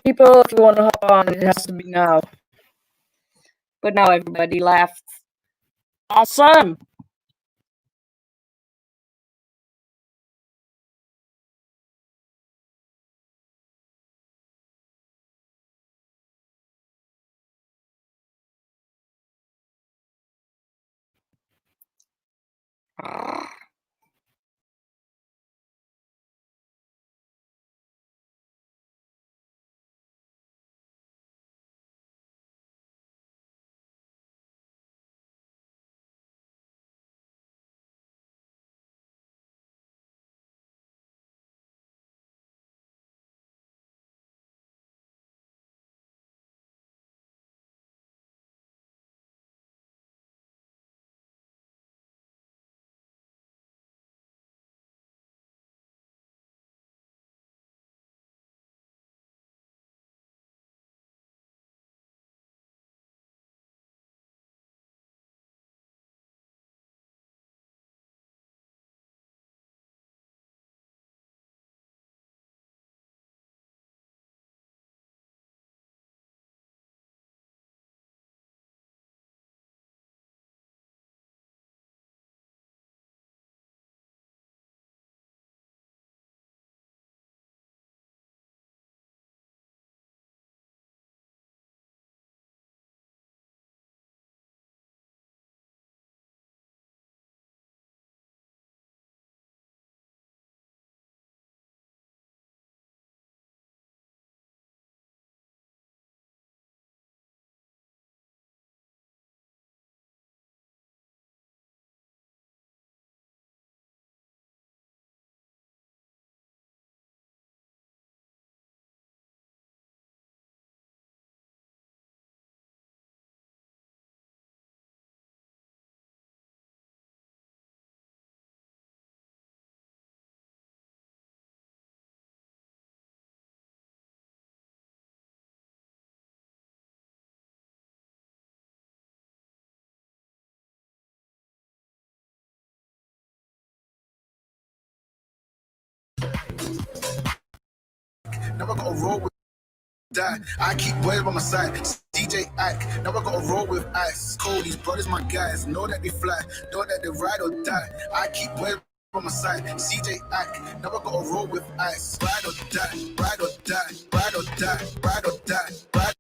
People, if you want to hop on, it has to be now. But now everybody left. Awesome! Never gonna roll with that. I keep boys by my side. DJ Ike, never gonna roll with ice. Cold, these brothers my guys. Know that they fly, know that they ride or die. I keep boys by my side. CJ Ike, never gonna roll with ice. Ride or die, ride or die, ride or die, ride or die, ride.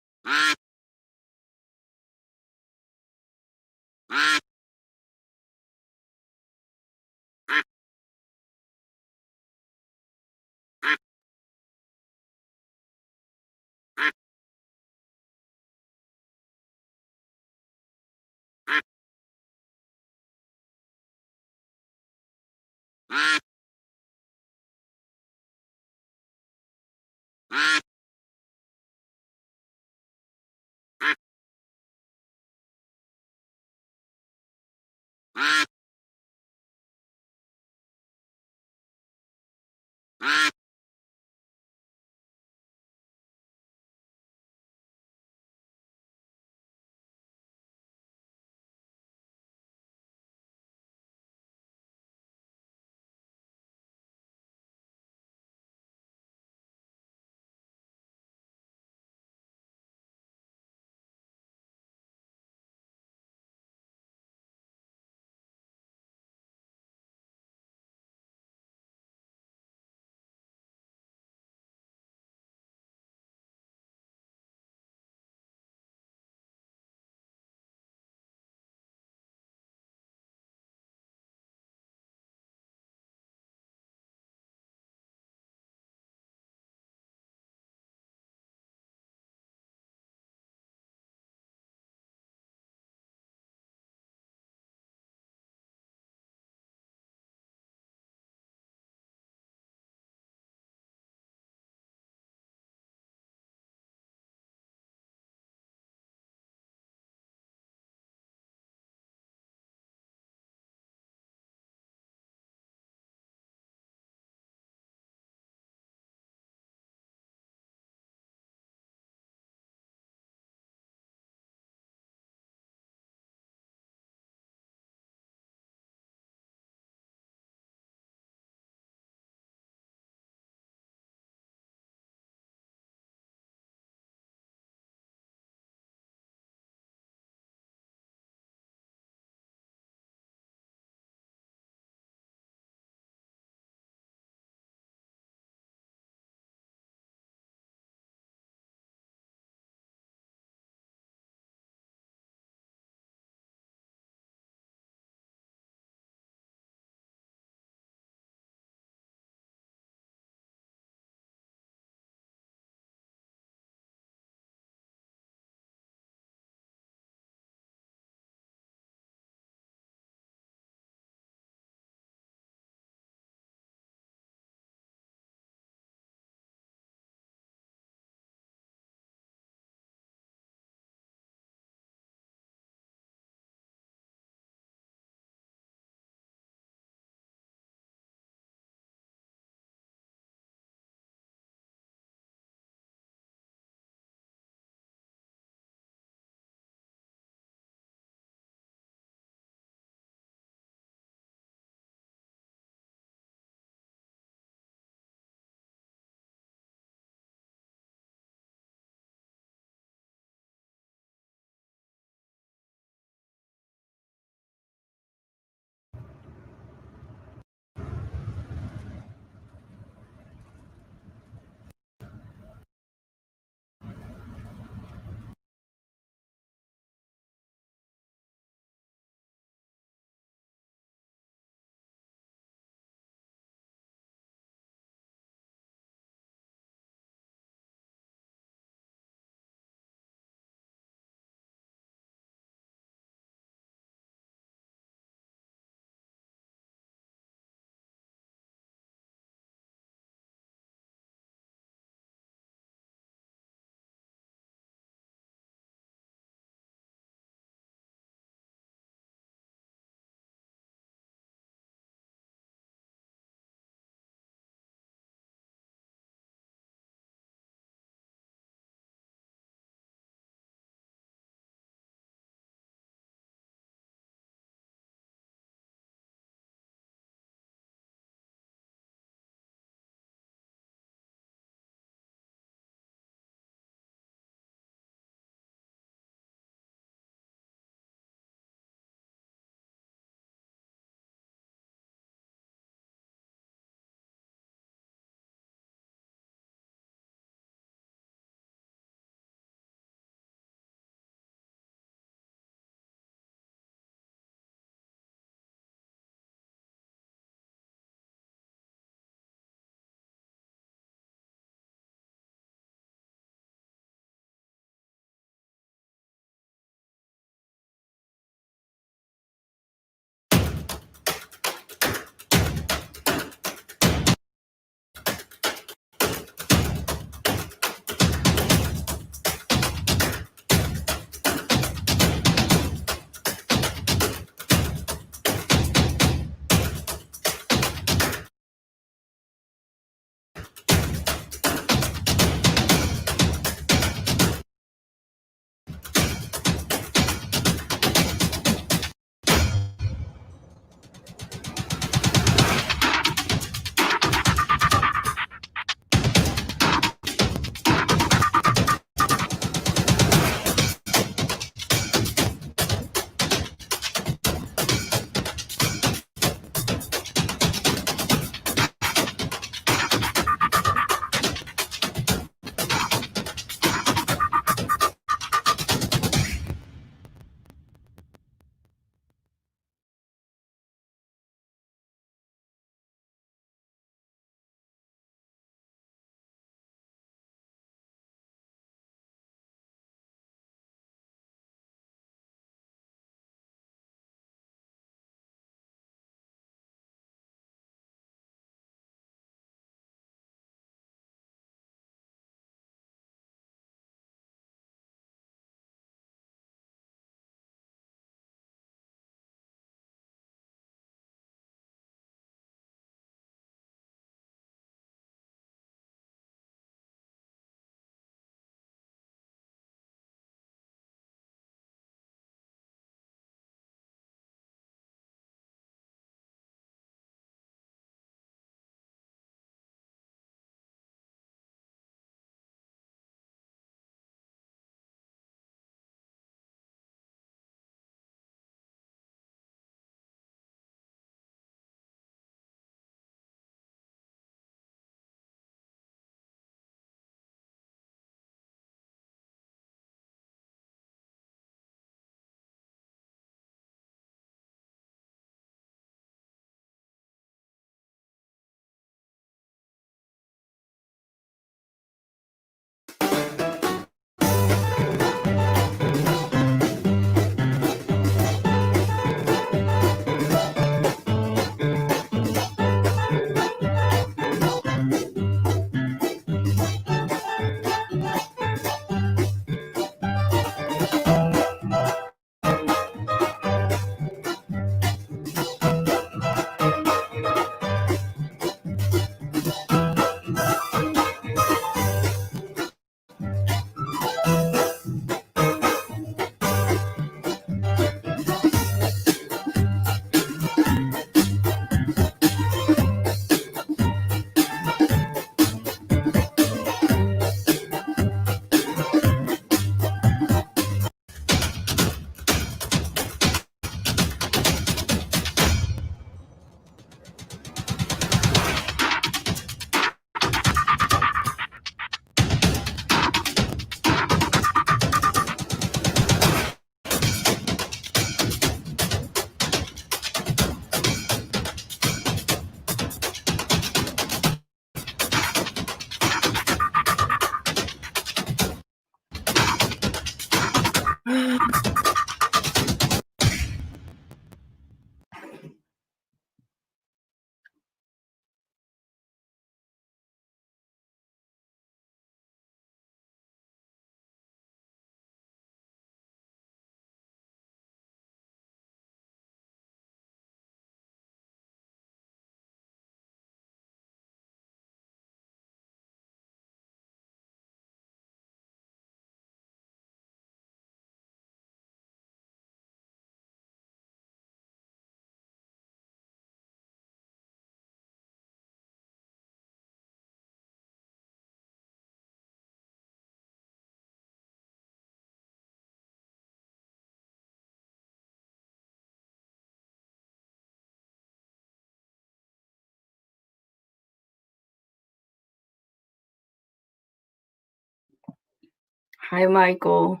Hi, Michael.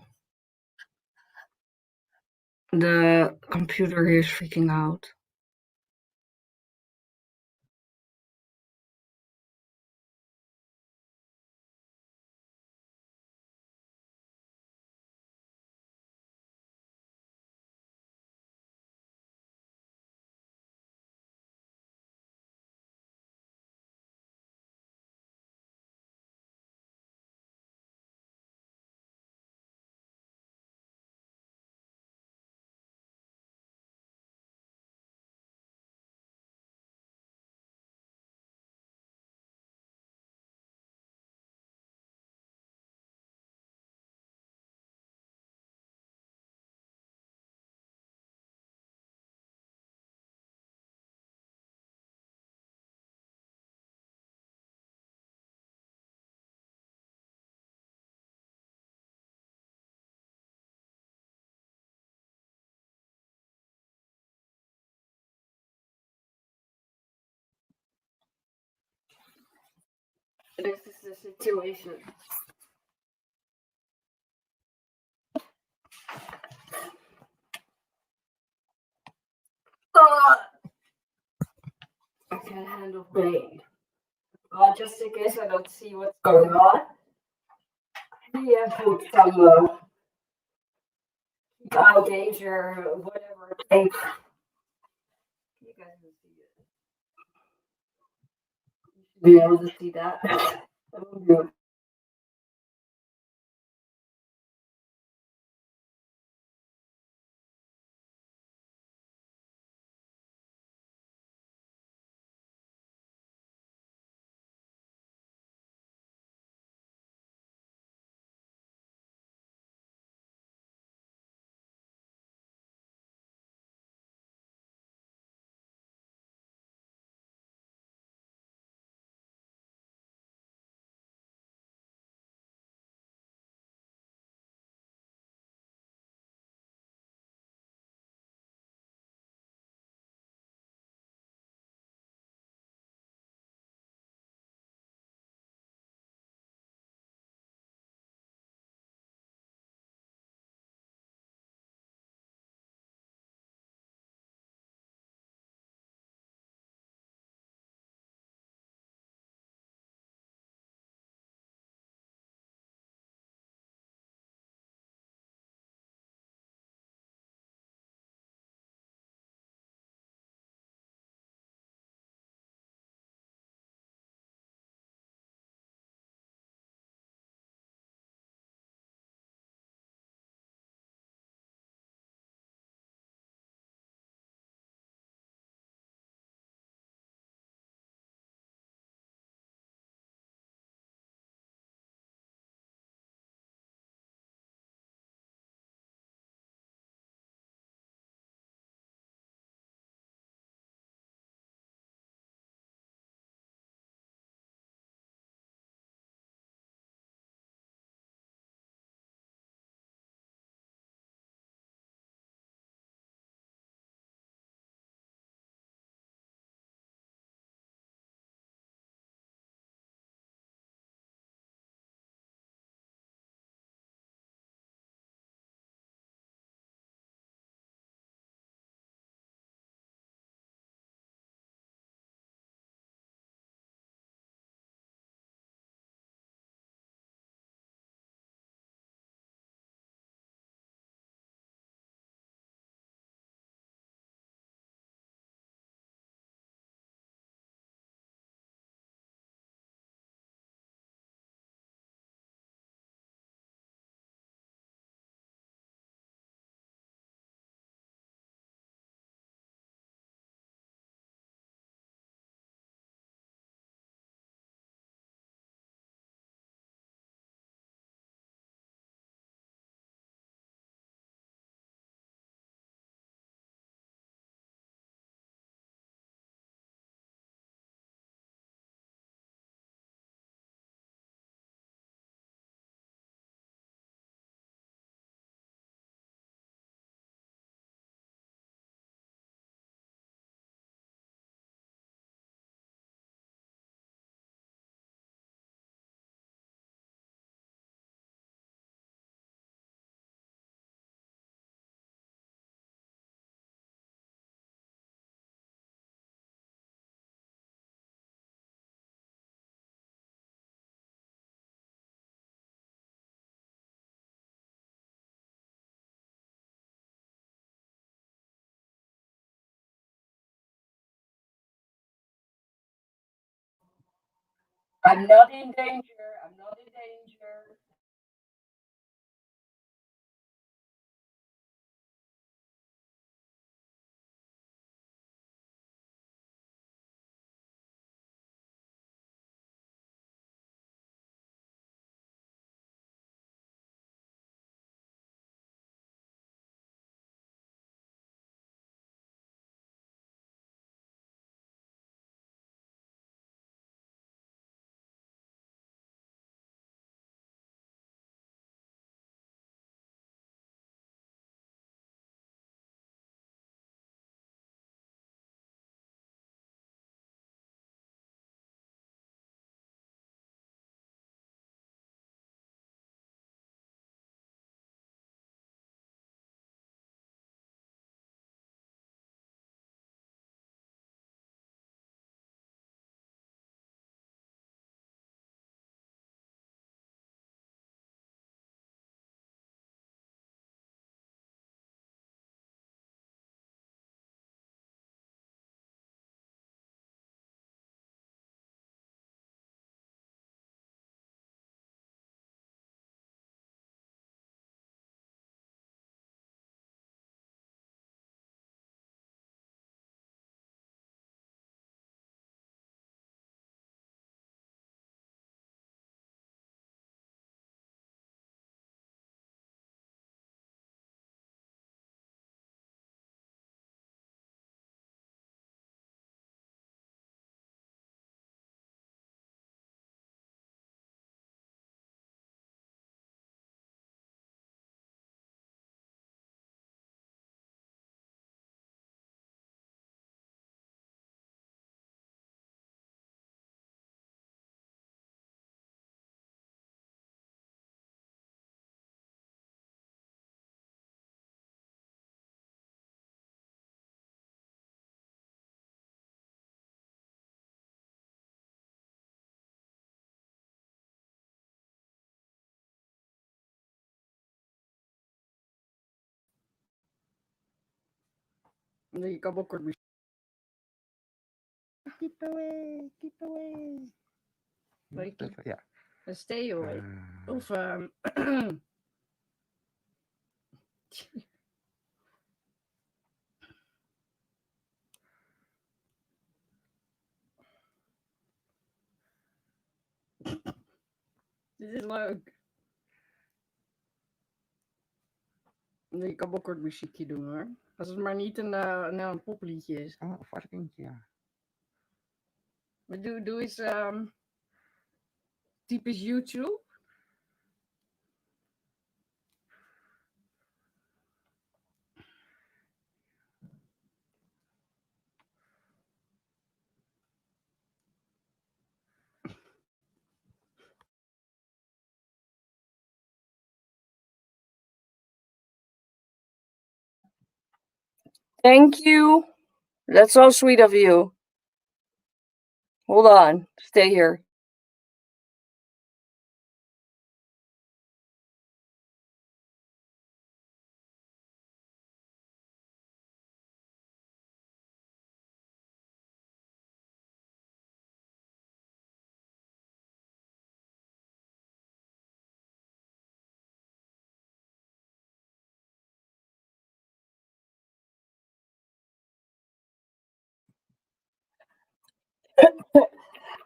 The computer is freaking out. This is the situation. I can't handle pain. Just in case I don't see what's going on, I put some eye danger, whatever it takes. You guys can see it. You should be able to see that. That would be I'm not in danger. I'm not in danger. Nee, kabokkort muziek. Keep away, keep away. Ja. Stay away. Of dit is leuk. Nee, ik kan ook kort muziekje doen hoor. Als het maar niet een popliedje is. Oh, vast eentje, ja. Maar doe eens typisch YouTube. Thank you. That's so sweet of you. Hold on. Stay here.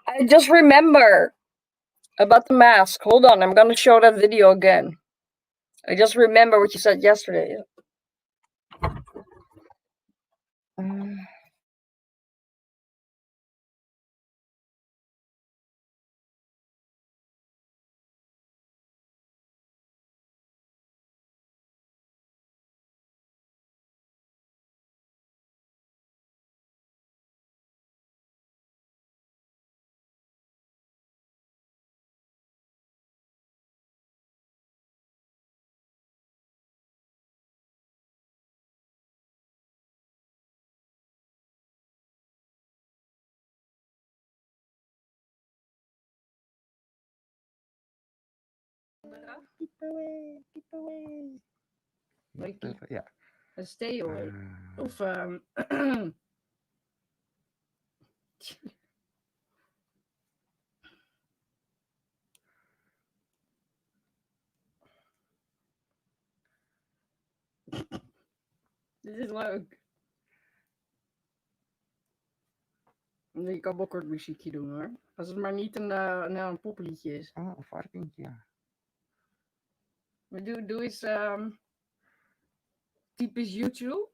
I just remember about the mask. Hold on. I'm going to show that video again. I just remember what you said yesterday. Keep away, keep away. Ja. Stay away. Of Dit is leuk. Nee, je kan Bokkert muziekje doen hoor. Als het maar niet een popliedje is. Oh, een varkentje, ja. Maar doe eens typisch YouTube.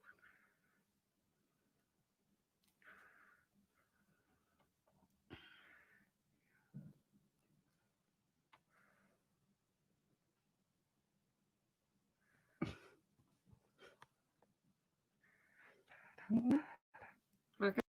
Oké.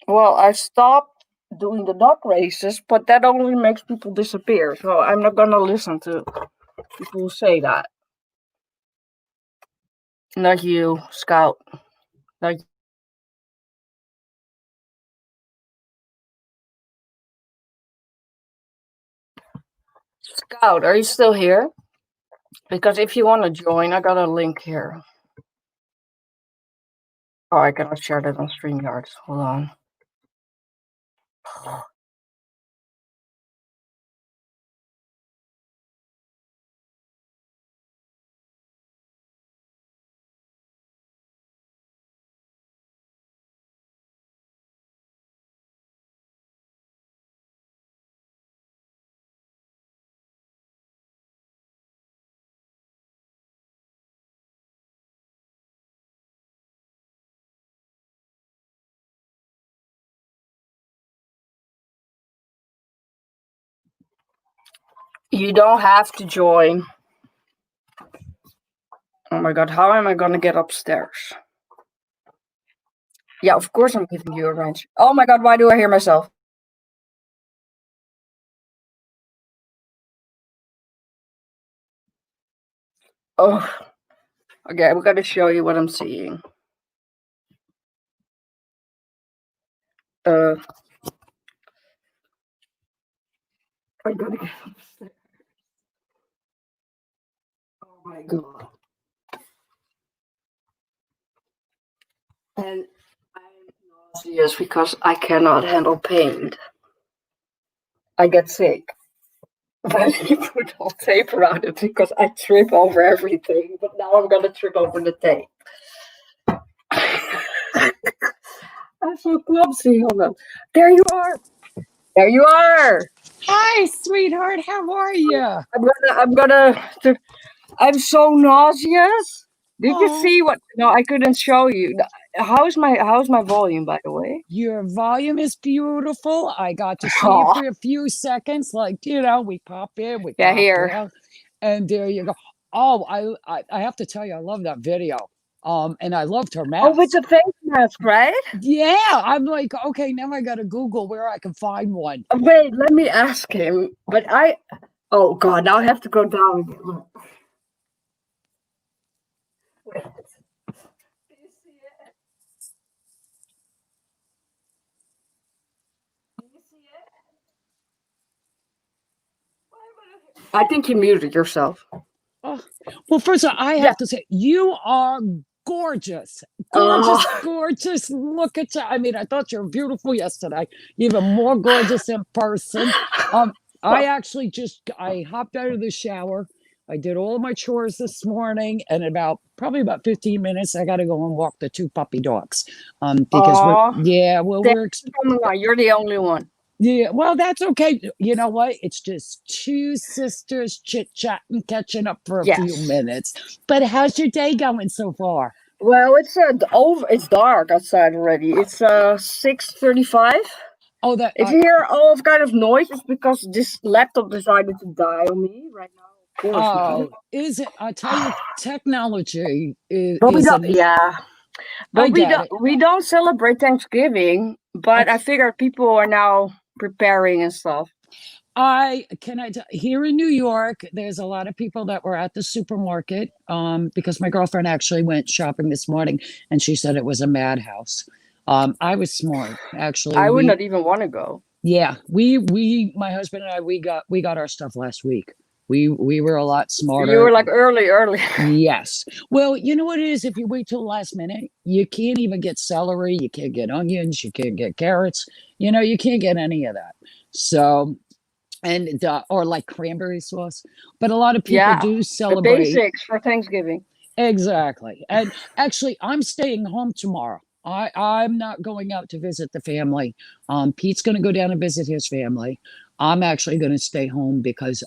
Well, I stopped doing the dog races, but that only makes people disappear. So I'm not gonna listen to people who say that. Not you, Scout. Not Scout, are you still here? Because if you want to join, I got a link here. Oh, I cannot share that on StreamYard. Hold on. You don't have to join. Oh my god, how am I gonna get upstairs? Yeah, of course I'm giving you a wrench. Oh my god, why do I hear myself? Oh, okay, we gotta show you what I'm seeing. I gotta get upstairs. Oh my god. And I'm nauseous because I cannot handle pain. I get sick. But you put all tape around it because I trip over everything. But now I'm gonna trip over the tape. I'm so clumsy. Hold on. There you are. There you are. Hi, sweetheart. How are you? I'm so nauseous. Did you Aw. see what? No, I couldn't show you. How's my volume, by the way? Your volume is beautiful. I got to see Aw. it for a few seconds. Like, we pop in, we Yeah, pop here. out, and there you go. Oh, I have to tell you, I love that video. And I loved her mask. Oh, with the face mask, right? Yeah, I'm like, okay, now I gotta Google where I can find one. Wait, let me ask him. But oh god, now I have to go down again. Look. Wait. Do you see it? Do you see it? I think you muted yourself. Oh, well, first of all, I have to say, you are gorgeous. Gorgeous, gorgeous. Look at you. I mean, I thought you were beautiful yesterday. Even more gorgeous in person. I actually I hopped out of the shower. I did all my chores this morning, and probably about 15 minutes, I got to go and walk the 2 puppy dogs. Because you're the only one. Yeah, well, that's okay. You know what? It's just 2 sisters chit-chatting, catching up for a few minutes. But how's your day going so far? Well, it's dark outside already. It's 6:35. Oh, if you hear all kind of noises because this laptop decided to die on me right now. Is it? I tell you, technology is yeah. But we get don't it. we don't celebrate Thanksgiving, but I figure people are now preparing and stuff. Here in New York, there's a lot of people that were at the supermarket because my girlfriend actually went shopping this morning and she said it was a madhouse. I was smart, actually. I would not even want to go. Yeah, my husband and I, we got our stuff last week. We were a lot smarter. You were like early. Yes. Well, you know what it is? If you wait till the last minute, you can't even get celery, you can't get onions, you can't get carrots. You can't get any of that. So, and or like cranberry sauce. But a lot of people Yeah, do the celebrate. basics for Thanksgiving. Exactly. And actually, I'm staying home tomorrow. I'm not going out to visit the family. Pete's going to go down and visit his family. I'm actually going to stay home because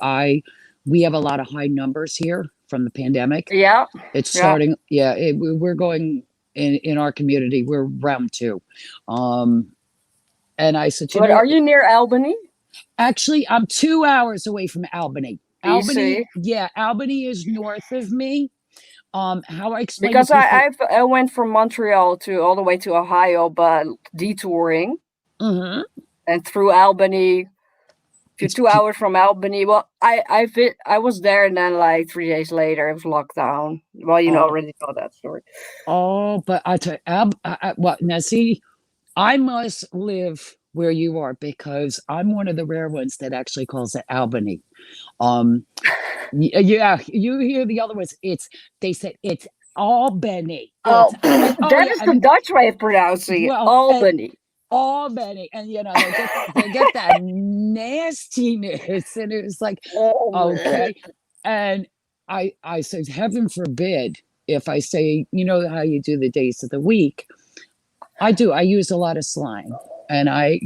we have a lot of high numbers here from the pandemic. Yeah. It's starting. Yeah, we're going in our community. We're round 2. And I said, But are you near Albany? Actually, I'm 2 hours away from Albany. BC? Yeah, Albany is north of me. How I explain Because to people, I went from Montreal to all the way to Ohio, but detouring Mhm. and through Albany. To 2 hours from Albany. Well, I was there, and then like 3 days later, it was lockdown. Well, you already know that story. Oh, but I tell you, what now? See, I must live where you are because I'm one of the rare ones that actually calls it Albany. Yeah, you hear the other ones. They said it's Albany. Oh, It's, that is the Dutch way of pronouncing it. Albany. Albany, and they get that nastiness, and it was like, okay. And I said, heaven forbid if I say, you know how you do the days of the week. I use a lot of slang, and I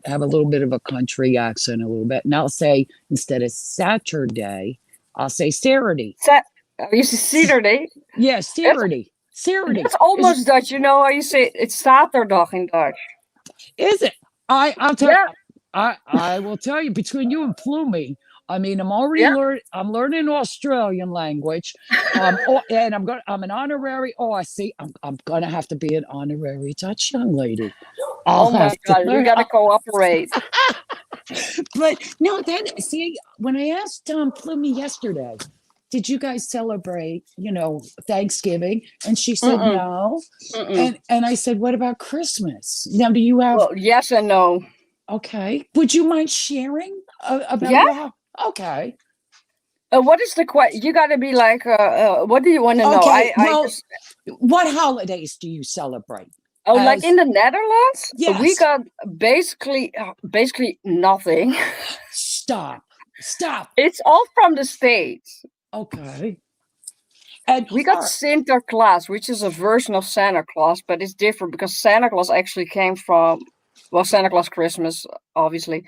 have a little bit of a country accent, a little bit, and I'll say instead of Saturday, I'll say Saturday. You say Saturday? Yeah, Saturday. Saturday. It's almost Dutch. You know how you say it's Zaterdag in Dutch. Is it? I'll tell you. I will tell you, between you and Plumie, I mean, I'm already I'm learning Australian language. And I'm an honorary Aussie. I'm gonna have to be an honorary Dutch young lady. Oh my God, you gotta cooperate. But no, then see, when I asked Plumie yesterday, did you guys celebrate, Thanksgiving? And she said no. And I said, what about Christmas? Now, do you have? Well, yes and no. Okay. Would you mind sharing about? Yeah. Okay. What is the question? You got to be like, what do you want to know? Okay. What holidays do you celebrate? Oh, like in the Netherlands? Yes. We got basically nothing. Stop. It's all from the States. Okay. And we got Sinterklaas, which is a version of Santa Claus, but it's different because Santa Claus actually came from, well, Santa Claus Christmas, obviously,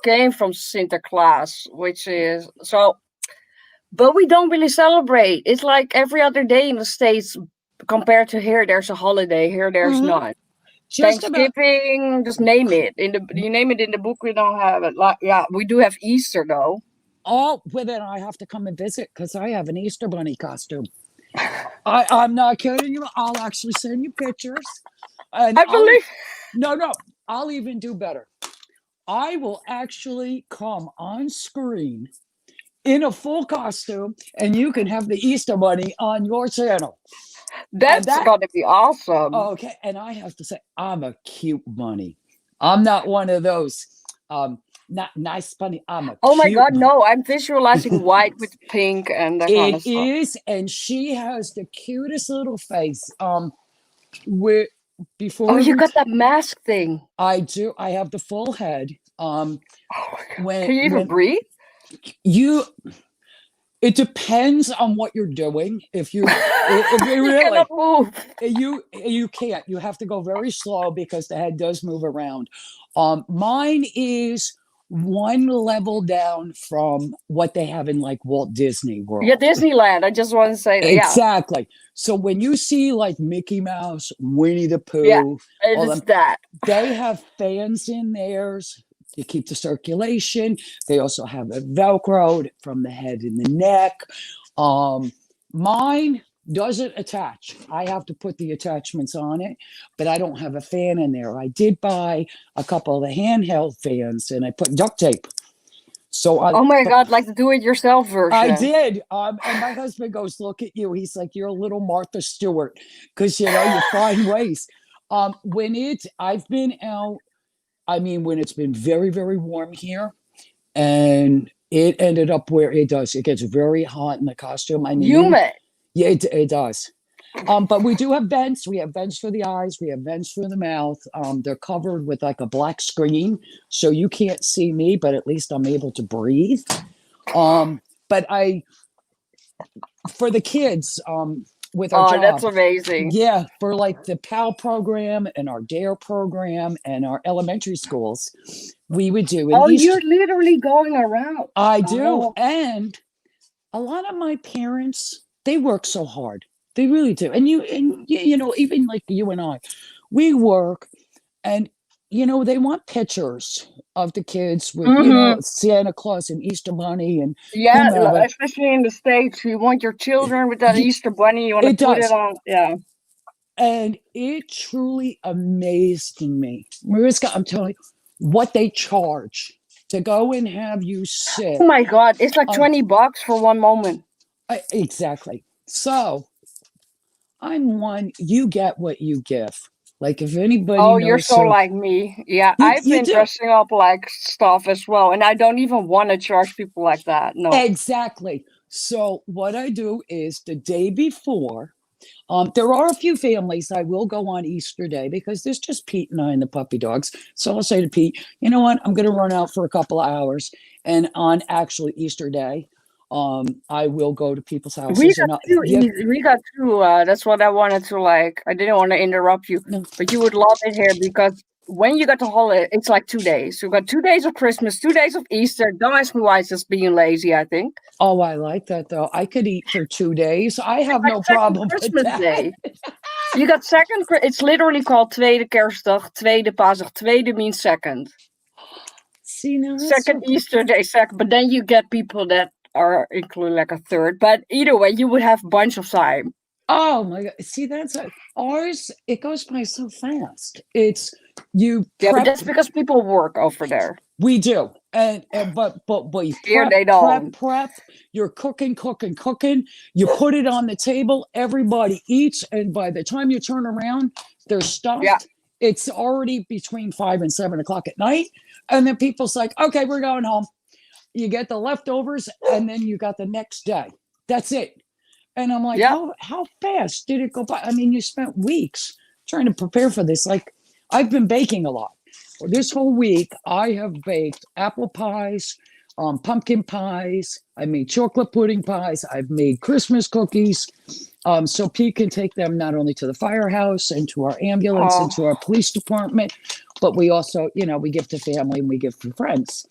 came from Sinterklaas, which is, so, but we don't really celebrate. It's like every other day in the States compared to here, there's a holiday. Here, there's none. Thanksgiving, just name it. You name it in the book, we don't have it. Like, yeah, we do have Easter, though. Oh, well, then I have to come and visit because I have an Easter bunny costume. I'm not kidding you. I'll actually send you pictures. And I believe. No, I'll even do better. I will actually come on screen in a full costume, and you can have the Easter bunny on your channel. That's gonna be awesome. Okay, and I have to say, I'm a cute bunny. I'm not one of those. Not nice bunny. Oh my God, no! I'm visualizing white with pink and that kind of stuff. It is, and she has the cutest little face. Before you got that mask thing. I do. I have the full head. Can you even breathe? It depends on what you're doing. If you really cannot move. You can't. You have to go very slow because the head does move around. Mine is one level down from what they have in like Walt Disney World. Yeah, Disneyland. I just want to say that. Exactly. Yeah. So when you see like Mickey Mouse, Winnie the Pooh, they have fans in theirs to keep the circulation. They also have it Velcroed from the head and the neck. Mine, doesn't attach. I have to put the attachments on it, but I don't have a fan in there. I did buy a couple of the handheld fans and I put duct tape. So Oh my God, like the do-it-yourself version. I did. And my husband goes, look at you. He's like, you're a little Martha Stewart because, you know, you find ways. I've been out, I mean, when it's been very, very warm here and it ended up where it does. It gets very hot in the costume. I mean, Humid. yeah, it does. But we do have vents. We have vents for the eyes. We have vents for the mouth. They're covered with like a black screen, so you can't see me, but at least I'm able to breathe. But for the kids, with our job, That's amazing. yeah, for like the PAL program and our DARE program and our elementary schools, we would do. Oh, you're literally going around. I do, Oh. and a lot of my parents, they work so hard. They really do. And you know, even like you and I, we work and, you know, they want pictures of the kids with, you know, Santa Claus and Easter Bunny and Yeah, whomever. especially in the States, you want your children with that Ye- Easter bunny. You want it to put does. it on. Yeah. And it truly amazed me. Mariska, I'm telling you, what they charge to go and have you sit. Oh my God, it's like Um, $20 for one moment. Exactly. So I'm one, you get what you give. Like if anybody Oh, knows you're so like me. Yeah, I've you been do. dressing up like stuff as well, and I don't even want to charge people like that. No. Exactly. So what I do is the day before, there are a few families I will go on Easter Day because there's just Pete and I and the puppy dogs. So I'll say to Pete, you know what? I'm going to run out for a couple of hours. And on actually Easter Day, I will go to people's houses. We got and two. yeah, We got two. That's what I wanted to like. I didn't want to interrupt you, No. but you would love it here because when you got the holiday, it's like 2 days. You got 2 days of Christmas, 2 days of Easter. Don't ask me why it's just being lazy. I think. Oh, I like that though. I could eat for 2 days. I have Like no second problem with Christmas that. Day. You got second. It's literally called Tweede Kerstdag. Tweede Paasdag. Tweede means second. See, now that's Second so- Easter Day, second. But then you get people that are included like a third. But either way, you would have a bunch of time. Oh my God. See, ours, it goes by so fast. It's you Yeah, but prep. that's because people work over there. We do. And but we Here prep, they don't. prep. You're cooking. You put it on the table. Everybody eats. And by the time you turn around, they're stuffed. Yeah. It's already between 5 and 7 o'clock at night. And then people's like, okay, we're going home. You get the leftovers and then you got the next day. That's it. And I'm like, Yeah. how fast did it go by? I mean, you spent weeks trying to prepare for this. Like, I've been baking a lot. This whole week, I have baked apple pies, pumpkin pies. I made chocolate pudding pies. I've made Christmas cookies. So Pete can take them not only to the firehouse and to our ambulance and to our police department, but we also, you know, we give to family and we give to friends.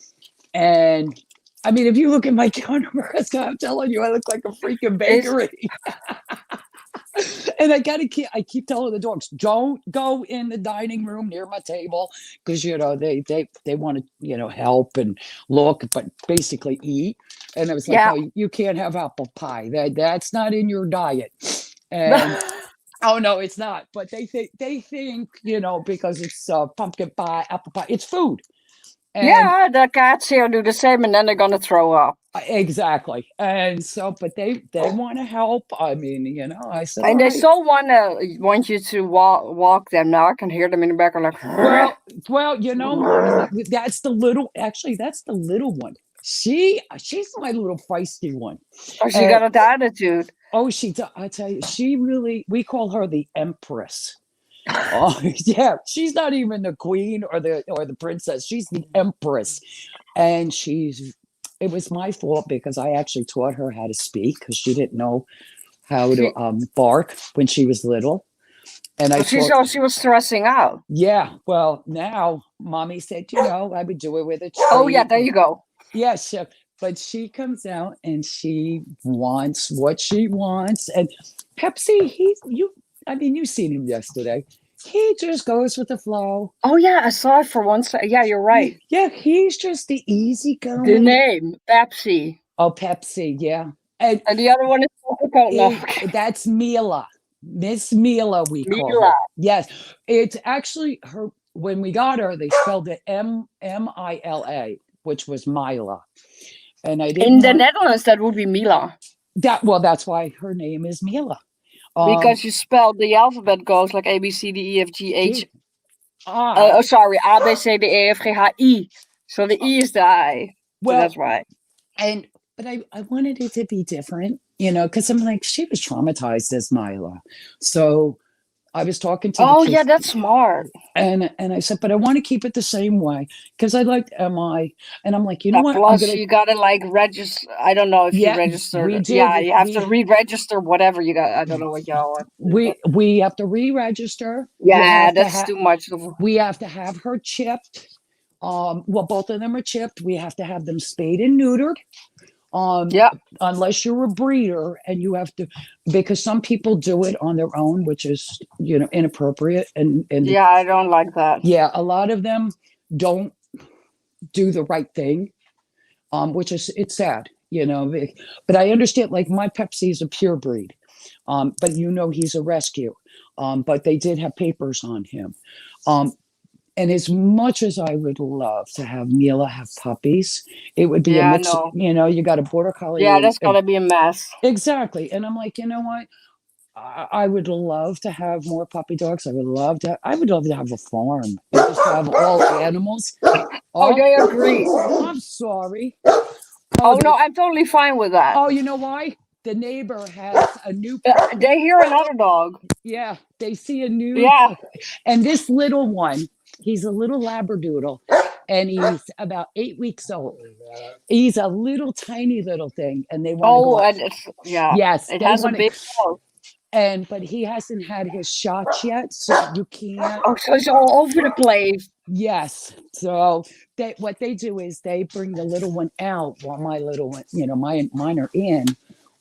And I mean, if you look at my counter, Mariska, I'm telling you, I look like a freaking bakery. And I keep telling the dogs, don't go in the dining room near my table because you know they want to, you know, help and look, but basically eat. And I was like, Yeah. oh, you can't have apple pie. That's not in your diet. And oh no, it's not. But they think, you know, because it's pumpkin pie, apple pie, it's food. And Yeah, the cats here do the same, and then they're gonna throw up. exactly. And so, but they want to help. I mean, you know, I said, And all they right. so want you to walk them. Now I can hear them in the background like. Well, you know, that's the little one. She's my little feisty one. Oh, she got an attitude. Oh, I tell you, she really, we call her the Empress. Oh, yeah, she's not even the queen or the princess. She's the Empress. And it was my fault because I actually taught her how to speak because she didn't know how to bark when she was little. And She was stressing out. yeah, well, now mommy said, you know, I would do it with a treat. Oh yeah, there you go. Yes, but she comes out and she wants what she wants. And Pepsi, you've seen him yesterday. He just goes with the flow. Oh yeah, I saw it for once. Yeah, you're right. Yeah, he's just the easy going. The name Pepsi. Oh, Pepsi, yeah. And And the other one is Tropical. No. that's Mila. Miss Mila, we call her. Mila. Yes. It's actually her. When we got her, they spelled it Mila, which was Mila. And I didn't In the want Netherlands, that would be Mila. that. Well, that's why her name is Mila. Because you spelled the alphabet goes like A, B, C, D, E, F, G, H. I, Sorry, A, B, C, D, E, F, G, H, I. So the E is the I. So well, that's why. but I wanted it to be different, because I'm like, she was traumatized as Mila. So I was talking to Oh, the yeah, kids, that's smart. and I said, but I want to keep it the same way because I liked MI, and I'm like, you know what? I'm Plus, gonna, you gotta like register. I don't know if Yeah, you registered. we Yeah, did. you have to re-register whatever you got. I don't know what y'all are. we have to re-register. Yeah, that's too much. We have to have her chipped. Well, both of them are chipped. We have to have them spayed and neutered. Yeah. Unless you're a breeder and you have to, because some people do it on their own, which is, inappropriate. And Yeah, I don't like that. yeah, a lot of them don't do the right thing, which is, it's sad, but I understand, like my Pepsi is a pure breed, but he's a rescue, but they did have papers on him. And as much as I would love to have Mila have puppies, it would be a mix. No. You got a border collie. Yeah, that's gotta be a mess. Exactly. And I'm like, you know what? I would love to have more puppy dogs. I would love to have a farm and just have all animals. Oh, they agree. I'm sorry. Oh, no, I'm totally fine with that. Oh, you know why? The neighbor has a new. They hear another dog. Yeah, they see a new. Yeah. And this little one, he's a little Labradoodle, and he's about 8 weeks old. He's a little tiny little thing, and they want to go. And yeah. Yes, it has a big nose. But he hasn't had his shots yet, so you can't. Oh, so it's all over the place. Yes. So what they do is they bring the little one out while my little one, mine are in,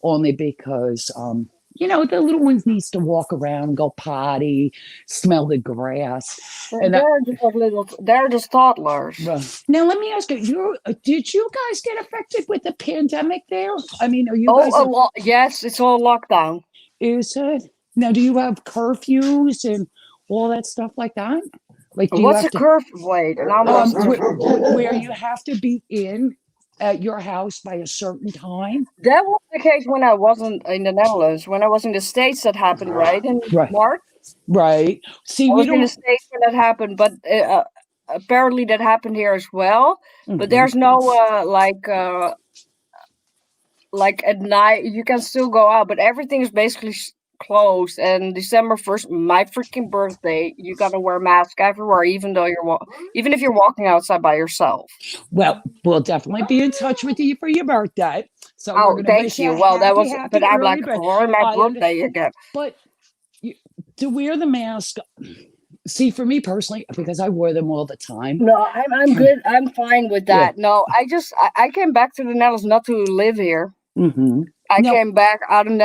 only because the little ones needs to walk around, go potty, smell the grass. And they're just toddlers. Now let me ask you, did you guys get affected with the pandemic there? I mean, are you guys? A lot. Yes, it's all lockdown. Is it? Now, do you have curfews and all that stuff like that? Like, what's a curfew? Wait, where you have to be in at your house by a certain time? That was the case when I wasn't in the Netherlands. When I was in the States, that happened, right? In March. Right. See, I was in the States when that happened, but apparently that happened here as well. Mm-hmm. But there's no like at night you can still go out, but everything is basically closed. And December 1st, my freaking birthday, you gotta wear a mask everywhere, even if you're walking outside by yourself. Well, we'll definitely be in touch with you for your birthday. So thank you. Well, that was, but I'm like, oh, my birthday again. But to wear the mask. See, for me personally, because I wore them all the time. No, I'm good. I'm fine with that. Yeah. No, I came back to the Netherlands not to live here. Mm-hmm. I came back out of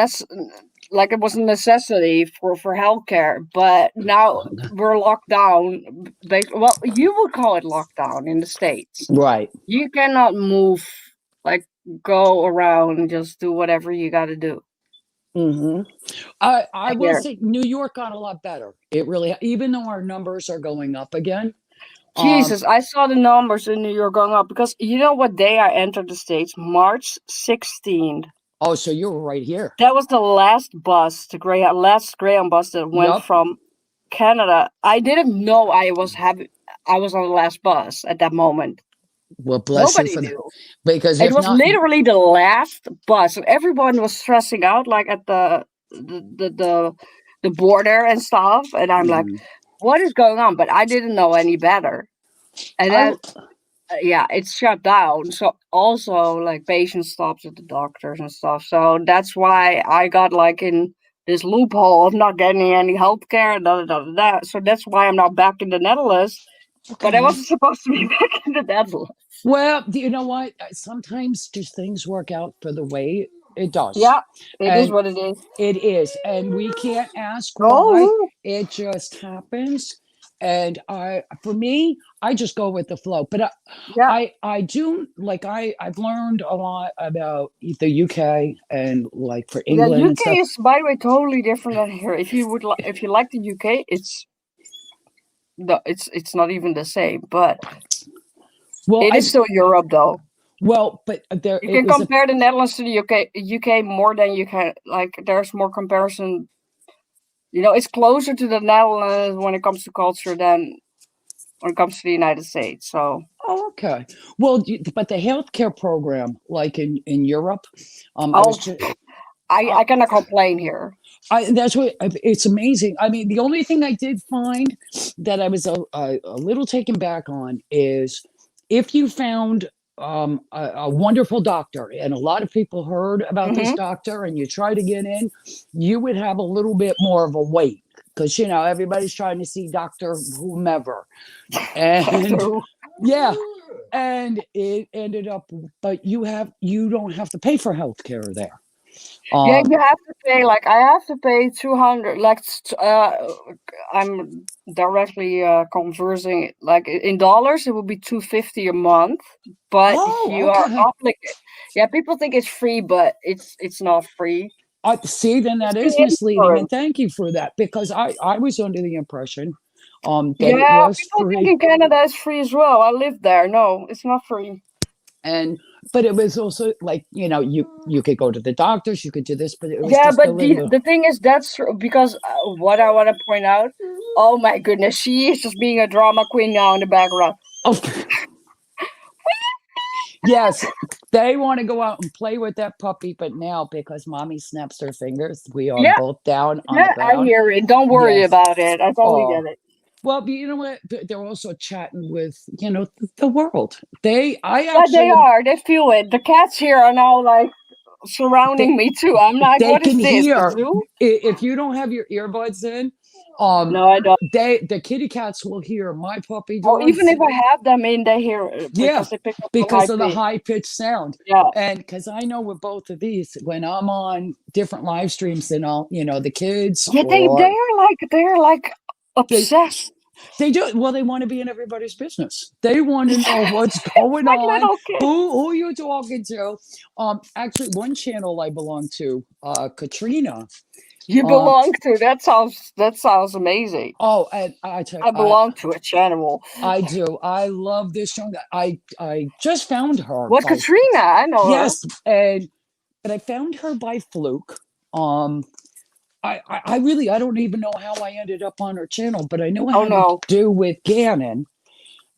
like it was a necessity for healthcare, but now we're locked down. Well, you would call it lockdown in the States, right? You cannot move, like go around and just do whatever you got to do. Mm-hmm. I will say New York got a lot better. It really, even though our numbers are going up again. Jesus, I saw the numbers in New York going up because you know what day I entered the States? March 16th. Oh, so you were right here. That was the last bus, last Greyhound bus that went from Canada. I didn't know I was on the last bus at that moment. Well, bless Nobody you knew. Because it was literally the last bus, and everyone was stressing out, like at the border and stuff. And I'm like, what is going on? But I didn't know any better. And then, it's shut down. So also, like, patient stops at the doctors and stuff. So that's why I got like in this loophole of not getting any health care. So that's why I'm not back in the Netherlands. Okay. But I wasn't supposed to be back in the Netherlands. Well, you know what? Sometimes just things work out for the way it does. Yeah, it is what it is. It is. And we can't ask why. It just happens. And for me, I just go with the flow. But Yeah. I do like I've learned a lot about the UK and like for Yeah, England and UK stuff. is, by the way, totally different than here. If you would if you like the UK, it's not even the same, but Well, it is still Europe though. well, but there You it can was compare the Netherlands to the UK more than you can, like, there's more comparison. It's closer to the Netherlands when it comes to culture than when it comes to the United States. So oh, okay. Well, but the healthcare program, like in Europe, I was just, I cannot complain here. that's what it's amazing. I mean, the only thing I did find that I was a little taken back on is if you found a wonderful doctor, and a lot of people heard about this Mhm. doctor, and you try to get in, you would have a little bit more of a wait because everybody's trying to see Doctor whomever, and So, yeah, and it ended up, but you don't have to pay for healthcare there. yeah, you have to pay, like, I have to pay 200, like, I'm directly conversing it, like, in dollars it would be 250 a month, but Oh, you are okay. obligated. Yeah, people think it's free, but it's not free. See, then that It's is the misleading, and insurance. thank you for that because I was under the impression that it Yeah, was people think free, in Canada it's free as well. I live there. No, it's not free. but it was also like you could go to the doctors, you could do this, but it was Yeah, just a but the little. the thing is, that's true, because what I want to point out. Oh my goodness, she is just being a drama queen now in the background. Oh, yes, they want to go out and play with that puppy, but now because mommy snaps her fingers, we are Yeah, both down on the yeah, I ground. hear it. Don't worry Yes. about it. I totally Oh, get it. well, but you know what? They're also chatting with the world. I Yeah, they actually are. They feel it. The cats here are now like surrounding me too. I'm like, they what is can this? A hear zoo? if you don't have your earbuds in. No, I don't. The kitty cats will hear my puppy Oh, even dogs. if I have them in, they hear it Yeah, because they pick up on high because of the pitch. high pitched sound. Yeah. And because I know with both of these, when I'm on different live streams and all, the kids Yeah, or they're like obsessed. they do. Well, they want to be in everybody's business. They want to know what's It's going like on, little kids. who you're talking to. Actually, one channel I belong to, Katrina. You belong to. That sounds amazing. Oh, and I tell you, I belong to a channel. I do. I love this show. I just found her. What, Katrina? I know her. Yes, but I found her by fluke. I really, I don't even know how I ended up on her channel, but I know I Oh had no. to do with Gannon.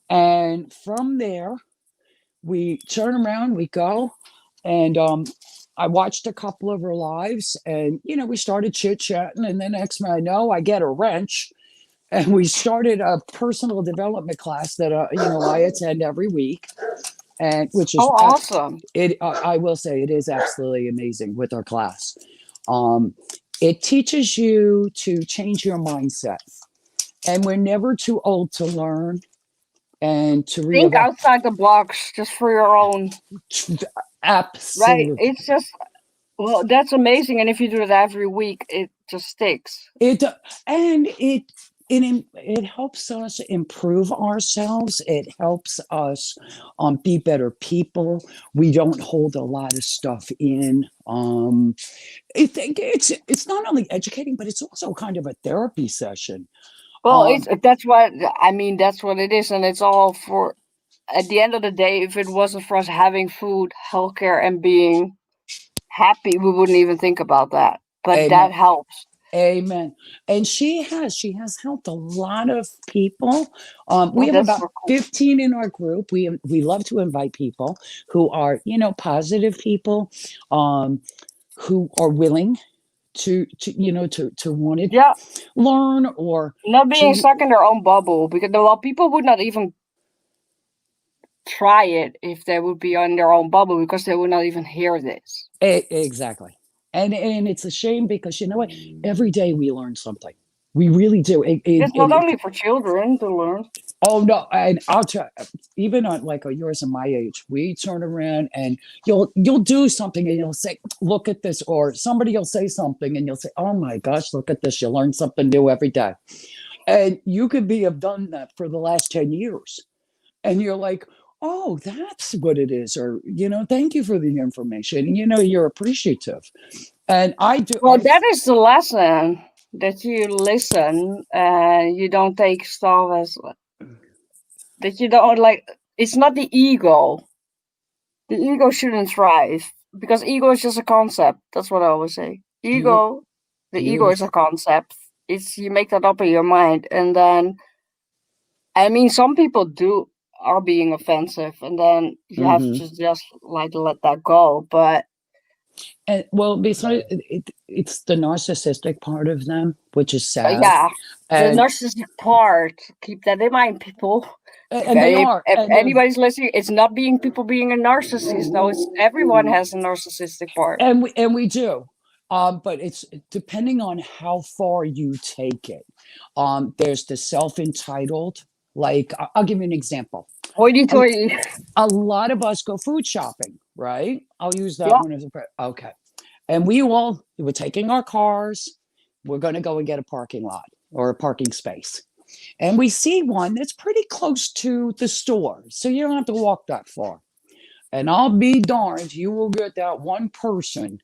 And from there, we turn around, we go, and I watched a couple of her lives, and we started chit chatting, and then next thing I know, I get a wrench, and we started a personal development class that I attend every week, and which is Oh, awesome. I will say it is absolutely amazing with our class. It teaches you to change your mindset, and we're never too old to learn and to Think realize. outside the box just for your own. Right. Absolutely. It's just, well, that's amazing. And if you do it every week, it just sticks. It helps us improve ourselves. It helps us be better people. We don't hold a lot of stuff in. It's not only educating, but it's also kind of a therapy session. Well, that's what I mean. That's what it is, and it's all for. At the end of the day, if it wasn't for us having food, healthcare, and being happy, we wouldn't even think about that. But Amen. that helps. Amen. And she has helped a lot of people. We have about 15 in our group. We love to invite people who are, positive people, who are willing to want to learn or not being stuck in their own bubble, because people would not even try it if they would be in their own bubble, because they would not even hear this. Exactly. And it's a shame because you know what? Every day we learn something. We really do. It's not only for children to learn. Oh no, and I'll tell even on like yours and my age, we turn around and you'll do something and you'll say, look at this, or somebody will say something and you'll say, oh my gosh, look at this. You learn something new every day. And you could have done that for the last 10 years. And you're like, oh, that's what it is. Or, thank you for the information. And, you're appreciative. And I do. Well, that is the lesson, that you listen and you don't take stuff as that you don't like. It's not the ego. The ego shouldn't thrive because ego is just a concept. That's what I always say. Ego, the ego is a concept. It's you make that up in your mind, and then, I mean, some people are being offensive, and then you have to just like let that go. But And well, besides, it's the narcissistic part of them, which is sad. yeah, the And, narcissistic part. Keep that in mind, people. and they are. If And they're- anybody's listening, it's not people being a narcissist. No, it's everyone has a narcissistic part. and we do. But it's depending on how far you take it. There's the self-entitled. Like, I'll give you an example. Hoity-toity. A lot of us go food shopping, right? I'll use that Yeah. one as okay. And we're taking our cars. We're going to go and get a parking lot or a parking space. And we see one that's pretty close to the store. So you don't have to walk that far. And I'll be darned, you will get that one person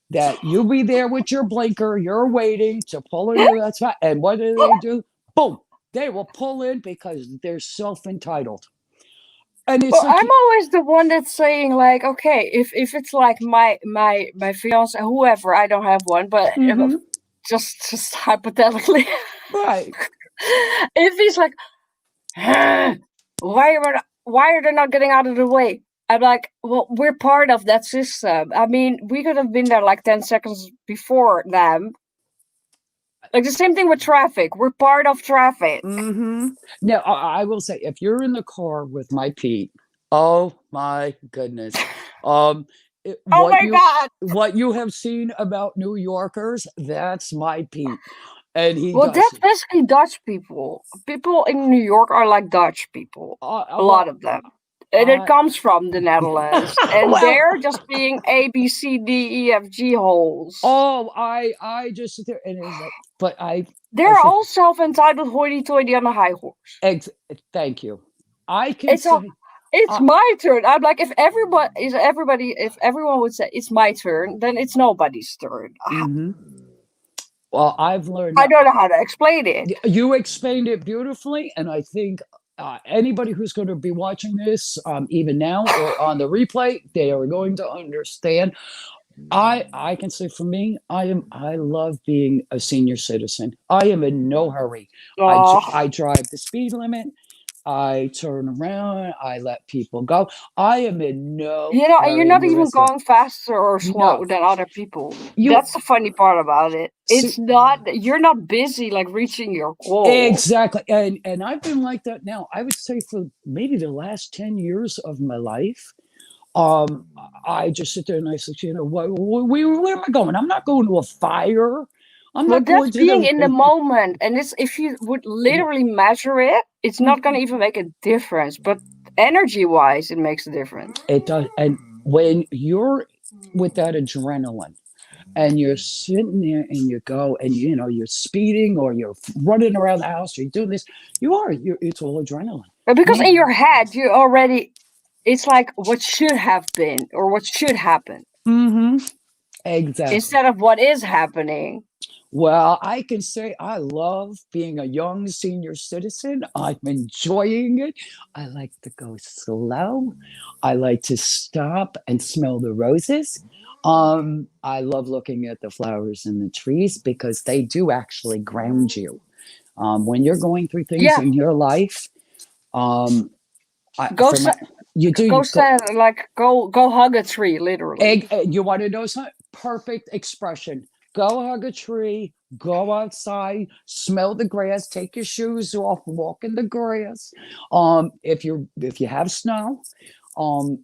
that you'll be there with your blinker, you're waiting to pull into that spot. And what do? Boom. They will pull in because they're self-entitled. And it's Well, like, I'm always the one that's saying, like, okay, if it's like my fiance, whoever, I don't have one, but just hypothetically, right. if he's like, why are they not getting out of the way? I'm like, well, we're part of that system. I mean, we could have been there like 10 seconds before them. Like the same thing with traffic. We're part of traffic. Now, I will say, if you're in the car with my Pete, oh my goodness. Oh my God. What you have seen about New Yorkers, that's my Pete. And Well, that's basically Dutch people. People in New York are like Dutch people. A lot of them. And it comes from the Netherlands. And they're just being A, B, C, D, E, F, G holes. Oh, I just sit there and it's like, but they're all self-entitled hoity-toity on a high horse. Thank you. I can say it's my turn. I'm like, if everyone would say it's my turn, then it's nobody's turn. Well, I've learned. I don't know how to explain it. You explained it beautifully, and I think anybody who's going to be watching this, even now or on the replay, they are going to understand. I can say for me, I love being a senior citizen. I am in no hurry. I drive the speed limit. I turn around. I let people go. I am in no. And you're not even going faster or slow than other people. That's the funny part about it. It's not. You're not busy like reaching your goal. Exactly, and I've been like that now. I would say for maybe the last 10 years of my life. I just sit there and I say, where am I going? I'm not going to a fire. That's being in the moment. And if you would literally measure it, it's not going to even make a difference. But energy-wise, it makes a difference. It does. And when you're with that adrenaline and you're sitting there and you go and, you're speeding or you're running around the house or you're doing this, it's all adrenaline. But because in your head, you already... It's like what should have been or what should happen. Exactly. Instead of what is happening. Well, I can say I love being a young senior citizen. I'm enjoying it. I like to go slow. I like to stop and smell the roses. I love looking at the flowers and the trees because they do actually ground you. When you're going through things in your life, go hug a tree, literally. You want to know something? Perfect expression. Go hug a tree, go outside, smell the grass, take your shoes off, walk in the grass. If you have snow,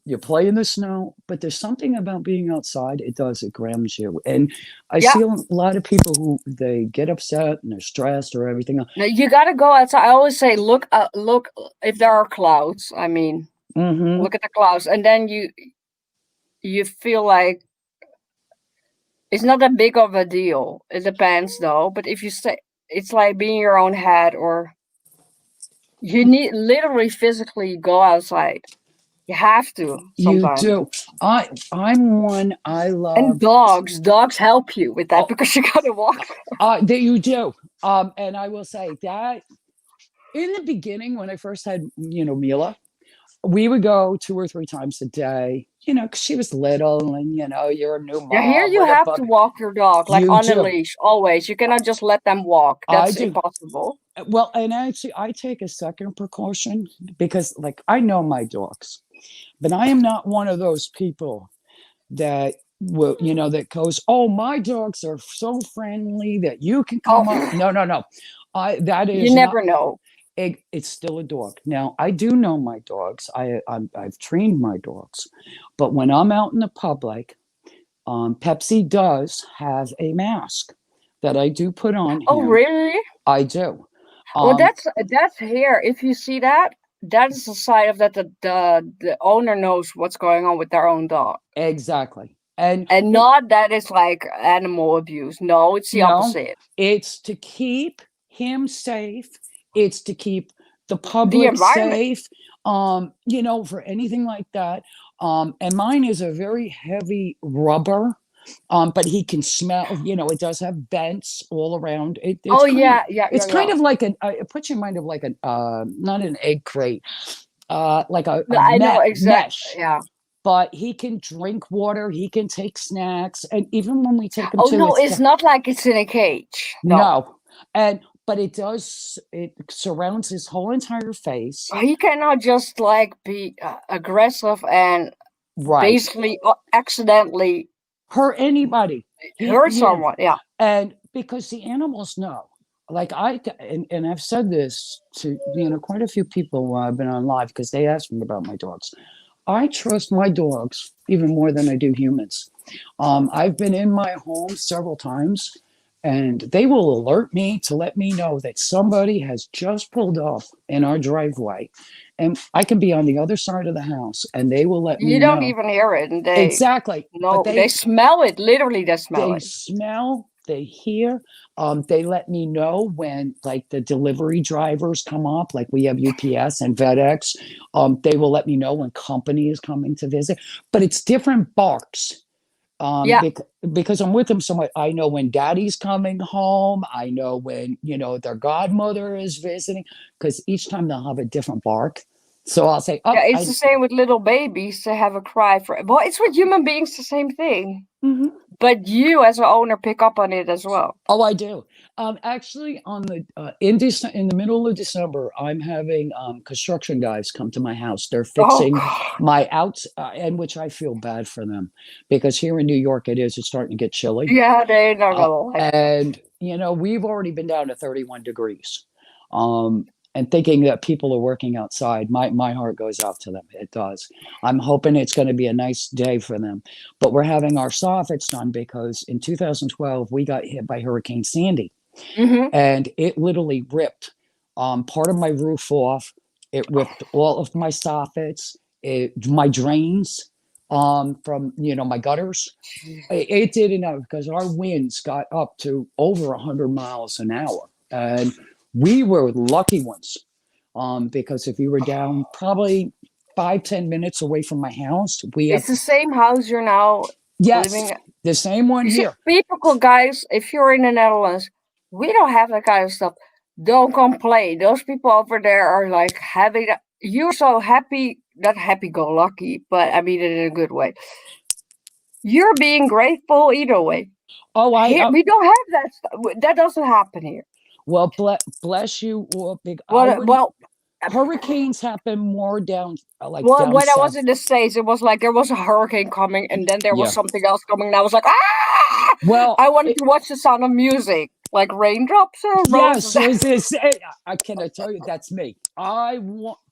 you play in the snow, but there's something about being outside. It grounds you. And I see a lot of people who they get upset and they're stressed or everything else. Now, you got to go outside. I always say, look if there are clouds, I mean, look at the clouds. And then you feel like it's not that big of a deal. It depends though. But if you it's like being your own head, or you need literally physically go outside. You have to You sometimes. do. I'm one. I And love. dogs help you with that Oh. because you gotta walk. That you do. And I will say that in the beginning, when I first had, Mila, we would go 2 or 3 times a day, because she was little and, you're a new Yeah, here mom you with a have to puppy. walk your dog like You on a do. leash always. You cannot just let them walk. I That's do. impossible. Well, and actually, I take a second precaution because, like, I know my dogs, but I am not one of those people that will, that goes, oh, my dogs are so friendly that you can come up. Oh, No, no, no. That you is not. never know. It's still a dog. Now, I do know my dogs. I've trained my dogs, but when I'm out in the public, Pepsi does have a mask that I do put on Oh, him. really? I do. Well, that's here. If you see that, that is a sign of that the owner knows what's going on with their own dog, Exactly. And not that it's like animal abuse. No, it's the no, opposite. it's to keep him safe. It's to keep the The public environment. safe. For anything like that. And mine is a very heavy rubber. But he can smell, it does have vents all around. Oh yeah, yeah, It's yeah, kind yeah. of like it puts your mind of like not an egg crate, like a No, I know exactly. mesh. Yeah. But he can drink water, he can take snacks, and even when we take him Oh to no, his it's not like it's in a cage. No, no, but it surrounds his whole entire face. he cannot just like be aggressive and Right. basically accidentally Hurt anybody. hurt someone. Yeah. And because the animals know, like and I've said this to quite a few people while I've been on live because they asked me about my dogs. I trust my dogs even more than I do humans. I've been in my home several times, and they will alert me to let me know that somebody has just pulled off in our driveway, and I can be on the other side of the house, and they will let me know. You don't even hear it, and they Exactly. no, But they smell it. Literally, they smell they it. smell, they hear. They let me know when like the delivery drivers come up, like we have UPS and FedEx. They will let me know when company is coming to visit, but it's different barks. Yeah. Because I'm with them so much. I know when daddy's coming home. I know when, their godmother is visiting, because each time they'll have a different bark. So I'll say, oh, Yeah, it's the same with little babies. They have a cry for. Well, it's with human beings the same thing. Mhm. But you, as an owner, pick up on it as well. Oh, I do. Actually, on the in the middle of December, I'm having construction guys come to my house. They're fixing my outs, and which I feel bad for them because here in New York, it's starting to get chilly. Yeah, they're not gonna like it. And we've already been down to 31 degrees. And thinking that people are working outside, my heart goes out to them. It does. I'm hoping it's going to be a nice day for them. But we're having our soffits done because in 2012, we got hit by Hurricane Sandy. Mhm. And it literally ripped part of my roof off. It ripped all of my soffits, my drains from, my gutters. It did enough because our winds got up to over 100 miles an hour. And we were lucky ones because if you were down probably 5-10 minutes away from my house, It's the same house you're now living at. The same one You see, here. people, guys, if you're in the Netherlands, we don't have that kind of stuff. Don't complain. Those people over there are like having. You're so happy, not happy-go-lucky, but I mean it in a good way. You're being grateful either way. Oh, Here, we don't have that stuff. That doesn't happen here. Well, bless you. Big. Well, hurricanes happen more down down when I south. was in the States, it was like there was a hurricane coming, and then there was something else coming, and I was like, ah! Well, I wanted to watch The Sound of Music, like raindrops and yes, roses. I cannot tell you that's me.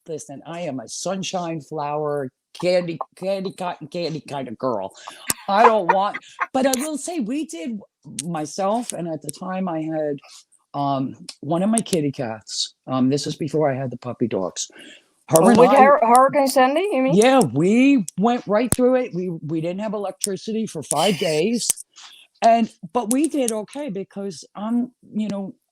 Listen, I am a sunshine flower, candy cotton candy kind of girl. I don't want, but I will say we did myself, and at the time I had one of my kitty cats. This is before I had the puppy dogs. With Hurricane Sandy, you mean? Yeah, we went right through it. We didn't have electricity for 5 days. But we did okay because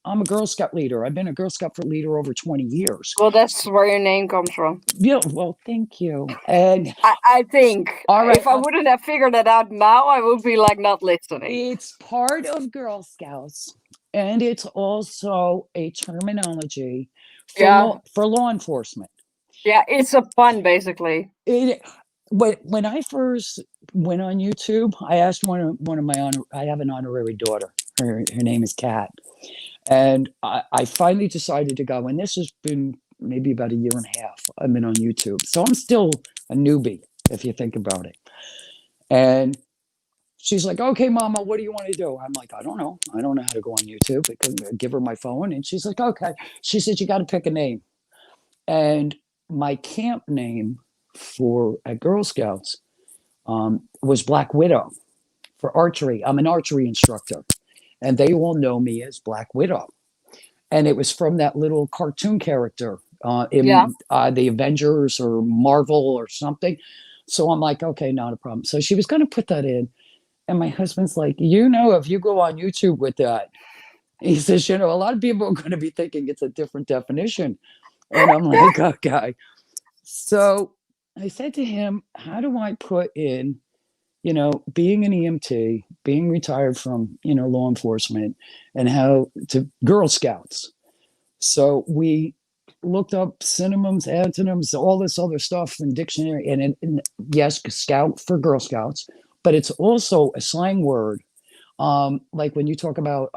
I'm a Girl Scout leader. I've been a Girl Scout leader over 20 years. Well, that's where your name comes from. Yeah, well, thank you. And I think all right, if I wouldn't have figured it out now, I would be like not listening. it's part of Girl Scouts, and it's also a terminology for Yeah. for law enforcement. Yeah, it's a pun basically. When I first went on YouTube, I asked one of my I have an honorary daughter. Her name is Kat, and I finally decided to go. And this has been maybe about a year and a half. I've been on YouTube, so I'm still a newbie if you think about it. And she's like, "Okay, Mama, what do you want to do?" I'm like, "I don't know. I don't know how to go on YouTube." Because I give her my phone, and she's like, "Okay." She said, "You got to pick a name." And my camp name at Girl Scouts was Black Widow for archery. I'm an archery instructor, and they all know me as Black Widow. And it was from that little cartoon character in the Avengers or Marvel or something. So I'm like, okay, not a problem. So she was going to put that in. And my husband's like, if you go on YouTube with that, he says, a lot of people are going to be thinking it's a different definition. And I'm like, okay. So I said to him, how do I put in, being an EMT, being retired from, law enforcement, and how to Girl Scouts. So we looked up synonyms, antonyms, all this other stuff in dictionary. And yes, Scout for Girl Scouts, but it's also a slang word. Like when you talk about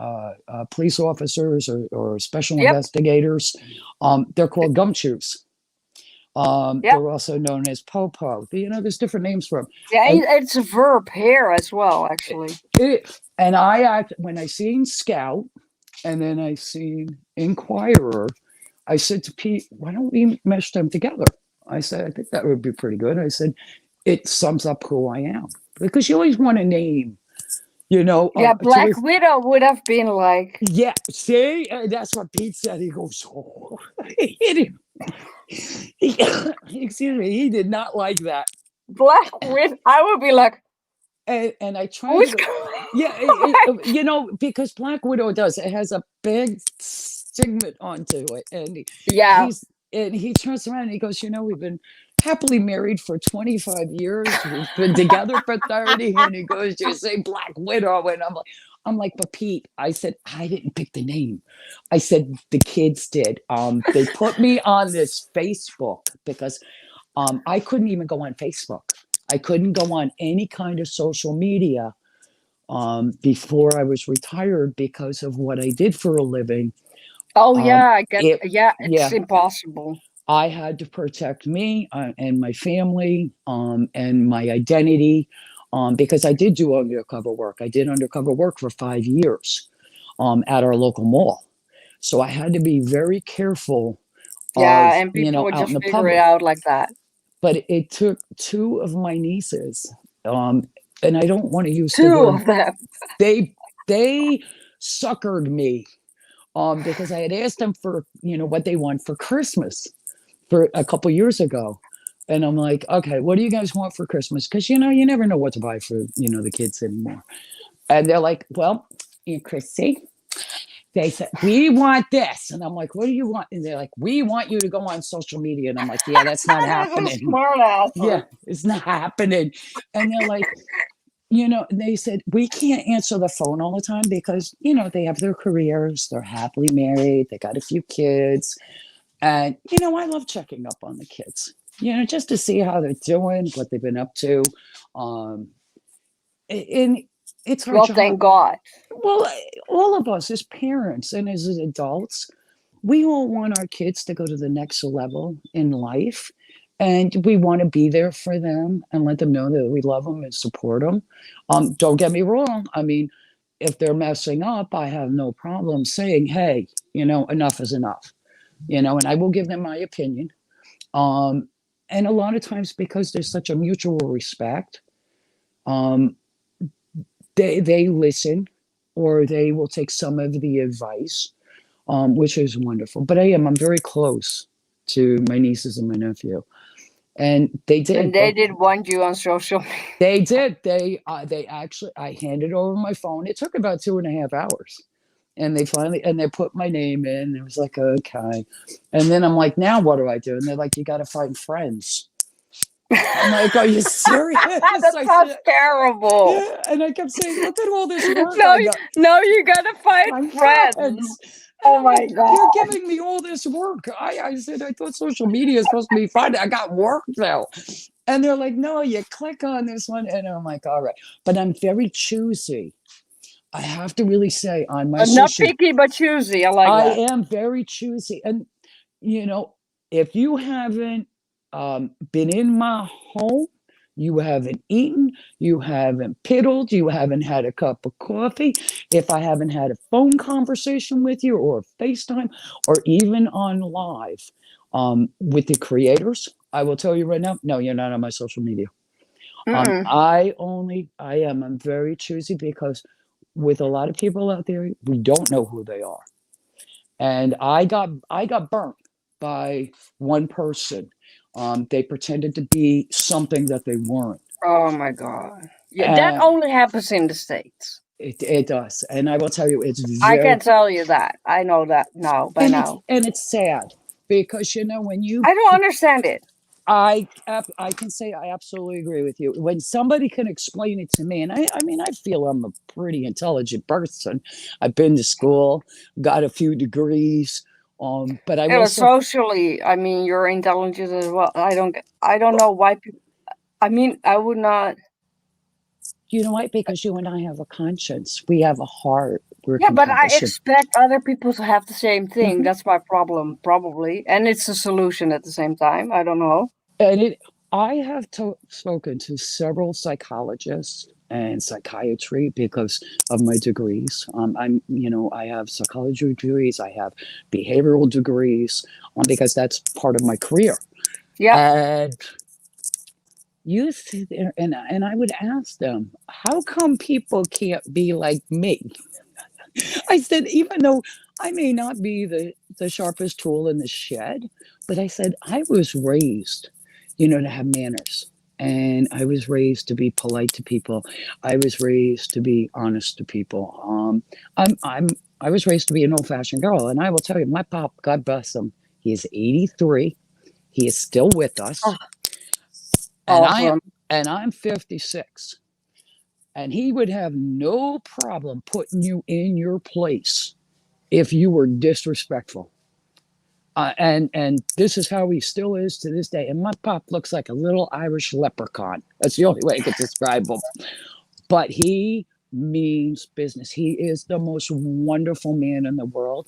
police officers or special investigators, they're called gumshoes. They're also known as popo. There's different names for them. Yeah, it's a verb here as well, actually. And when I seen Scout and then I seen Inquirer, I said to Pete, why don't we mesh them together? I said, I think that would be pretty good. I said, it sums up who I am. Because you always want a name, Black Widow would have been like. Yeah, see? That's what Pete said. He goes, oh. Excuse me, he did not like that. Black Widow, I would be like. And I tried to, because Black Widow it has a big stigma onto it. And he turns around and he goes, we've been happily married for 25 years. We've been together for 30. And he goes, you say Black Widow. And I'm like, but Pete, I said, I didn't pick the name. I said, the kids did. They put me on this Facebook because I couldn't even go on Facebook. I couldn't go on any kind of social media before I was retired because of what I did for a living. Oh, I get it. It's impossible. I had to protect me and my family and my identity because I did do undercover work. I did undercover work for 5 years at our local mall. So I had to be very careful. And people would just figure it out like that. But it took 2 of my nieces, and I don't want to use 2 of them. They suckered me because I had asked them for what they want for Christmas for a couple years ago, and I'm like, okay, what do you guys want for Christmas? Because you never know what to buy for the kids anymore, and they're like, well, Chrissy. They said, we want this. And I'm like, what do you want? And they're like, we want you to go on social media. And I'm like, yeah, that's not happening. Smart ass. Yeah, it's not happening. And they're like, they said, we can't answer the phone all the time because, they have their careers. They're happily married. They got a few kids. And, I love checking up on the kids, just to see how they're doing, what they've been up to. And it's our job. Thank God. Well, all of us as parents and as adults, we all want our kids to go to the next level in life. And we want to be there for them and let them know that we love them and support them. Don't get me wrong. I mean, if they're messing up, I have no problem saying, hey, enough is enough. And I will give them my opinion. And a lot of times because there's such a mutual respect, they listen or they will take some of the advice, which is wonderful. But I'm very close to my nieces and my nephew. And they did. And they did want you on social media. They did. They actually, I handed over my phone. It took about 2.5 hours. And they put my name in. It was like, okay. And then I'm like, now what do I do? And they're like, you got to find friends. I'm like, are you serious? That I sounds said, terrible. yeah. And I kept saying, look at all this work No, I got. no, you gotta find My friends. friends. Oh I'm my like, God. you're giving me all this work. I said, I thought social media is supposed to be fun. I got work now. And they're like, no, you click on this one. And I'm like, all right. But I'm very choosy. I have to really say on my I'm not social, picky, but choosy. I like I that. am very choosy. And, you know, if you haven't been in my home, you haven't eaten, you haven't piddled, you haven't had a cup of coffee, if I haven't had a phone conversation with you or FaceTime or even on live with the creators, I will tell you right now, no, you're not on my social media. Mm-mm. I'm very choosy because with a lot of people out there, we don't know who they are. And I got burnt by one person. They pretended to be something that they weren't. Oh my God. Yeah, that only happens in the States. It does, and I will tell you, it's I very can tell you that. I know that now by now. it's sad because when you I don't understand it. I can say I absolutely agree with you. When somebody can explain it to me, and I mean, I feel I'm a pretty intelligent person. I've been to school, got a few degrees, but I Yeah, will but say, socially, I mean, you're intelligent as well. I don't know why people. I mean, I would not. you know what? Because you and I have a conscience, we have a heart. We're Yeah, but I compassion. expect other people to have the same thing. Mhm. That's my problem, probably, and it's a solution at the same time. I don't know. And I have spoken to several psychologists and psychiatry because of my degrees. I have psychology degrees, I have behavioral degrees, because that's part of my career. Yeah. And you sit there, and I would ask them, how come people can't be like me? I said, even though I may not be the sharpest tool in the shed, but I said, I was raised, to have manners. And I was raised to be polite to people. I was raised to be honest to people. I was raised to be an old-fashioned girl. And I will tell you, my pop, God bless him, he is 83. He is still with us. Oh, and awesome. I'm 56. And he would have no problem putting you in your place if you were disrespectful. And this is how he still is to this day. And my pop looks like a little Irish leprechaun. That's the only way I could describe him. But he means business. He is the most wonderful man in the world.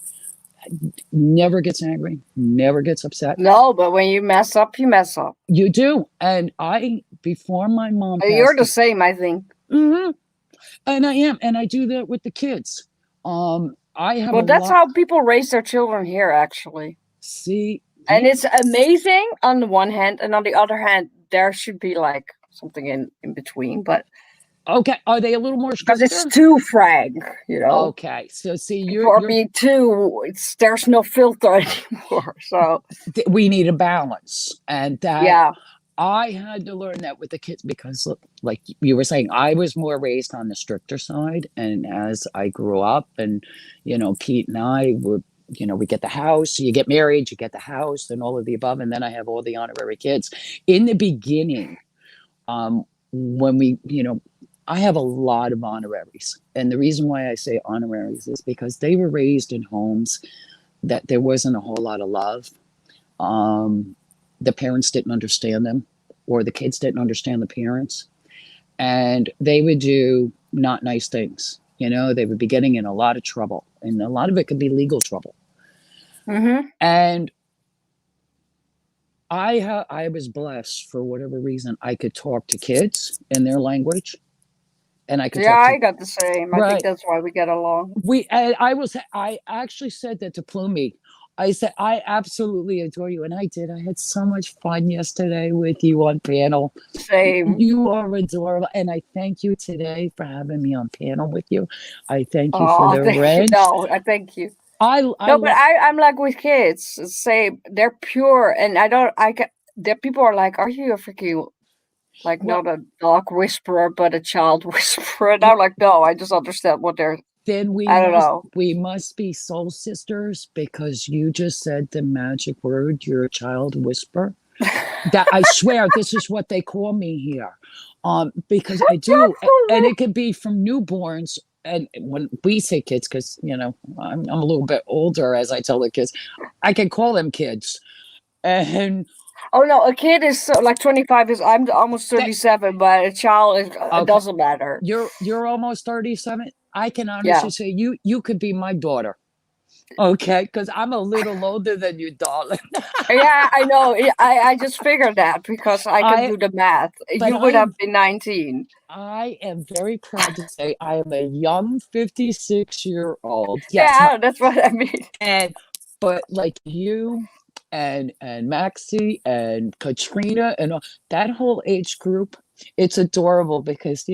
Never gets angry, never gets upset. No, but when you mess up, you mess up. You do. And before my mom passed, you're the same, I think. Mm-hmm. And I am. And I do that with the kids. I have that's how people raise their children here, actually. See, and it's amazing on the one hand, and on the other hand, there should be like something in between. But okay, are they a little more because it's too frank, Okay, so see, you're being too. There's no filter anymore. So we need a balance, and that yeah. I had to learn that with the kids because, like you were saying, I was more raised on the stricter side. And as I grew up, and, Pete and I were, we get the house, you get married, you get the house, and all of the above. And then I have all the honorary kids. In the beginning, when we, I have a lot of honoraries. And the reason why I say honoraries is because they were raised in homes that there wasn't a whole lot of love. The parents didn't understand them, or the kids didn't understand the parents. And they would do not nice things. They would be getting in a lot of trouble, and a lot of it could be legal trouble. Mm-hmm. And I was blessed, for whatever reason, I could talk to kids in their language. And I could I got the same. I think that's why we get along. I actually said that to Plumie. I said, I absolutely adore you. And I did. I had so much fun yesterday with you on panel. Same. You are adorable. And I thank you today for having me on panel with you. I thank you for the wrench. No, I thank you. I'm like with kids. Same. They're pure. And there people are like, are you a freaking, not a dog whisperer, but a child whisperer? And I'm like, no, I just understand what they're Then I don't know. we must be soul sisters because you just said the magic word. You're a child whisperer. That I swear, this is what they call me here. Because I do, and it could be from newborns. And when we say kids, because I'm a little bit older, as I tell the kids, I can call them kids. And Oh no, a kid is like 25. I'm almost 37, but a child is it doesn't matter. You're almost 37. I can honestly say you could be my daughter. Okay, because I'm a little older than you, darling. Yeah, I know. I just figured that because I can do the math. You would have been 19. I am very proud to say I am a young 56-year-old. Yes, that's what I mean. But like you and Maxie and Katrina and that whole age group, it's adorable because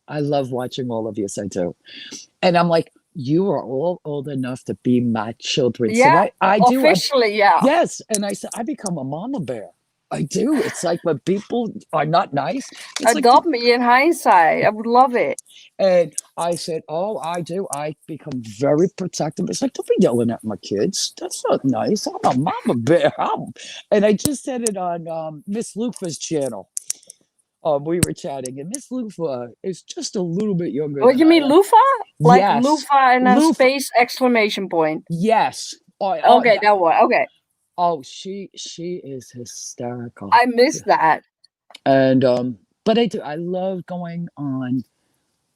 I love watching all of you. I do, and I'm like, you are all old enough to be my children. Yeah, so I do officially, yeah. Yes, and I said I become a mama bear. I do. It's like when people are not nice. Adopt me in hindsight. I would love it. And I said, oh, I do. I become very protective. It's like, don't be yelling at my kids. That's not nice. I'm a mama bear. And I just said it on Miss Lufa's channel. We were chatting, and Miss Lufa is just a little bit younger. What you mean, Lufa? Like yes. Lufa and a space exclamation point. Yes. Okay, that one. Okay. Oh, she is hysterical. I miss that. And but I do. I love going on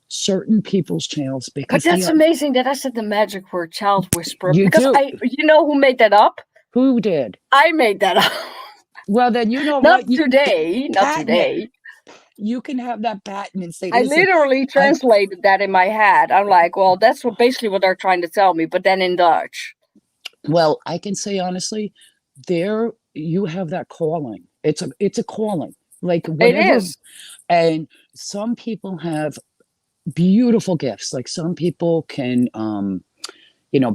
certain people's channels because. But that's amazing that I said the magic word child whisperer. You because do. You know who made that up? Who did? I made that up. Well, then not what? Today. Not today. You can have that patent and say. I literally translated that in my head. I'm like, well, that's basically what they're trying to tell me, but then in Dutch. Well, I can say honestly, there you have that calling. It's a calling. Like whatever, it is. And some people have beautiful gifts. Like some people can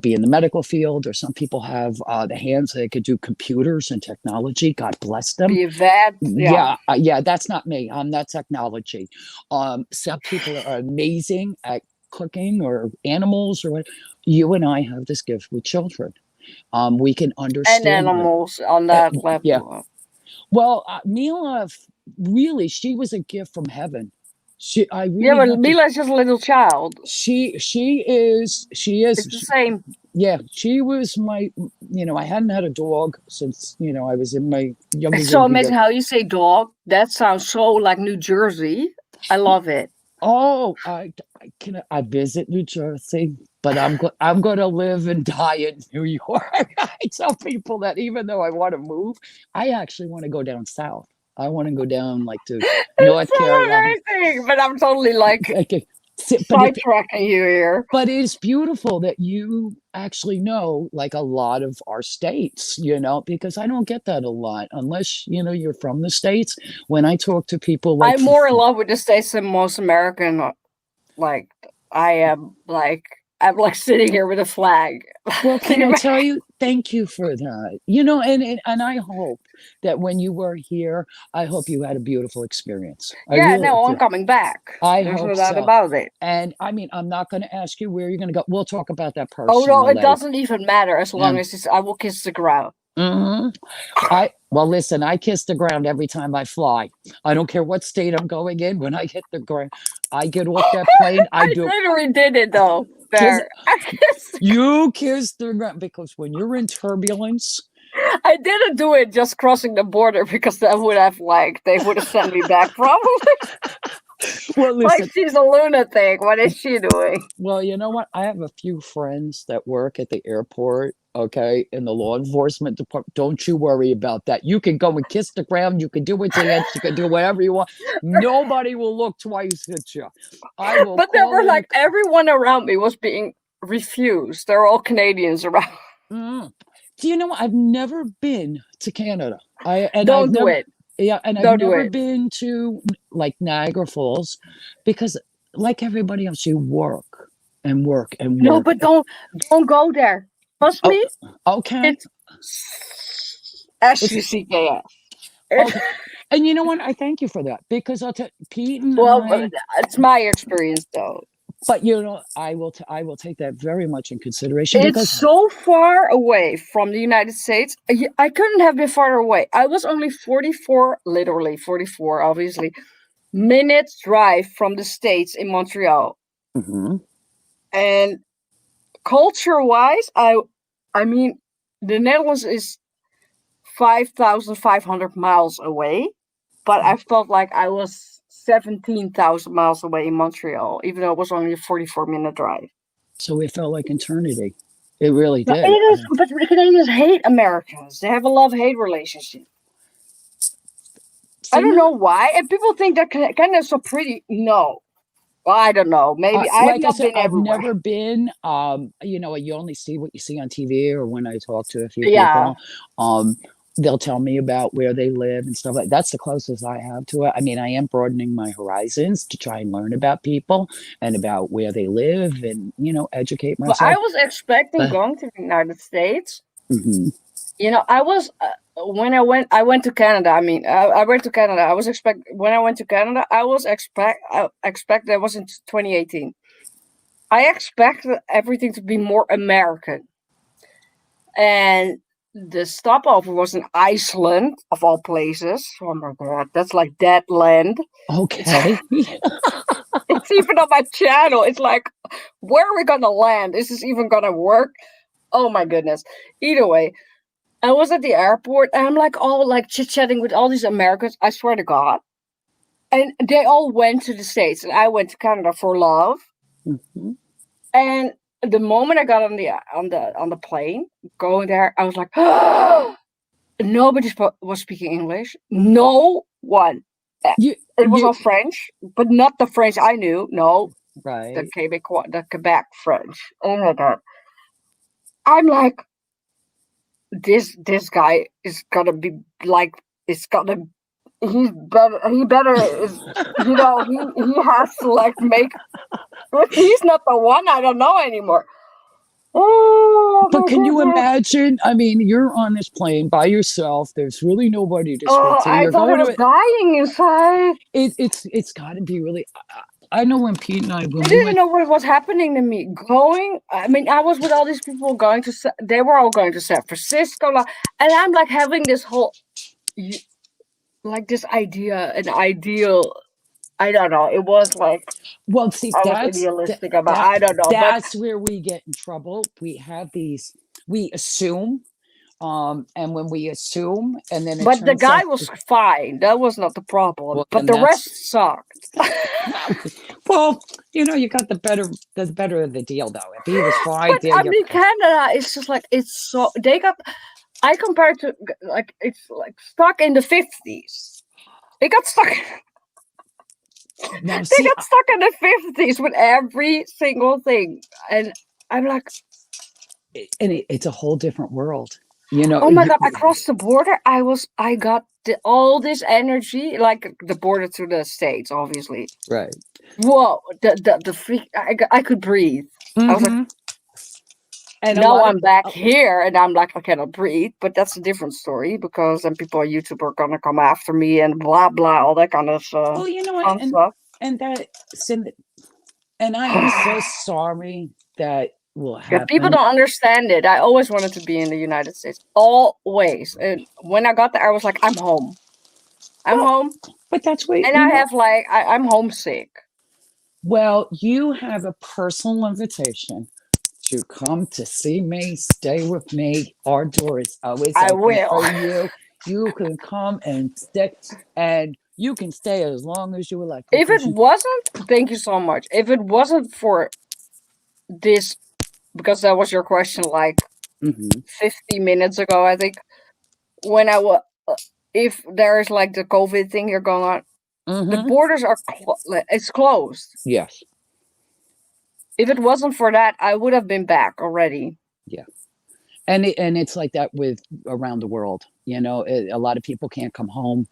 be in the medical field, or some people have the hands that could do computers and technology. God bless them. Be a vet. Yeah, that's not me. I'm not technology. Some people are amazing at cooking or animals or what. You and I have this gift with children. We can understand and animals on that level. Yeah. Well, Mila, really, she was a gift from heaven. But Mila's just a little child. She is. It's the same. Yeah, she was my. I hadn't had a dog since I was in my younger. It's so amazing how you say dog. That sounds so like New Jersey. I love it. Oh, I visit New Jersey, but I'm going to live and die in New York. I tell people that even though I want to move, I actually want to go down south. I want to go down to North Carolina. Amazing, but I'm totally sidetracking you here. But it's beautiful that you actually know a lot of our states, because I don't get that a lot unless you're from the States. When I talk to people, I'm more in love with the States than most American. I am I'm sitting here with a flag. Well, can I tell you, thank you for that. And I hope that when you were here, I hope you had a beautiful experience. I'm coming back. There's no doubt about it. And I mean, I'm not going to ask you where you're going to go. We'll talk about that personally. Oh no, it doesn't even matter as long as I will kiss the ground. Mm-hmm. Well, listen, I kiss the ground every time I fly. I don't care what state I'm going in. When I hit the ground, I get off that plane. I literally did it though. You kiss the ground because when you're in turbulence. I didn't do it just crossing the border because that would have they would have sent me back probably. Well, listen, she's a lunatic. What is she doing? Well, you know what? I have a few friends that work at the airport, okay, in the law enforcement department. Don't you worry about that. You can go and kiss the ground. You can do a dance. You can do whatever you want. Nobody will look twice at you. But there were everyone around me was being refused. They're all Canadians around. Do you know what? I've never been to Canada. Don't do it. Yeah, and I've never been to Niagara Falls because, like everybody else, you work and work and work. No, but don't go there. Trust me. Okay. It's SUCKS. Okay. And you know what? I thank you for that because I'll tell Pete and it's my experience though. But I will take that very much in consideration It's because so far away from the United States. I couldn't have been farther away. I was only 44, literally 44, obviously, minutes drive from the States in Montreal. Mhm. And culture-wise, I mean, the Netherlands is 5,500 miles away, but I felt like I was 17,000 miles away in Montreal, even though it was only a 44-minute drive. So it felt like eternity. It really But did. it is, but the Canadians hate Americans. They have a love-hate relationship. I don't know why, and people think that Canada is so pretty. No, well, I don't know. Maybe I have Like I not said, been I've everywhere. never been. You only see what you see on TV or when I talk to a few Yeah. people. They'll tell me about where they live and stuff like that's the closest I have to it. I mean, I am broadening my horizons to try and learn about people and about where they live and, educate Well, I myself. was expecting But- going to the United States. Mhm. I was when I went to Canada. I mean, I went to Canada. I was when I went to Canada, I expect that was in 2018. I expected everything to be more American, and the stopover was in Iceland, of all places. Oh my god, that's like dead land. Okay. It's even on my channel. It's like, where are we gonna land? Is this even gonna work? Oh my goodness. Either way, I was at the airport and I'm like all like chit-chatting with all these Americans, I swear to God. And they all went to the States and I went to Canada for love. Mhm. And the moment I got on the plane going there, I was like, nobody was speaking English. No one. You, It was you- all French, but not the French I knew. No, right. the Quebec French. Oh my God. I'm like, this guy is gonna be like, it's gonna, he better is, he has to like make, if he's not the one, I don't know anymore. Oh, But my can you goodness. imagine? I mean, you're on this plane by yourself. There's really nobody to Oh, speak to. I You're thought I going was to dying inside. it's got to be really. I know when Pete and I when I we didn't went. know what was happening to me. I mean, I was with all these people going to, they were all going to San Francisco, and I'm like having this whole, like this idea, an ideal. I don't know. It was like Well, see, I was idealistic about. I don't know, but that's where we get in trouble. We have these. We assume, and when we assume, and then it but the turns guy out. was fine. That was not the problem. Well, But then the rest sucked. Well, you got the better of the deal though. If he was fine, But there I you mean, Canada is just like it's so they got. I compared to like it's like stuck in the 50s. They got stuck. now They see, got stuck in the 50s with every single thing, and I'm like, and it's a whole different world. You know. oh my God! Across the border, I got all this energy, like the border to the States, obviously. Right. Whoa! The freak! I could breathe. I was like, Mhm. And a now lot I'm of- back here, and I'm like, I cannot breathe. But that's a different story because then people on YouTube are gonna come after me and blah blah, all that kind of Well, you know fun what, stuff. and I am so sorry that will Yeah, people happen. don't understand it. I always wanted to be in the United States, always. And when I got there, I was like, I'm home. I'm home, But that's what and I have like, I'm homesick. Well, you have a personal invitation to come to see me, stay with me. Our door is always I open will. for you. You can come and stay, and you can stay as long as you would like. If it because you- wasn't, thank you so much. If it wasn't for this, because that was your question like Mhm. 50 minutes ago, I think, when I was, if there's like the COVID thing here going on, the Mhm. borders are, it's closed. Yes. If it wasn't for that, I would have been back already. And it's like that with around the world. A lot of people can't come home,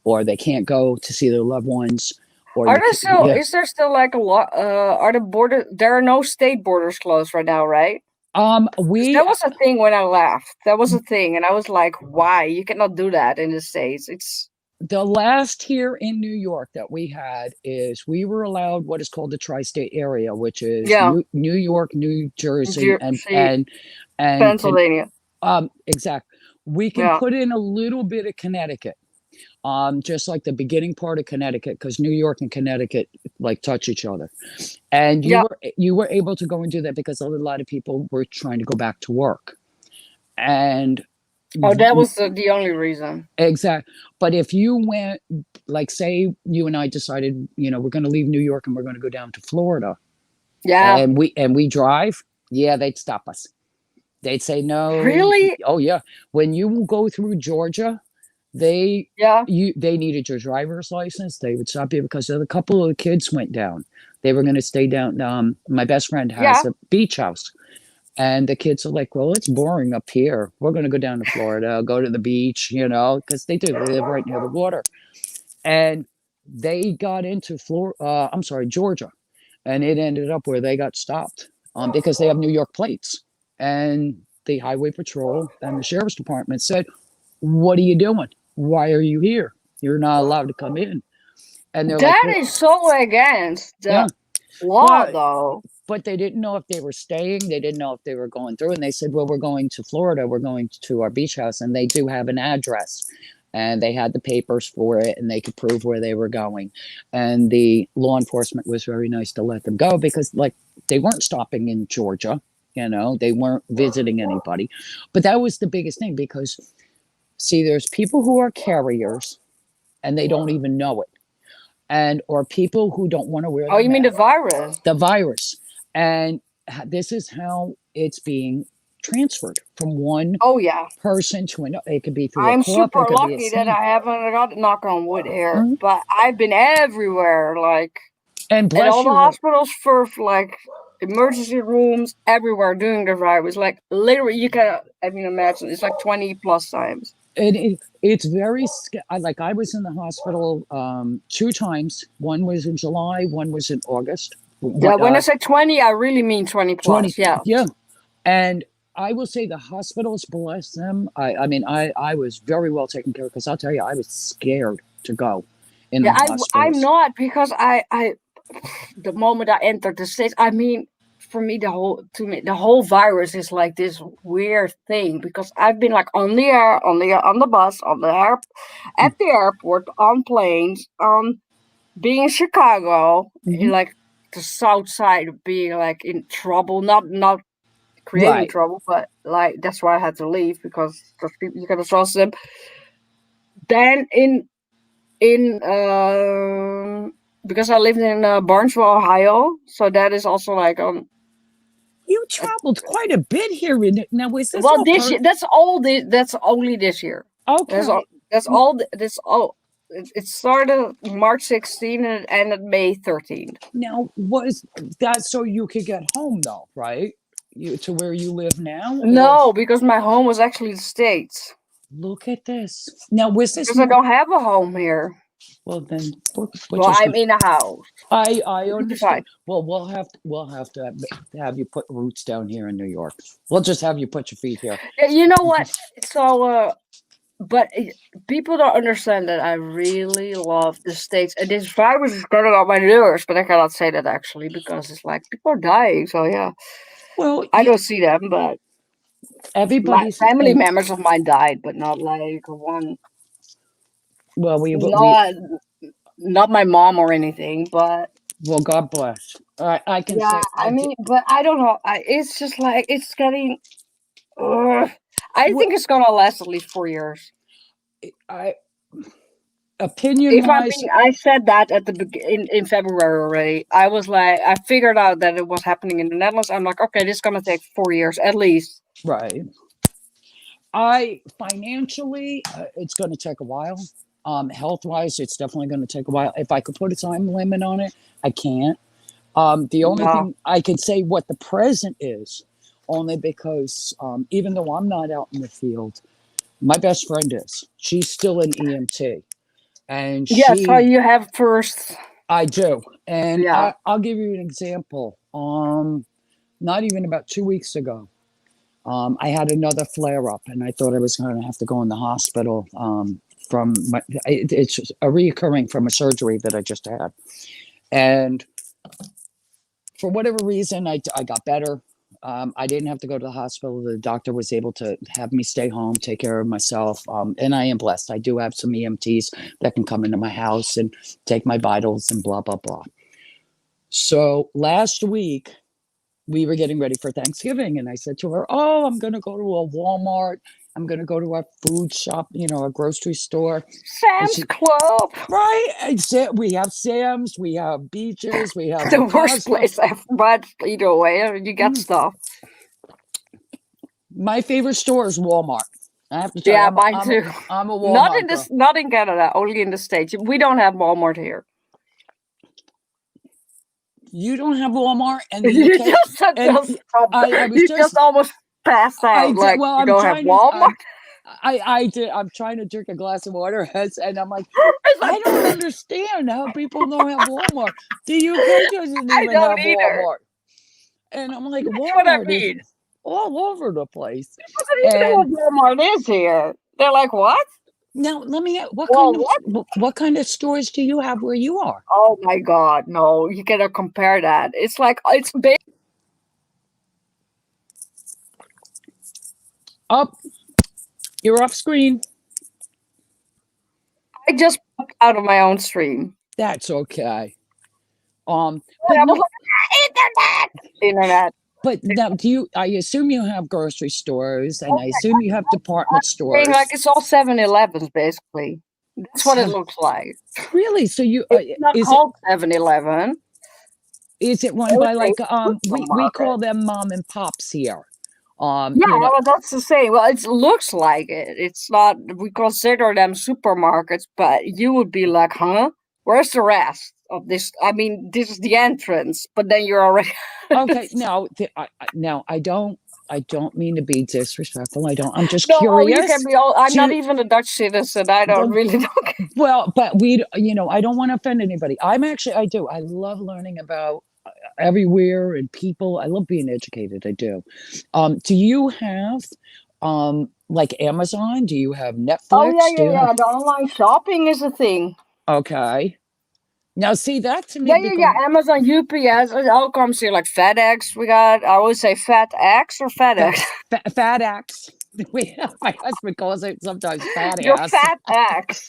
or they can't go to see their loved ones. Or Are you there ca- still, yeah. is there still like a lot, are the border, there are no state borders closed right now, right? 'Cause We that was a thing when I left. That was a thing. And I was like, why? You cannot do that in the States. It's, The last here in New York that we had is we were allowed what is called the tri-state area, which is Yeah. New York, New Jersey, Jersey, and Pennsylvania. exact. We can Yeah. put in a little bit of Connecticut, just like the beginning part of Connecticut, because New York and Connecticut like touch each other. And Yeah. you were able to go and do that because a lot of people were trying to go back to work. And Oh, that was the only reason. exactly. But if you went, like, say you and I decided, we're going to leave New York and we're going to go down to Florida, Yeah. and we drive, yeah, they'd stop us. They'd say no. Really? Oh yeah. When you go through Georgia, they Yeah. needed your driver's license. They would stop you because a couple of the kids went down. They were going to stay down. My best friend has a beach house. And the kids are like, well, it's boring up here. We're going to go down to Florida, go to the beach, because they do. They live right near the water. And they got into Georgia. And it ended up where they got stopped because they have New York plates. And the highway patrol and the sheriff's department said, what are you doing? Why are you here? You're not allowed to come in. And they're that is so against the law, though. But they didn't know if they were staying. They didn't know if they were going through. And they said, well, we're going to Florida. We're going to our beach house. And they do have an address. And they had the papers for it. And they could prove where they were going. And the law enforcement was very nice to let them go because, they weren't stopping in Georgia. They weren't visiting anybody. But that was the biggest thing because, see, there's people who are carriers and they don't even know it. Or people who don't want to wear. Oh, you mean the virus? The virus. And this is how it's being transferred from one person to another. It could be through I'm a club, super lucky that I haven't got knock on wood here, Mhm. but I've been everywhere, and in all the you. hospitals for emergency rooms, everywhere doing the virus. Literally, you can imagine it's 20 plus times. And it's very I was in the hospital 2 times. One was in July, one was in August. Yeah, when I say 20, I really mean 20 plus. 20, yeah. And I will say the hospitals, bless them. I was very well taken care of because I'll tell you, I was scared to go in the hospitals. I'm not because I the moment I entered the States, for me, the whole virus is this weird thing because I've been on the air, on the bus, at the airport, on planes, being in Chicago, in the south side of being in trouble, not creating trouble, but that's why I had to leave because those people, you gotta trust them. Then because I lived in Barnesville, Ohio, so that is also you traveled quite a bit here in it. Now, is this this year? That's only this year. Okay. That's all. It started March 16th and it ended May 13th. Now, was that so you could get home though, right? To where you live now? No, because my home was actually the States. Look at this. Now, was this? Because I don't have a home here. Well, then. I'm in a house. I understand. Well, we'll have to have you put roots down here in New York. We'll just have you put your feet here. You know what? So, but people don't understand that I really love the States. And this virus is getting on my nerves, but I cannot say that actually because it's people are dying. So yeah. Well, I don't see them, but everybody's family members of mine died, but not one. Well, not my mom or anything, but well, God bless. I can say. But I don't know. It's just it's getting. I think it's gonna last at least 4 years. Opinion-wise, I said that at in February already. I was I figured out that it was happening in the Netherlands. I'm okay, this is gonna take 4 years at least. Right. Financially, it's going to take a while. Health-wise, it's definitely going to take a while. If I could put a time limit on it, I can't. The only thing I can say what the present is, only because even though I'm not out in the field, my best friend is. She's still an EMT. And so you have first. I do. And I'll give you an example. Not even about 2 weeks ago, I had another flare up and I thought I was going to have to go in the hospital from it's a reoccurring from a surgery that I just had. And for whatever reason, I got better. I didn't have to go to the hospital. The doctor was able to have me stay home, take care of myself. And I am blessed. I do have some EMTs that can come into my house and take my vitals and blah, blah, blah. So last week, we were getting ready for Thanksgiving, and I said to her, "Oh, I'm going to go to a Walmart. I'm going to go to a food shop, a grocery store." Sam's Club. Right. And we have Sam's, we have Beaches, we have The worst Costco. place ever, but either way, you get stuff. My favorite store is Walmart. I have to tell Yeah, you, mine too. I'm a Walmart girl. Not in Canada, only in the States. We don't have Walmart here. You don't have Walmart, and the You UK. you just almost passed out. You don't have Walmart. I'm trying to drink a glass of water, and I'm like, I don't understand how people don't have Walmart. The UK doesn't even have Walmart. And I'm like, Walmart is all over the place. I don't even know what Walmart is here. They're like, what? Now, let me ask, what kind of stores do you have where you are? Oh my God, no, you cannot compare that. It's like, it's big. Up, you're off screen. I just popped out of my own stream. That's okay. Internet. But now, I assume you have grocery stores, and I assume you have department stores. Like it's all 7-Elevens, basically. That's what it looks like. Really? So it's not called 7-Eleven. Is it run by we call them mom and pops here? Well, that's the same. Well, it looks like it. It's not. We consider them supermarkets, but you would be like, huh? Where's the rest of this? I mean, this is the entrance, but then you're already. Okay, I don't mean to be disrespectful. I'm just curious. You can be I'm not even a Dutch citizen. I don't really know. Well, but I don't want to offend anybody. I do. I love learning about everywhere and people. I love being educated. I do. Do you have like Amazon? Do you have Netflix? Oh yeah. The online shopping is a thing. Okay. Now, see, that to me. Yeah. Amazon, UPS, it all comes here, like FedEx. I always say FedEx or FedEx. FedEx. My husband calls it sometimes fat Your ass. FedEx,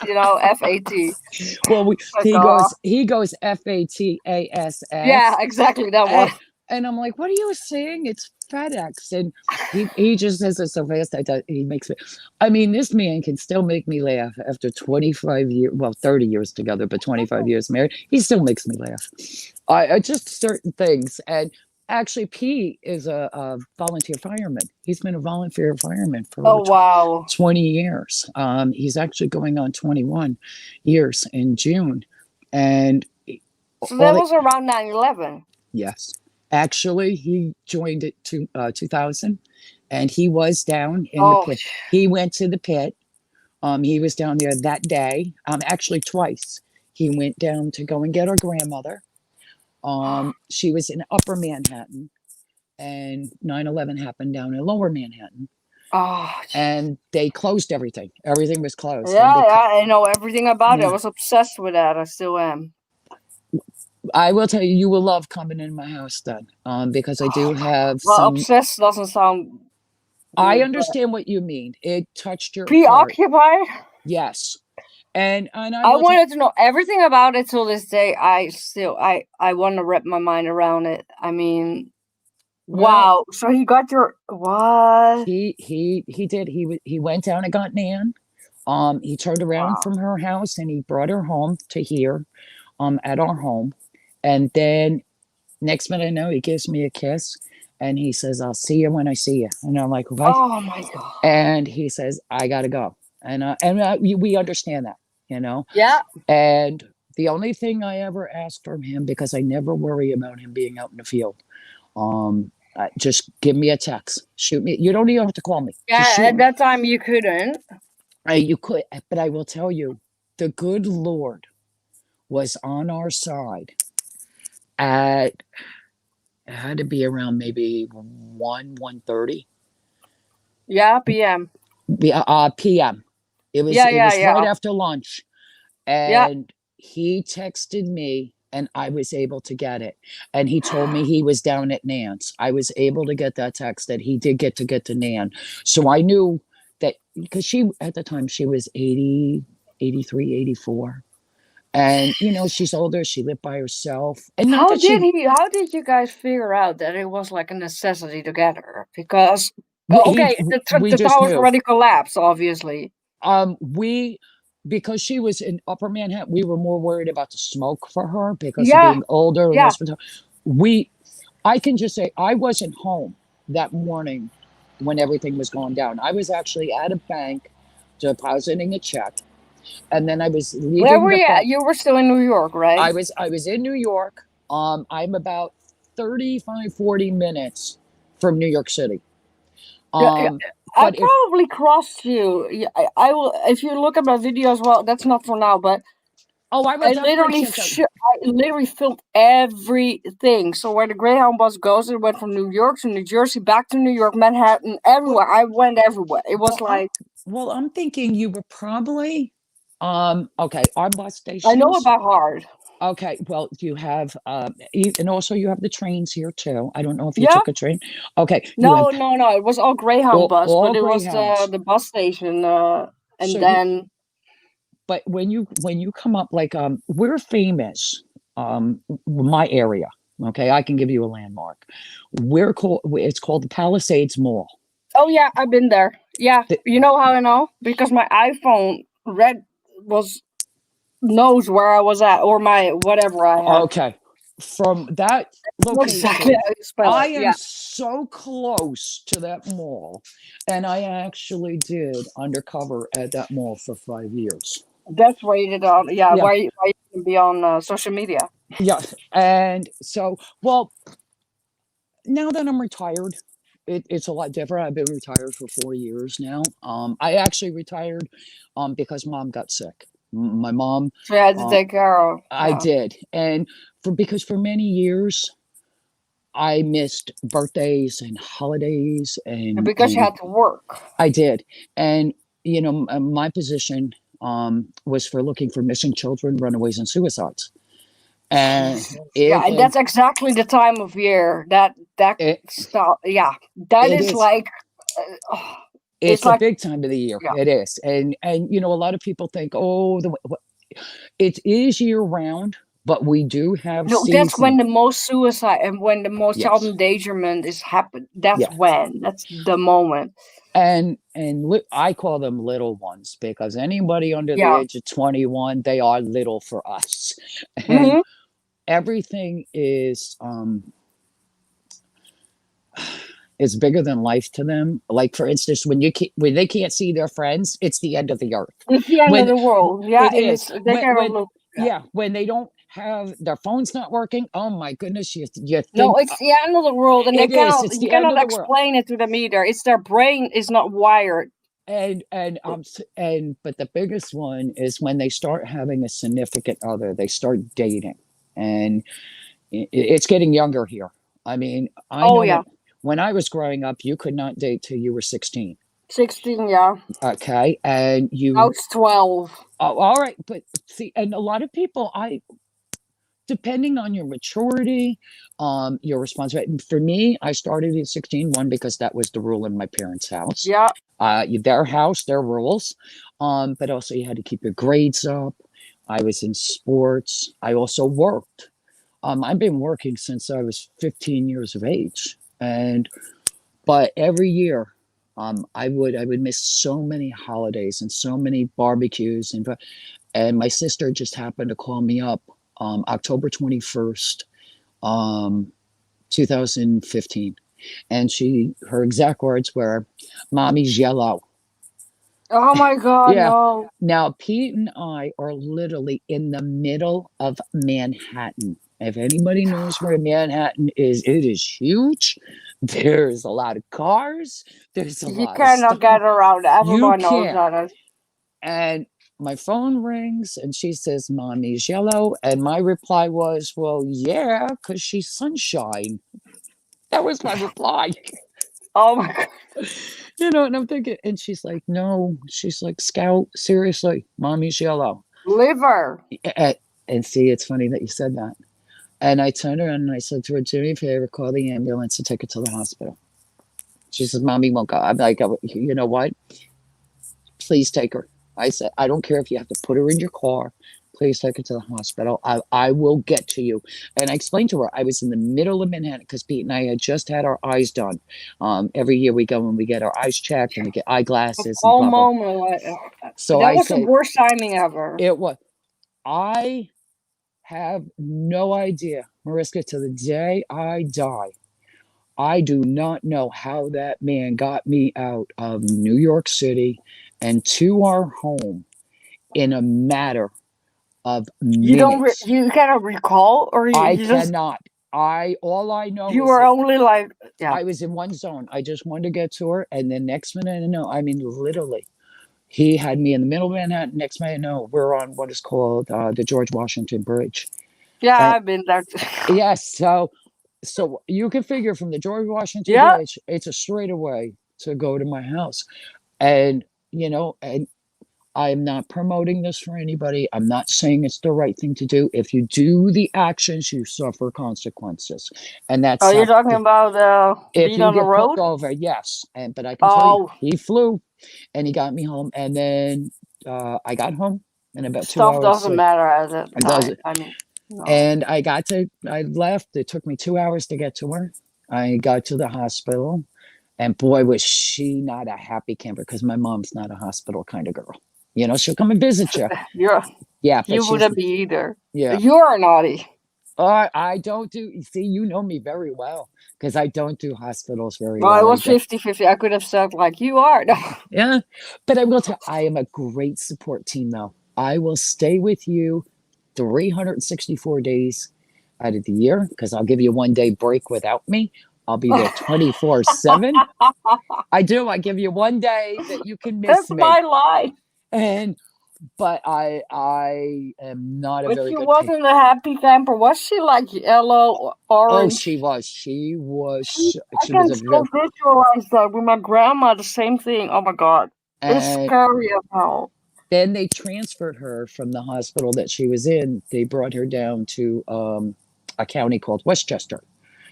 FAT. Well, he goes FATASS. Yeah, exactly that one. And I'm like, what are you saying? It's FedEx. And he just says it so fast. He makes me. I mean, this man can still make me laugh after 25 years. Well, 30 years together, but 25 years married. He still makes me laugh. I just certain things. And actually, P is a volunteer fireman. He's been a volunteer fireman for 20 years. He's actually going on 21 years in June. And so that was around 9/11. Yes. Actually, he joined it 2000, and he was down in the pit. He went to the pit. He was down there that day. Actually, twice. He went down to go and get our grandmother. She was in Upper Manhattan, and 9/11 happened down in Lower Manhattan. And they closed everything. Everything was closed. Yeah, I know everything about it. I was obsessed with that. I still am. I will tell you, you will love coming in my house then, because I do have some. Obsessed doesn't sound. I understand what you mean. It touched your preoccupied. Yes, and I wanted to know everything about it till this day. I want to wrap my mind around it. I mean, wow. So he got your what? He did. He went down and got Nan. He turned around from her house and he brought her home to here, at our home. And then next minute I know, he gives me a kiss and he says, I'll see you when I see you. And I'm like, what? Oh my God. And he says, I got to go. And we understand that, Yeah. And the only thing I ever asked from him, because I never worry about him being out in the field, just give me a text, shoot me. You don't even have to call me. Yeah. At that time you couldn't. You could, but I will tell you, the good Lord was on our side. It had to be around maybe 1:30. Yeah, PM. PM. It was Yeah, it yeah, was right yeah. after lunch, Yeah. and he texted me, and I was able to get it. And he told me he was down at Nan's. I was able to get that text that he did get to Nan. So I knew that because she at the time she was 80, 83, 84. And she's older, she lived by herself. And not that she How did you guys figure out that it was like a necessity together? Because he okay, we the just towers knew. already collapsed, obviously. We because she was in Upper Manhattan, we were more worried about the smoke for her because of Yeah, being older and yeah. respiratory. We I can just say I wasn't home that morning when everything was going down. I was actually at a bank depositing a check, and then I was Where leaving were the you at? bank. You were still in New York, right? I was in New York. I'm about 35, 40 minutes from New York City. Yeah, yeah. I But if probably crossed you. Yeah, I will. If you look at my videos, well, that's not for now, but I will definitely check out. I literally filmed everything. So where the Greyhound bus goes, it went from New York to New Jersey, back to New York, Manhattan, everywhere. I went everywhere. It was Well, I'm, like well, I'm thinking you were probably okay. Our bus I know stations. about hard. Okay, well, you have and also you have the trains here too. I don't know if you Yeah. took a train. Okay, you have No. It was all Greyhound bus, all but it was Greyhounds. the bus station, and So then but when you come up like we're famous, my area. Okay, I can give you a landmark. It's called the Palisades Mall. oh yeah, I've been there. Yeah, The- you know how I know? Because my iPhone knows where I was at, or my whatever I had. Okay, from that Know exactly location, how you spell I it. am Yeah, so close to that mall, and I actually did undercover at that mall for 5 years. that's rated on. Yeah, Yeah, why you can be on social media. yeah, and so well, now that I'm retired, it's a lot different. I've been retired for 4 years now. I actually retired, because mom got sick. My mom, So I had to uh, take care of. I did, and because for many years I missed birthdays and holidays Because you and had to work. I did. And my position was for looking for missing children, runaways, and suicides. And Yeah, it and it that's exactly the time of year that it, stuff. Yeah, that it is is like, oh, it's it's a like big time of the year. yeah. It is. And a lot of people think, oh, it is year round, but we do have No, that's when season. the most suicide and when the most child Yes. endangerment is happen. That's Yeah. when. That's the moment. And I call them little ones because anybody under the Yeah. age of 21, they are little for us. And Hmm. everything is bigger than life to them. Like for instance, when they can't see their friends, it's the end of the earth. It's the end of When the world. Yeah, it and is, it's they gotta look. yeah, when they don't have their phone's not working, oh my goodness, you No, think it's the end of the world, and it is. It's you the end cannot of the world. explain it to them either. It's their brain is not wired. But the biggest one is when they start having a significant other, they start dating, and it's getting younger here. I mean, I Oh know yeah, when I was growing up, you could not date till you were 16. 16. Yeah, Okay, and now it's 12. all right, but see, and a lot of people, depending on your maturity, your responsibility. For me, I started at 16, one, because that was the rule in my parents' house. Yeah, Their house, their rules. But also you had to keep your grades up. I was in sports. I also worked. I've been working since I was 15 years of age. But every year, I would miss so many holidays and so many barbecues, and my sister just happened to call me up October 21st, 2015. And her exact words were, "Mommy's yellow." oh my God, Yeah. no. Now, Pete and I are literally in the middle of Manhattan. If anybody knows where Manhattan is, it is huge. There's a lot of cars. There's a You lot of cannot stuff. get around. You Everyone knows can't. that. And my phone rings and she says, "Mommy's yellow." And my reply was, "Well, yeah, because she's sunshine." That was my reply. Oh my God. You know, and I'm thinking, and she's like, no, she's like, Scout, seriously, mommy's yellow. Liver. And see, it's funny that you said that. And I turned around and I said to her, do me a favor, call the ambulance and take her to the hospital. She says, Mommy won't go. I'm like, you know what? Please take her. I said, I don't care if you have to put her in your car. Please take her to the hospital. I will get to you. And I explained to her, I was in the middle of Manhattan because Pete and I had just had our eyes done. Every year we go and we get our eyes checked and we get eyeglasses. All and blah, blah. moment. So that I was said, the worst timing ever. it was. I have no idea, Mariska, to the day I die. I do not know how that man got me out of New York City and to our home in a matter of You don't. minutes. You cannot recall, or I you just. cannot. All I know You is were that only like, yeah. I was in one zone. I just wanted to get to her, and the next minute I know. I mean, literally, he had me in the middle of Manhattan. Next minute, no, we're on what is called the George Washington Bridge. Yeah, And- I've been there. Yes, so you can figure from the George Washington Yeah. Bridge, it's a straightaway to go to my house. And, you know, and I'm not promoting this for anybody. I'm not saying it's the right thing to do. If you do the actions, you suffer consequences. And that's Oh, you're not talking about if being you on the get road? pulled over, yes. But I can tell you, Oh, he flew and he got me home. And then I got home in about 2 stuff hours. doesn't like, matter at that It time. doesn't. I mean, no. And I left. It took me 2 hours to get to her. I got to the hospital, and boy, was she not a happy camper because my mom's not a hospital kind of girl. You know, she'll come and visit you. You're, Yeah, but you she's, wouldn't be either. yeah. You're naughty. I don't do, see, you know me very well because I don't do hospitals very Well, well. I was either. 50-50. I could have said, like, you are. No. Yeah, but I will tell I am a great support team, though. I will stay with you 364 days out of the year because I'll give you 1 day break without me. I'll be there 24/7. I do. I give you 1 day that you can miss That's me. my life. But I am not a But very she good wasn't a happy camper. Was she like yellow or Oh, orange? she was. She was. I She can was a still very. visualize that with my grandma. The same thing. Oh my god, it's And scary as hell. then they transferred her from the hospital that she was in. They brought her down to a county called Westchester.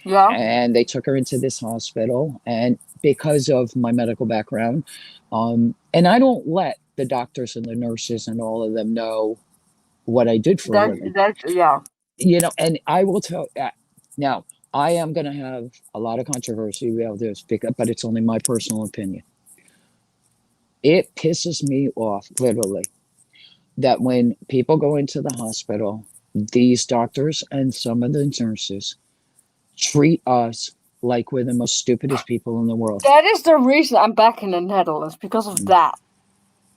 Yeah. And they took her into this hospital. And because of my medical background, and I don't let the doctors and the nurses and all of them know what I did for a living. Yeah. You know, and I will tell now, I am going to have a lot of controversy about this, but it's only my personal opinion. It pisses me off, literally, that when people go into the hospital, these doctors and some of the nurses treat us like we're the most stupidest people in the world. That is the reason I'm back in the Netherlands, because of that.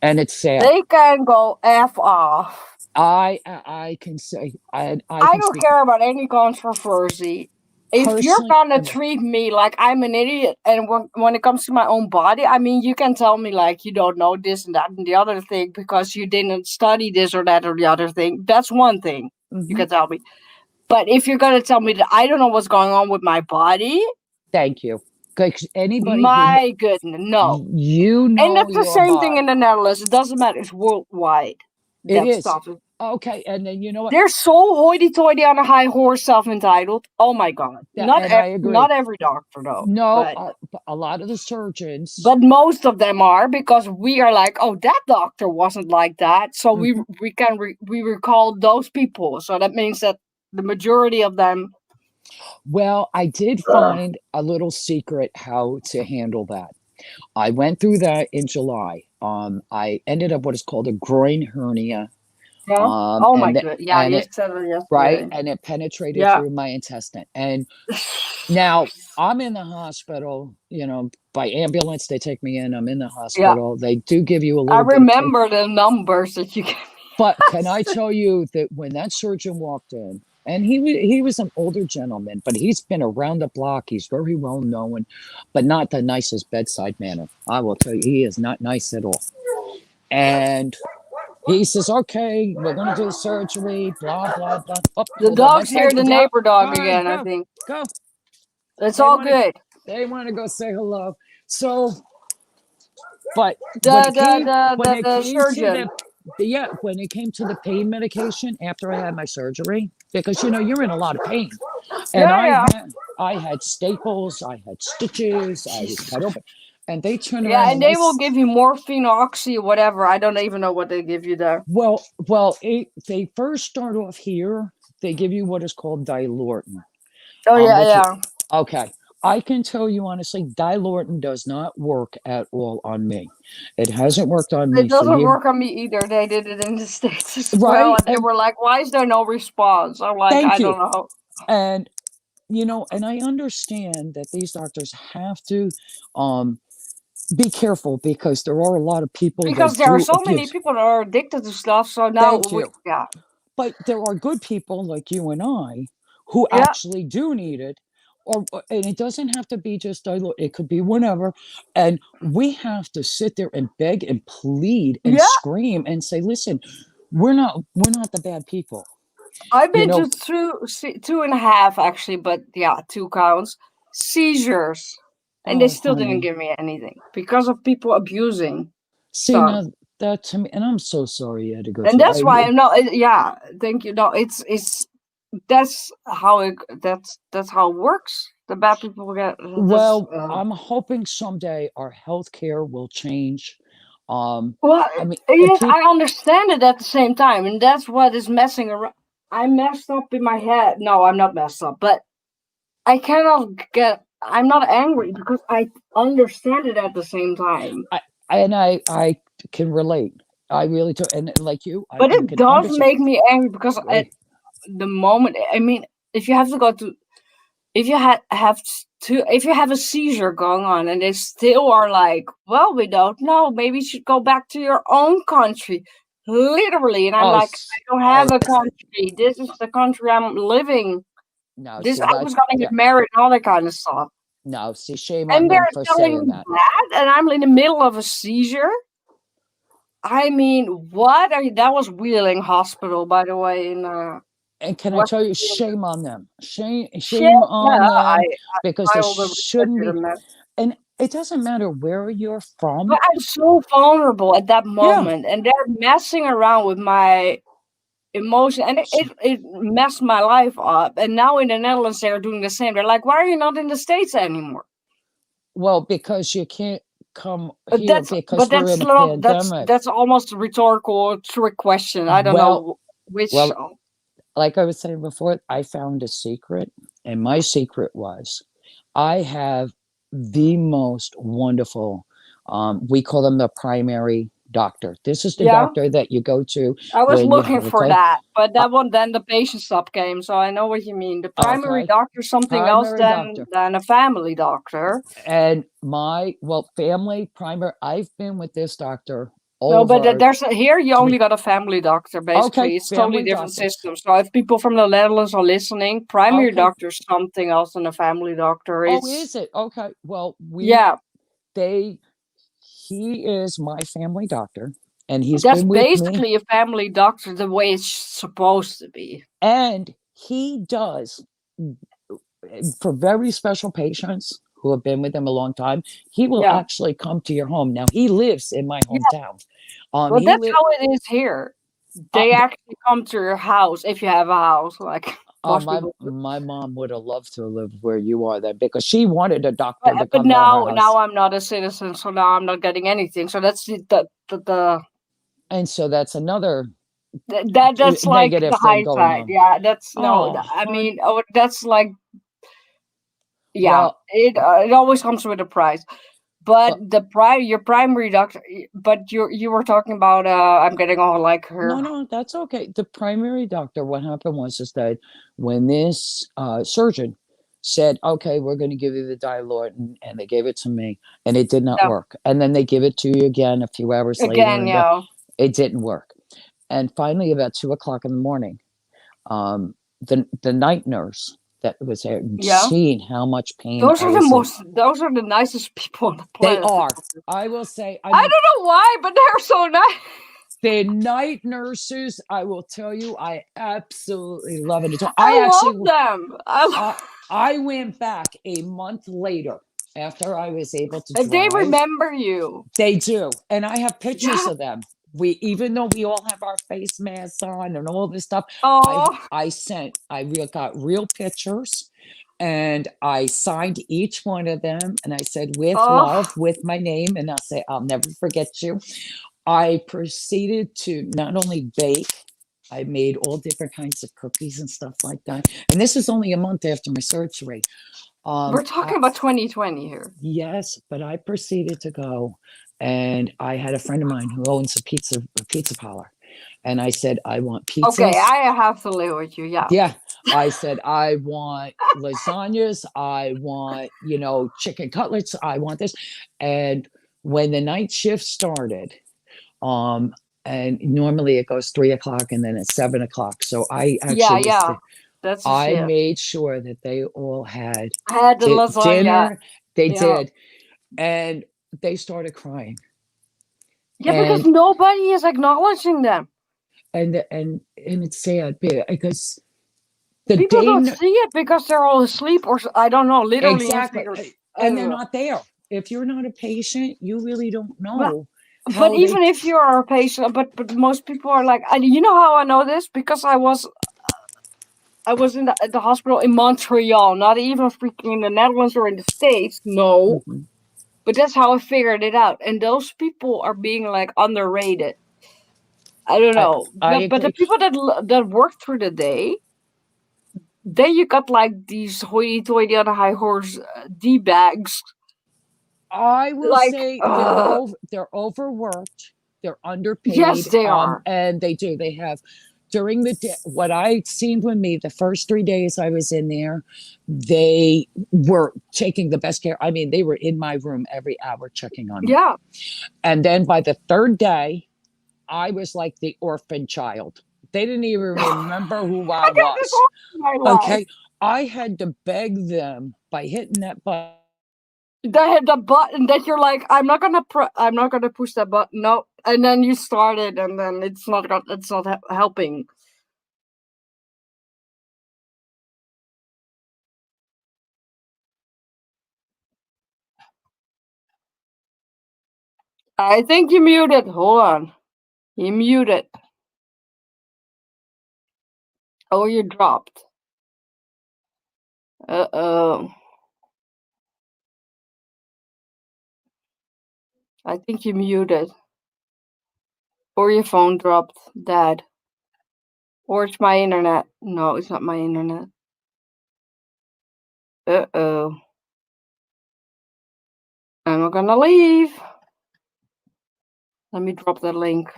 And it's sad. They can go F off. I can say I don't care about any controversy. If you're gonna treat me like I'm an idiot, and when it comes to my own body, I mean, you can tell me like you don't know this and that and the other thing because you didn't study this or that or the other thing. That's one thing you can tell me. But if you're gonna tell me that I don't know what's going on with my body, thank you. Because anybody, my goodness, no. You know, and that's the same thing in the Netherlands. It doesn't matter. It's worldwide. It is. Stuff. Okay, and then you know what? They're so hoity-toity on a high horse, self-entitled. Oh my god! Yeah, not every doctor though. No, but a lot of the surgeons. But most of them are, because we are like, oh, that doctor wasn't like that, so we recall those people. So that means that the majority of them. Well, I did find a little secret how to handle that. I went through that in July. I ended up what is called a groin hernia. Yeah. Oh my god! Yeah, you said it yesterday. Right, and it penetrated through my intestine. And now I'm in the hospital. You know, by ambulance they take me in. I'm in the hospital. Yeah. They do give you a little. I remember the numbers that you gave me. But can I tell you that when that surgeon walked in, and he was an older gentleman, but he's been around the block. He's very well known, but not the nicest bedside manner. I will tell you, he is not nice at all. And he says, okay, we're going to do the surgery, blah, blah, blah. Oh, the dog's here, the neighbor dog again, I think. Go. It's all good. They want to go say hello. So But when The it came the when the, it the came to surgeon. yeah, when it came to the pain medication after I had my surgery, because you're in a lot of pain. And Yeah, yeah. I had staples, I had stitches, I was cut open. And they turned Yeah, around and and they will give you morphine, oxy, whatever. I don't even know what they give you there. they first start off here, they give you what is called Dilortin. Oh yeah, Which yeah. okay. I can tell you honestly, Dilortin does not work at all on me. It hasn't worked on It me for doesn't years. work on me either. They did it in the States as well. Right? And they And were like, why is there no response? I'm like, thank I you. don't know. And and I understand that these doctors have to be careful because there are a lot of people Because that there are do so many abuse. people that are addicted to stuff. So now Thank you. yeah. But there are good people like you and I who Yeah. actually do need it. And it doesn't have to be just it could be whatever. And we have to sit there and beg and plead and Yeah. scream and say, listen, we're not the bad people. I've You been know, to 2.5 actually, but yeah, 2 counts. Seizures. And they oh still didn't honey. give me anything because of people abusing See stuff. now that to me, and I'm so sorry you had to go And through. that's why I'm not. Yeah, thank you. No, it's that's how that's how it works. The bad people get. Well, I'm hoping someday our healthcare will change. Well, I mean, yes, I understand it at the same time, and that's what is messing around. I'm messed up in my head. No, I'm not messed up, but I cannot get. I'm not angry because I understand it at the same time. I can relate. I really do. And like you, I But you it can does understand. make me angry because at Right. the moment, I mean, if you have to go to, if you if you have a seizure going on and they still are like, well, we don't know, maybe you should go back to your own country, literally. And I'm Oh, like, I don't have a country. This is the country I'm living. no, This see I that was gonna yeah. get married and all that kind of stuff. No, see, shame on And them they're for telling saying me that. that, and I'm in the middle of a seizure. I mean, what? That was Wheeling Hospital, by the way, in And can I West tell you, Virginia. shame on them. Shame Shit, on yeah, them because I this all the shouldn't respect be. to them. And it doesn't matter where you're But from. I'm so vulnerable at that Yeah. moment, and they're messing around with my emotion, and it messed my life up. And now in the Netherlands, they're doing the same. They're like, "Why are you not in the States anymore?" Well, because you can't come But here because we're in a pandemic. that's almost a rhetorical trick question. I don't Well, know which. well, like I was saying before, I found a secret, and my secret was I have the most wonderful, we call them the primary doctor. This is the Yeah, doctor that you go to I was when you looking have a for cold. that, but that one then the patient stop came, so I know what you mean. The primary Okay, doctor is something else primary doctor. than a family doctor. And family primary, I've been with this doctor No, but over here you only 3 got a family doctor, basically. okay, It's totally family different doctor. system. So if people from the Netherlands are listening, primary Okay. doctor is something else than a family doctor. Oh, It's is it? Okay. Well, yeah, he is my family doctor, and he's that's been with me, basically a family doctor the way it's supposed to be. and he does for very special patients who have been with him a long time. He will Yeah, actually come to your home. Now he lives in my yeah. hometown. Well, He that's live. how it is here. They actually come to your house if you have a house, like most My people do. my mom would have loved to live where you are then because she wanted a doctor to But come to her now house. I'm not a citizen, so now I'm not getting anything. So that's the And so that's another that's like negative the thing high going side. on. Yeah, that's no. Oh, I hon. mean, that's like yeah. Well, It always comes with a price. But but your primary doctor. But you were talking about. I'm getting all like her. no, that's okay. The primary doctor, what happened was is that when this surgeon said, okay, we're going to give you the Dilaudid, and they gave it to me, and it did not Yeah. work. And then they give it to you again a few hours later, Again, and yeah. it didn't work. And finally, about 2 o'clock in the morning, the night nurse that was there, Yeah. seeing how much pain Those I are the was in. most. Those are the nicest people on the They planet. are. I will say, I don't know why, but they're so nice. the night nurses, I will tell you, I absolutely love it. I love them. I went back a month later after I was able to And they drive. remember you. They do. And I have pictures Yeah. of them. Even though we all have our face masks on and all this stuff, Oh, I got real pictures and I signed each one of them and I said, with love, with my name. And I'll say, I'll never forget you. I proceeded to not only bake, I made all different kinds of cookies and stuff like that. And this is only a month after my surgery. we're talking about 2020 here. Yes, but I proceeded to go, and I had a friend of mine who owns a pizza parlor, and I said, I want pizzas. Okay, I have to live with you. Yeah. Yeah, I said, I want lasagnas. I want, chicken cutlets. I want this. And when the night shift started, and normally it goes 3:00 and then it's 7:00. So I actually Yeah. That's a I shift. made sure that they all had I had the lasagna. dinner. They Yeah. did. And they started crying. Yeah, because nobody is acknowledging them. And it's sad because the People day don't see it because they're all asleep or I don't know, literally. exactly, asleep. and they're not there. If you're not a patient, you really don't know. But even if you are a patient, but most people are like, and you know how I know this? Because I was in the hospital in Montreal, not even freaking in the Netherlands or in the States. No. Mhm. But that's how I figured it out. And those people are being like underrated. I don't know. But the agree. people that work through the day, then you got like these hoity-toity on a high horse D-bags. I will Like, say they're overworked, they're underpaid. Yes, they are. And they do. They have during the day. What I seen with me the first 3 days I was in there, they were taking the best care. I mean, they were in my room every hour checking on me. Yeah. And then by the third day, I was like the orphan child. They didn't even remember who I was. Okay, I had to beg them by hitting that button. They hit the button that you're like, I'm not gonna push that button. No, and then you started, and then it's not helping. I think you muted. Hold on, you muted. Oh, you dropped. Uh-oh. I think you muted. Or your phone dropped, Dad. Or it's my internet. No, it's not my internet. Uh-oh. I'm gonna leave. Let me drop that link.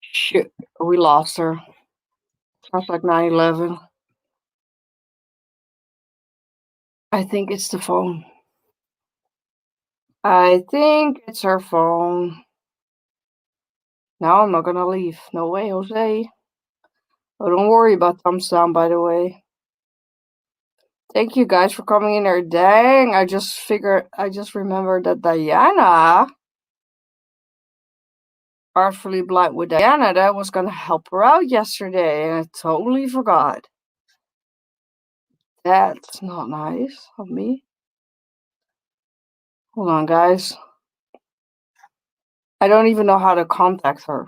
Shit, we lost her. Sounds like 9/11. I think it's the phone. I think it's her phone. No, I'm not gonna leave. No way, Jose. Oh, don't worry about thumbs down, by the way. Thank you guys for coming in there. Dang, I just remembered that Diana, Artfully Blind with Diana, that was gonna help her out yesterday, and I totally forgot. That's not nice of me. Hold on, guys. I don't even know how to contact her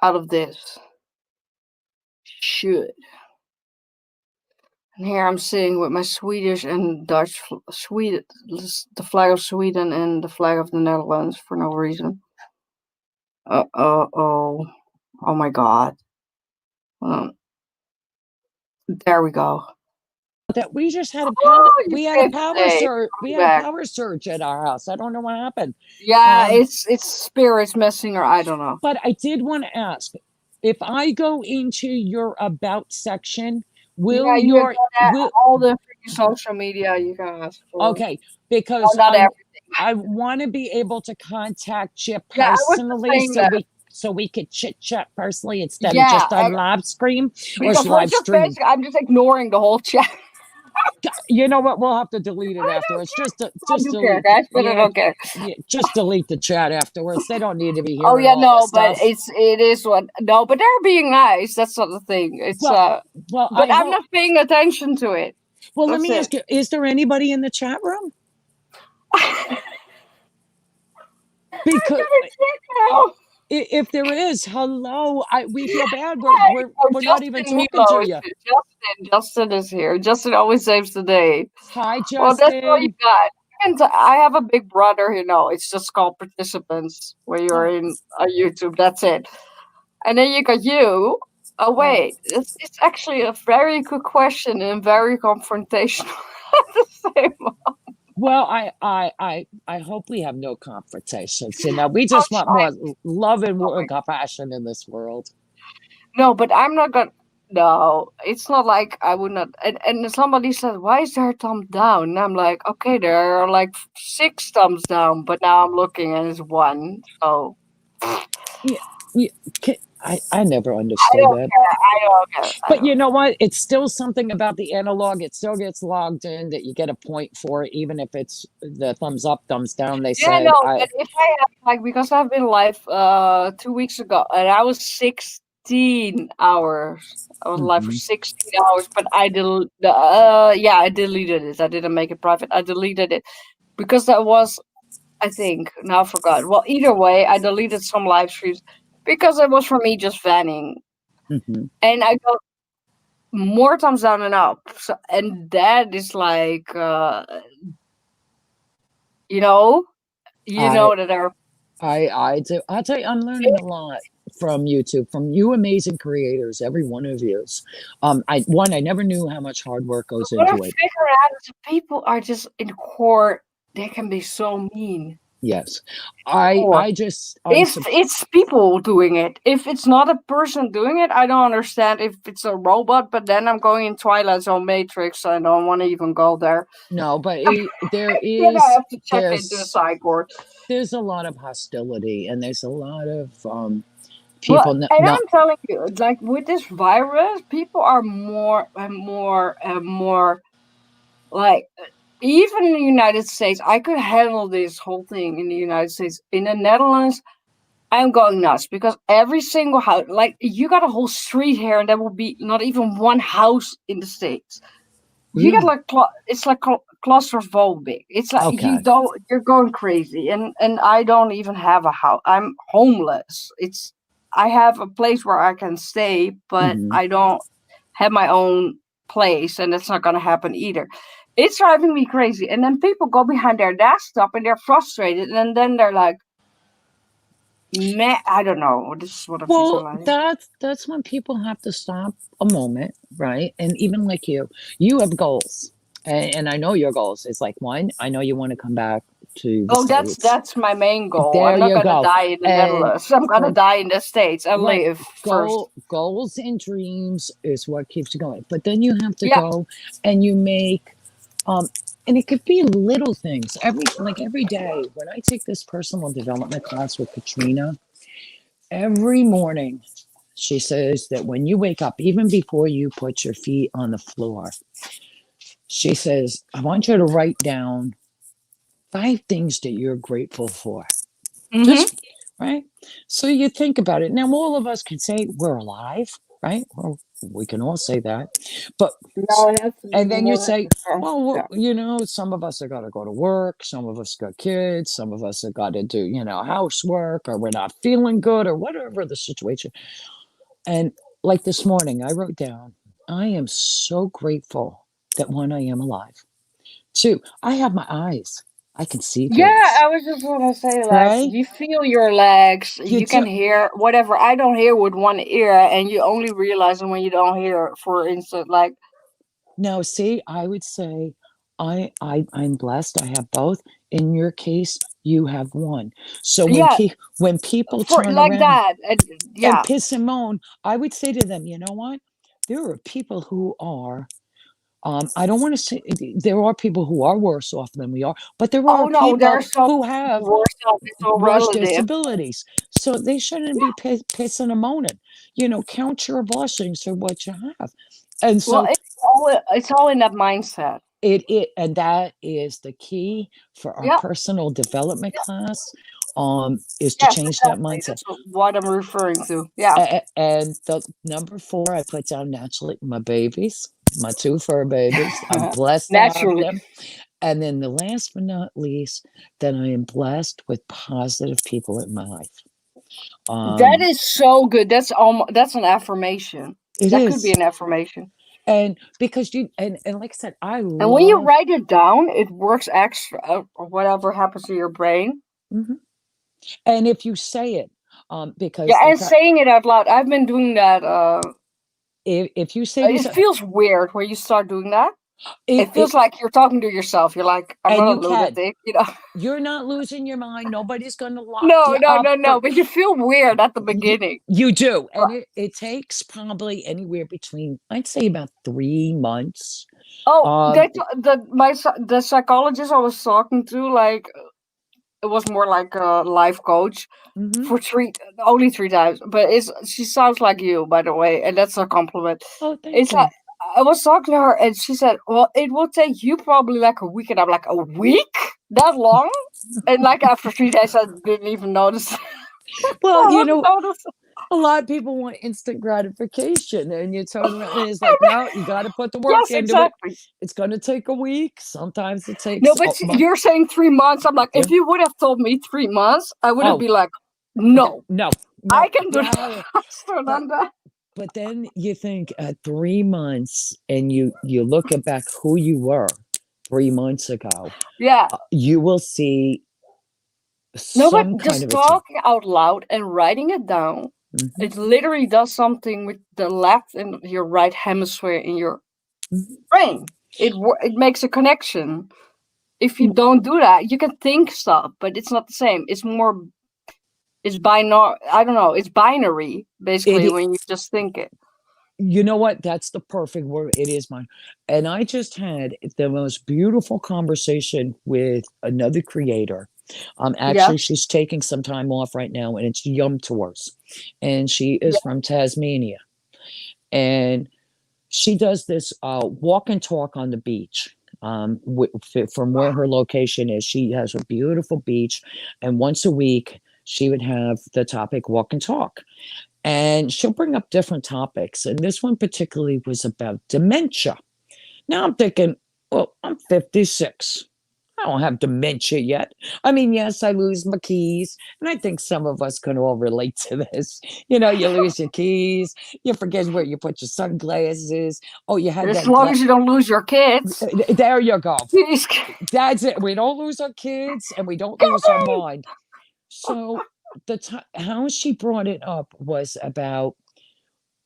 out of this. Should. And here I'm sitting with my Swedish and Dutch, the flag of Sweden and the flag of the Netherlands for no reason. Oh my God. There we go. That we just had a power. We had a power surge. surge. We had a power surge at our house. I don't know what happened. Yeah, it's spirits messing, or I don't know. But I did want to ask, if I go into your about section, will all the social media you can ask for? Okay, because not everything. I want to be able to contact you personally, so we could chit chat personally instead of just on live stream or live stream. I'm just ignoring the whole chat. You know what? We'll have to delete it afterwards. Just delete. Just delete the chat afterwards. They don't need to be here. Oh yeah, no, but it is what. No, but they're being nice. That's not the thing. It's but I'm not paying attention to it. Well, let That's me it. ask you, is there anybody in the chat room? Because now. if there is, hello, we feel bad. We're not even Justin talking Milo to is you. here. Justin is here. Justin always saves the day. Hi, Well, that's all you Justin. got. And I have a big brother, it's just called participants where you're in YouTube. That's it. And then you got you. Oh, wait. It's actually a very good question and very confrontational at the same moment. Well, I hope we have no confrontations. We just want more love and compassion in this world. No, but I'm not gonna. No, it's not like I would not. And somebody said, "Why is there a thumb down?" And I'm like, "Okay, there are like 6 thumbs down, but now I'm looking and it's 1." So I never understood that. I don't care. But you know what? It's still something about the analog. It still gets logged in that you get a point for it, even if it's the thumbs up, thumbs down. They Yeah, said, no, but if I have because I've been live 2 weeks ago and I was 16 hours. I was live for 16 hours, but I deleted it. I didn't make it private. I deleted it because that was, I think, now I forgot. Well, either way, I deleted some live streams because it was for me just vanning. And I got more thumbs down and up. So, and that is like, you know that are. I do. I'll tell you, I'm learning a lot from YouTube, from you amazing creators, every one of you. I never knew how much hard work goes into it. What I figure out is people are just in court. They can be so mean. Yes, it's people doing it. If it's not a person doing it, I don't understand. If it's a robot, but then I'm going in Twilight Zone Matrix. So I don't want to even go there. No, but there is. I have to check into the cyborg. There's a lot of hostility, and there's a lot of people. Well, I'm telling you, like with this virus, people are more and more and more like. Even in the United States, I could handle this whole thing in the United States. In the Netherlands, I'm going nuts because every single house, like you got a whole street here, and there will be not even one house in the States. You get like it's like claustrophobic. It's like you're going crazy, and I don't even have a house. I'm homeless. I have a place where I can stay, but I don't have my own place, and that's not going to happen either. It's driving me crazy. And then people go behind their desktop and they're frustrated. And then they're like, I don't know. This is what I'm feeling like. That's when people have to stop a moment, right? And even like you have goals. And I know your goals. It's like, one, I know you want to come back to the States. That's my main goal. There I'm not you going to die in the Netherlands. I'm going to die in the States and live first. Goals and dreams is what keeps you going. But then you have to go and you make and it could be little things. Every day when I take this personal development class with Katrina, every morning she says that when you wake up, even before you put your feet on the floor, she says, I want you to write down 5 things that you're grateful for. Just right. So you think about it. Now, all of us can say we're alive, right? Well, we can all say that, but and then you say, well, some of us are got to go to work, some of us got kids, some of us have got to do, housework, or we're not feeling good, or whatever the situation. And like this morning, I wrote down, I am so grateful that 1, I am alive. 2, I have my eyes. I can see things. Yeah, I was just going to say, like, you feel your legs, you can hear whatever. I don't hear with one ear, and you only realize it when you don't hear, for instance, like. No, see, I would say I'm blessed. I have both. In your case, you have 1. So when people turn like around that, and piss and moan, I would say to them, you know what? There are people who are. I don't want to say there are people who are worse off than we are, but there are people who have worse disabilities. So they shouldn't be pissing and moaning. Count your blessings for what you have. And so it's all in that mindset. And that is the key for our personal development class. Is to change that mindset. That's what I'm referring to. Yeah. And the number 4, I put down naturally my babies. my 2 fur babies. I'm blessed to have Naturally. them. And then the last but not least, that I am blessed with positive people in my life. That is so good. That's an affirmation. It That could be is. an affirmation. And because and like I said, I And when you love. write it down, it works extra, or whatever happens to your brain. Mhm. And if you say it, because Yeah, the and ti saying it out loud. I've been doing that. if you say to It yourself, feels weird when you start doing that. It feels it like you're talking to yourself. You're like, I'm and not a you can. lunatic, you know. You're not losing your mind. Nobody's gonna lock No, you no, up no, for no. But you feel weird at the beginning. you do. Right. And it takes probably anywhere between, I'd say about 3 months. Oh, Um, the psychologist I was talking to, like, it was more like a life coach mhm. for only 3 times. But she sounds like you, by the way, and that's a compliment. Oh, thank It's you. like I was talking to her, and she said, "Well, it will take you probably like a week," and I'm like, "A week? That long?" And like after 3 days, I didn't even notice. Well, I wouldn't notice. a lot of people want instant gratification, and you turn around and it's like, no, you got to put the work Yes, into it. exactly. It's going to take a week. Sometimes it No, takes but a month. you're saying 3 months. I'm like, Yeah. if you would have told me 3 months, I would have Oh, been like, no, no, I no. can do Yeah. faster But than that. but then you think at 3 months, and you look at back who you were 3 months ago, Yeah. you will see No, but some kind just of a change. talking out loud and writing it down, Mhm, it literally does something with the left and your right hemisphere in your mhm. brain. It makes a connection. If you don't do that, you can think stuff, but it's not the same. It's binary. I don't know. It's binary basically It when you just think it. You know what? That's the perfect word. It is mine. And I just had the most beautiful conversation with another creator. Yeah. Actually, she's taking some time off right now, and it's Yum Tours, and she is Yeah. from Tasmania, and she does this walk and talk on the beach. From where her location is, she has a beautiful beach, and once a week she would have the topic walk and talk, and she'll bring up different topics. And this one particularly was about dementia. Now I'm thinking, well, I'm 56. I don't have dementia yet. I mean, yes, I lose my keys. And I think some of us can all relate to this. You lose your keys, you forget where you put your sunglasses. Oh, you had As that. long as you don't lose your kids. There you go. Please. That's it. We don't lose our kids and we don't lose our mind. So how she brought it up was about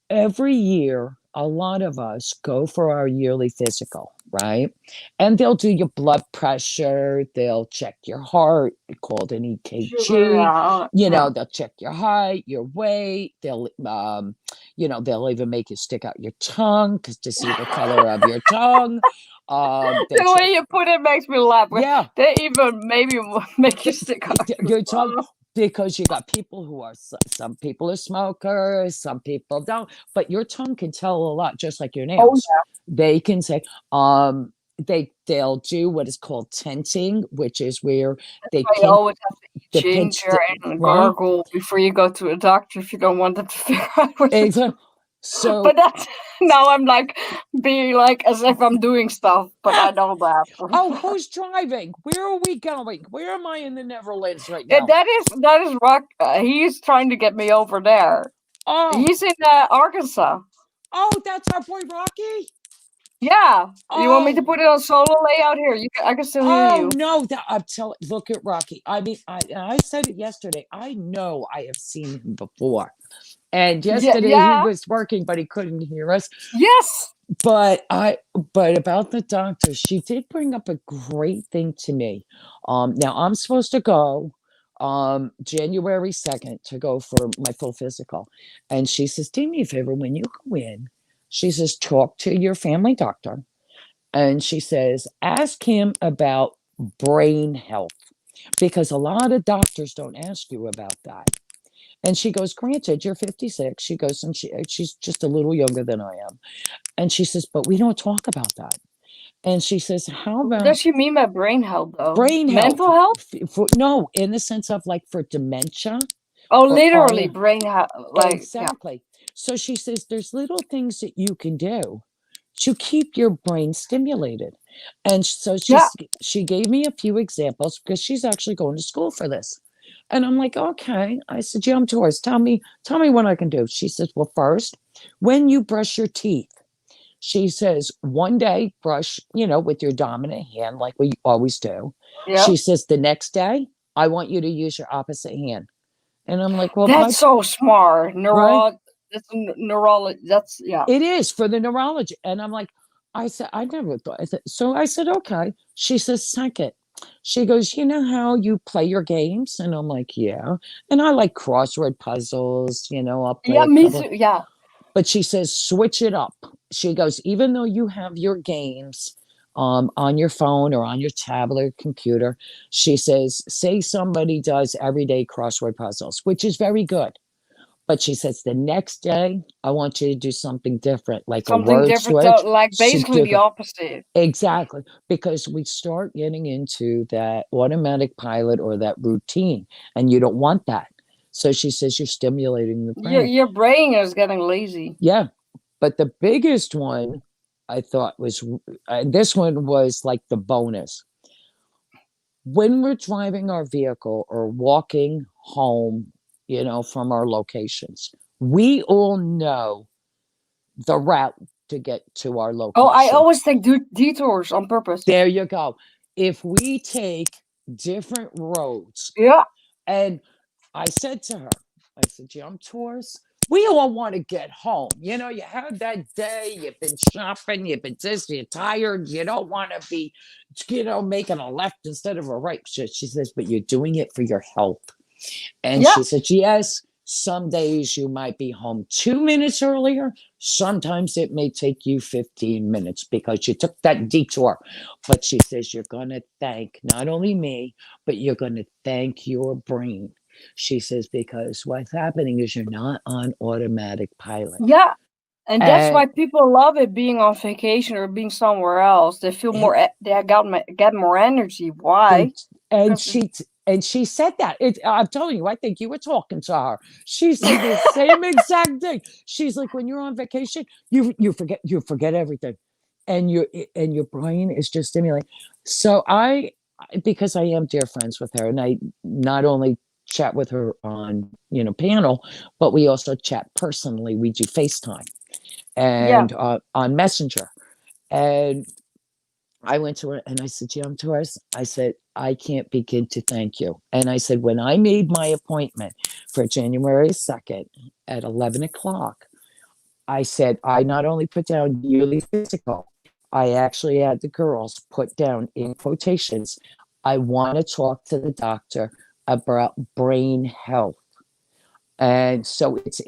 every year, a lot of us go for our yearly physical, right? And they'll do your blood pressure, they'll check your heart, called an Sugar, EKG. yeah. They'll check your height, your weight. They'll even make you stick out your tongue to see the color of your tongue. The way you put it makes me laugh. Yeah. They even maybe make you stick out your tongue, because you got people who are, some people are smokers, some people don't, but your tongue can tell a lot, just like your Oh nails. yeah. They can say, they'll do what is called tenting, which is where they You pinch always have to eat the pinch ginger and right? gargle before you go to a doctor if you don't want them to figure out what you're doing. So But that's now I'm like being like as if I'm doing stuff, but I know that. oh, who's driving? Where are we going? Where am I in the Netherlands right now? Yeah, that is Rock. He's trying to get me over there. Oh, He's in Arkansas. oh, that's our boy Rocky. Yeah. You want me to Oh. put it on solo layout here? I can still hear you. Oh no, I'm telling. Look at Rocky. I mean, I said it yesterday. I know I have seen him before, and yesterday yeah. he was working, but he couldn't hear us. Yes. But about the doctor, she did bring up a great thing to me. Now I'm supposed to go January 2nd to go for my full physical, and she says, do me a favor, when you go in, she says, talk to your family doctor. And she says, ask him about brain health, because a lot of doctors don't ask you about that. And she goes, granted, you're 56. She goes, and she's just a little younger than I am. And she says, but we don't talk about that. And she says, how What about does she mean by brain health though? brain health? Mental health? No, in the sense of like for dementia. Oh, literally brain health. Like exactly. Yeah. So she says, there's little things that you can do to keep your brain stimulated. And so Yeah. she gave me a few examples because she's actually going to school for this. And I'm like, okay. I said, Jam Tours, tell me what I can do. She says, well, first, when you brush your teeth, she says, one day brush, with your dominant hand like we always do. Yeah. She says, the next day, I want you to use your opposite hand. And I'm like, well, That's so smart. Right? That's neurology. That's yeah. It is for the neurology. And I'm like, I said, I never thought. So I said, okay. She says, second. She goes, you know how you play your games? And I'm like, yeah. And I like crossword puzzles, I'll play Yeah, a me couple. too. Yeah. But she says, switch it up. She goes, even though you have your games on your phone or on your tablet or computer, she says, say somebody does everyday crossword puzzles, which is very good. But she says, the next day, I want you to do something different, like Something a word different, switch. like basically the opposite. Exactly. Because we start getting into that automatic pilot or that routine, and you don't want that. So she says, you're stimulating the brain. Your brain is getting lazy. Yeah. But the biggest one I thought was, this one was like the bonus. When we're driving our vehicle or walking home, from our locations, we all know the route to get to our location. Oh, I always take detours on purpose. There you go. If we take different roads. Yeah. And I said to her, I said, Jam Tours, we all want to get home. You had that day, you've been shopping, you've been this, you're tired, you don't want to be, making a left instead of a right. She says, but you're doing it for your health. And she said, yes, some days you might be home 2 minutes earlier. Sometimes it may take you 15 minutes because you took that detour. But she says, you're going to thank not only me, but you're going to thank your brain. She says, because what's happening is you're not on automatic pilot. Yeah. And that's why people love it being on vacation or being somewhere else. They feel more, they get more energy. Why? And she said that. I'm telling you, I think you were talking to her. She said the same exact thing. She's like, when you're on vacation, you forget everything, and your brain is just stimulating. So because I am dear friends with her, and I not only chat with her on panel, but we also chat personally. We do FaceTime and on Messenger, and I went to her and I said, Jam Tours, I said, I can't begin to thank you. And I said, when I made my appointment for January 2nd at 11 o'clock, I said, I not only put down yearly physical, I actually had the girls put down in quotations, I want to talk to the doctor about brain health. And so it's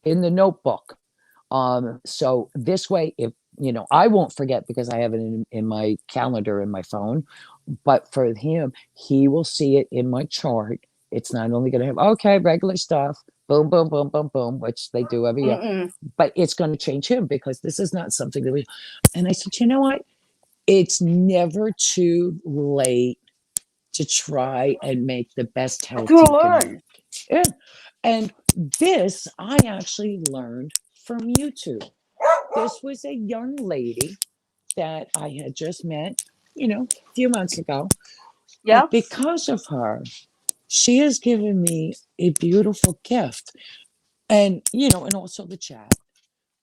in the notebook. So this way, if I won't forget because I have it in my calendar in my phone, but for him, he will see it in my chart. It's not only going to have, okay, regular stuff, boom, boom, boom, boom, boom, which they do every year, but it's going to change him because this is not something that and I said, you know what? It's never too late to try and make the best health you can. Yeah. And this, I actually learned from YouTube. This was a young lady that I had just met, a few months ago. Yeah. But because of her, she has given me a beautiful gift. And, and also the chat.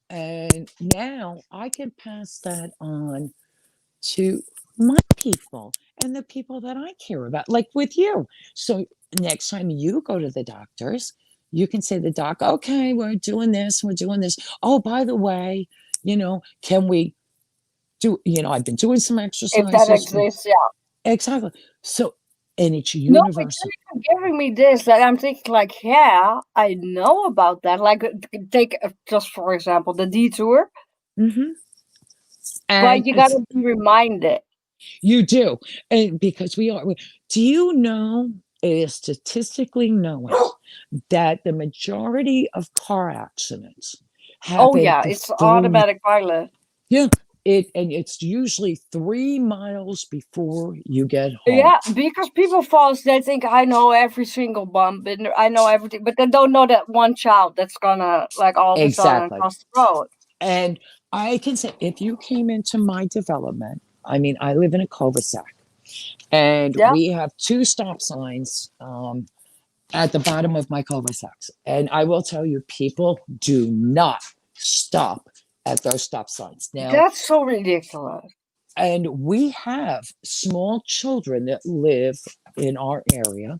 And now I can pass that on to my people and the people that I care about, like with you. So next time you go to the doctors, you can say to the doc, okay, we're doing this. Oh, by the way, can we do, I've been doing some exercises. If that exists, yeah. Exactly. So, and it's universal. No, you're giving me this that I'm thinking like, yeah, I know about that. Like take just for example, the detour. Mm-hmm. But you got to be reminded. You do. And because do you know, it is statistically known that the majority of car accidents happen. Oh yeah, it's automatic pilot. Yeah. It's usually 3 miles before you get home. Yeah, because people fall, they think I know every single bump and I know everything, but they don't know that one child that's gonna like all of a sudden cross the road. And I can say if you came into my development, I mean, I live in a cul-de-sac, and Yeah. we have two stop signs at the bottom of my cul-de-sacs. And I will tell you, people do not stop at those stop signs. Now, That's so ridiculous. and we have small children that live in our area.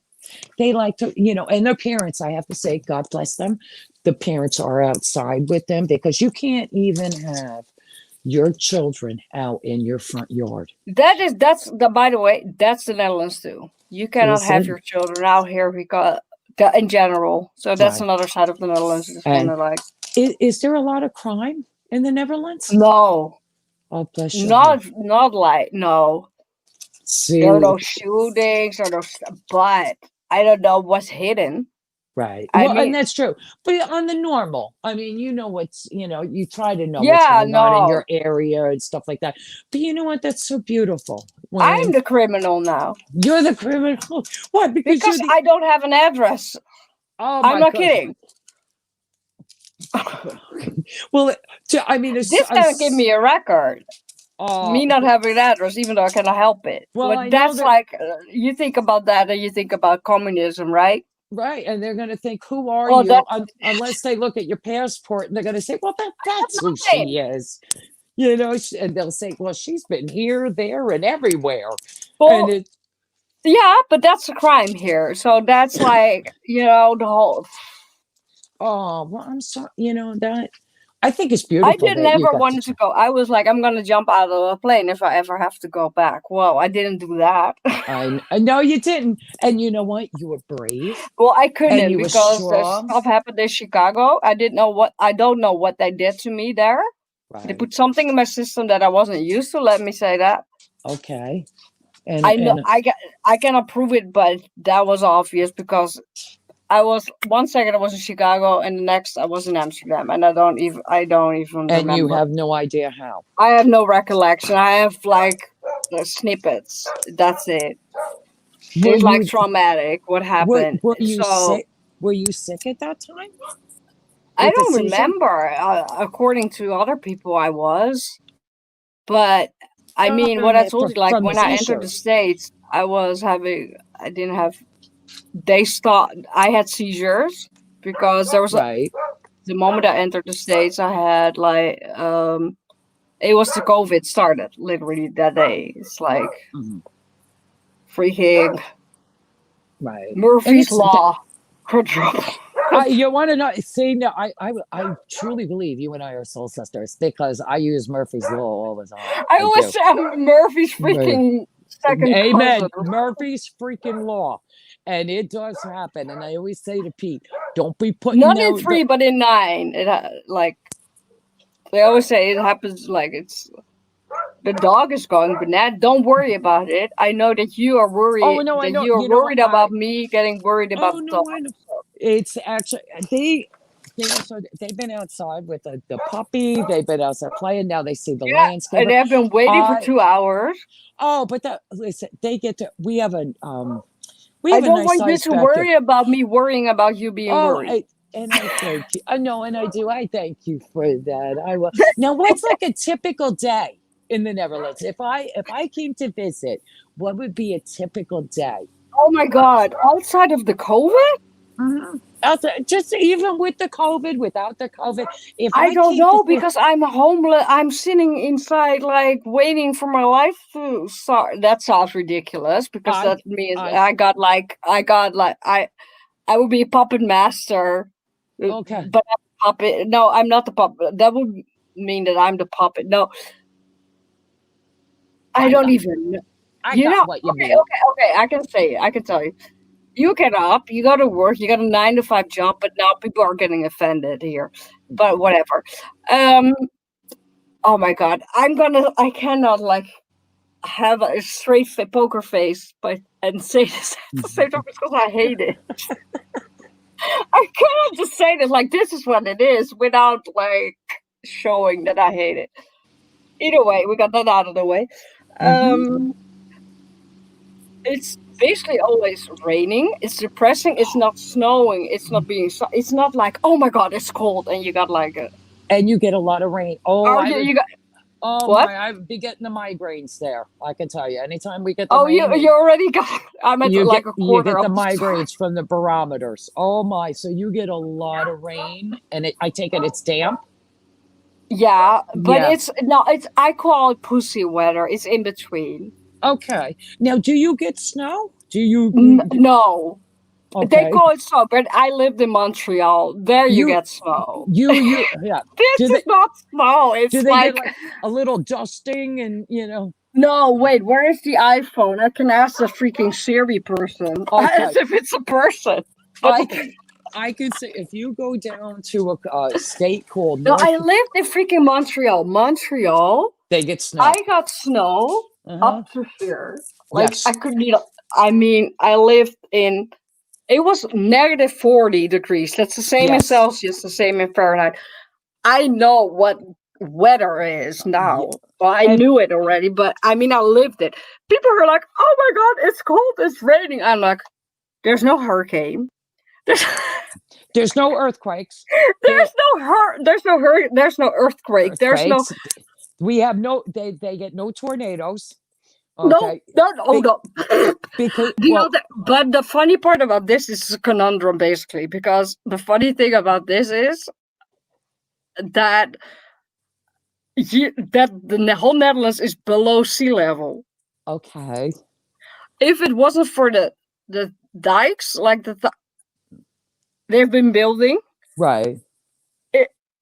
They like to, and their parents, I have to say, God bless them. The parents are outside with them because you can't even have your children out in your front yard. By the way, that's the Netherlands too. You cannot Is have it? your children out here because in general. So that's Right. another side of the Netherlands. It's kind And of like is there a lot of crime in the Netherlands? no, Oh, bless you. not like no. See, There are no shootings or but I don't know what's hidden. right. I Well, mean, and that's true. But on the normal, I mean, you try to know what's yeah, going on in no. your area and stuff like that. But you know what? That's so beautiful. I'm When the criminal now you're the criminal. What? Because because you're the. I don't have an address. Oh I'm my not God. kidding. Well, I mean, This doesn't give me a record. Me not having an address, even though I cannot help it. Well, But I know that's that- like you think about that, and you think about communism, right? right, and they're going to think, "Who are Well, you?" Unless they look at your passport, and they're going to say, "Well, that's who nothing. she is," and they'll say, "Well, she's been here, there, and everywhere." Well, And it, yeah, but that's a crime here. So that's like the whole. oh, well, I'm sorry. That I think it's I beautiful. did that you never got wanted to go. I was like, I'm gonna jump out of a plane if I ever have to go back. Well, I didn't do that. I know you didn't, and you know what? You were brave. Well, I couldn't you were because the strong. stuff happened in Chicago. I don't know what they did to me there. They Right. put something in my system that I wasn't used to. Let me say that. Okay. And I know I cannot prove it, but that was obvious because I was 1 second I was in Chicago and the next I was in Amsterdam, and I don't even and remember. you have no idea how. I have no recollection. I have like the snippets. That's it. Were It's like you traumatic. What happened? were you So sick? Were you sick at that time? I With a don't seizure? remember. According to other people, I was, but I mean, what I told you, like from the when I entered the seizures. States, I didn't have. They stopped. I had seizures because there was Right. the moment I entered the States, I had like it was the COVID started literally that day. It's like Mhm. freaking Right. Murphy's it's- Law. Quadruple. You want to know? See, no, I truly believe you and I are soul sisters because I use Murphy's Law all the time. I always do. say I'm Murphy's freaking second Amen. cousin. Murphy's freaking Law. And it does happen. And I always say to Pete, don't be putting Not in out 3, but in 9. Like they always say, it happens like it's the dog is going bananas. Don't worry about it. I know that you are worried. Oh, no, I know. You are You know, worried about me getting worried about Oh the no, dog. I know. It's actually they've been outside with the puppy. They've been outside playing. Now they see the Yeah, landscape. and they've been waiting for I- 2 hours. Oh, but listen, they get to. We have a I a don't nice want you size to backyard. worry about me worrying about you being worried. And I thank you. I know, and I do. I thank you for that. I will. Now, what's like a typical day in the Netherlands? If I came to visit, what would be a typical day? Oh my God! Outside of the COVID, Just even with the COVID, without the COVID, if I don't came know to visit- because I'm homeless. I'm sitting inside, like waiting for my life to start. That sounds ridiculous because I- that means I- I would be a puppet master. Okay. But I'm a puppet. No, I'm not the puppet. That would mean that I'm the puppet. No, I don't even know. I You got know, what you okay, mean. okay. I can say it. I can tell you. You get up, you go to work, you got a 9 to 5 job, but now people are getting offended here. But whatever. Oh my God, I cannot like have a straight poker face, and say this at the same time because I hate it. I cannot just say this like this is what it is without like showing that I hate it. Either way, we got that out of the way. It's basically always raining. It's depressing. It's not snowing. It's not being. It's not like, oh my God, it's cold and you got like And you get a lot of rain. Oh, Oh, I you, would, you got oh what? my, I'd be getting the migraines there. I can tell you. Anytime we get the Oh, rain, you already got. I'm at like a you quarter get the of the story. migraines from the barometers. Oh my, so you get a lot of rain, and I take it it's damp. Yeah, but Yeah. it's no, it's I call it pussy weather. It's in between. Okay. Now, do you get snow? Do you? No, they Okay. call it snow, but I lived in Montreal. There you You get snow. yeah. This Do is not snow. do It's they like, get like a little dusting and no, wait, where is the iPhone? I can ask the freaking Siri person. Okay. As if it's a person. I could say if you go down to a state called No, North, I lived in freaking Montreal. Montreal, they get snow. I got snow Uh-huh. up to here. Like Yes. I couldn't eat. I mean, I lived in. It was negative 40 degrees. That's the same in Yes. Celsius, the same in Fahrenheit. I know what weather is now. Well, I And- knew it already, but I mean, I lived it. People are like, "Oh my God, it's cold, it's raining." I'm like, "There's no hurricane. There's, There's no earthquakes. there's no earthquake. There's no Earthquakes. We have no. They get no tornadoes. no, Okay. no. Because But the funny part about this is a conundrum, basically, because the funny thing about this is that the whole Netherlands is below sea level. okay. If it wasn't for the dikes, like they've been building, Right.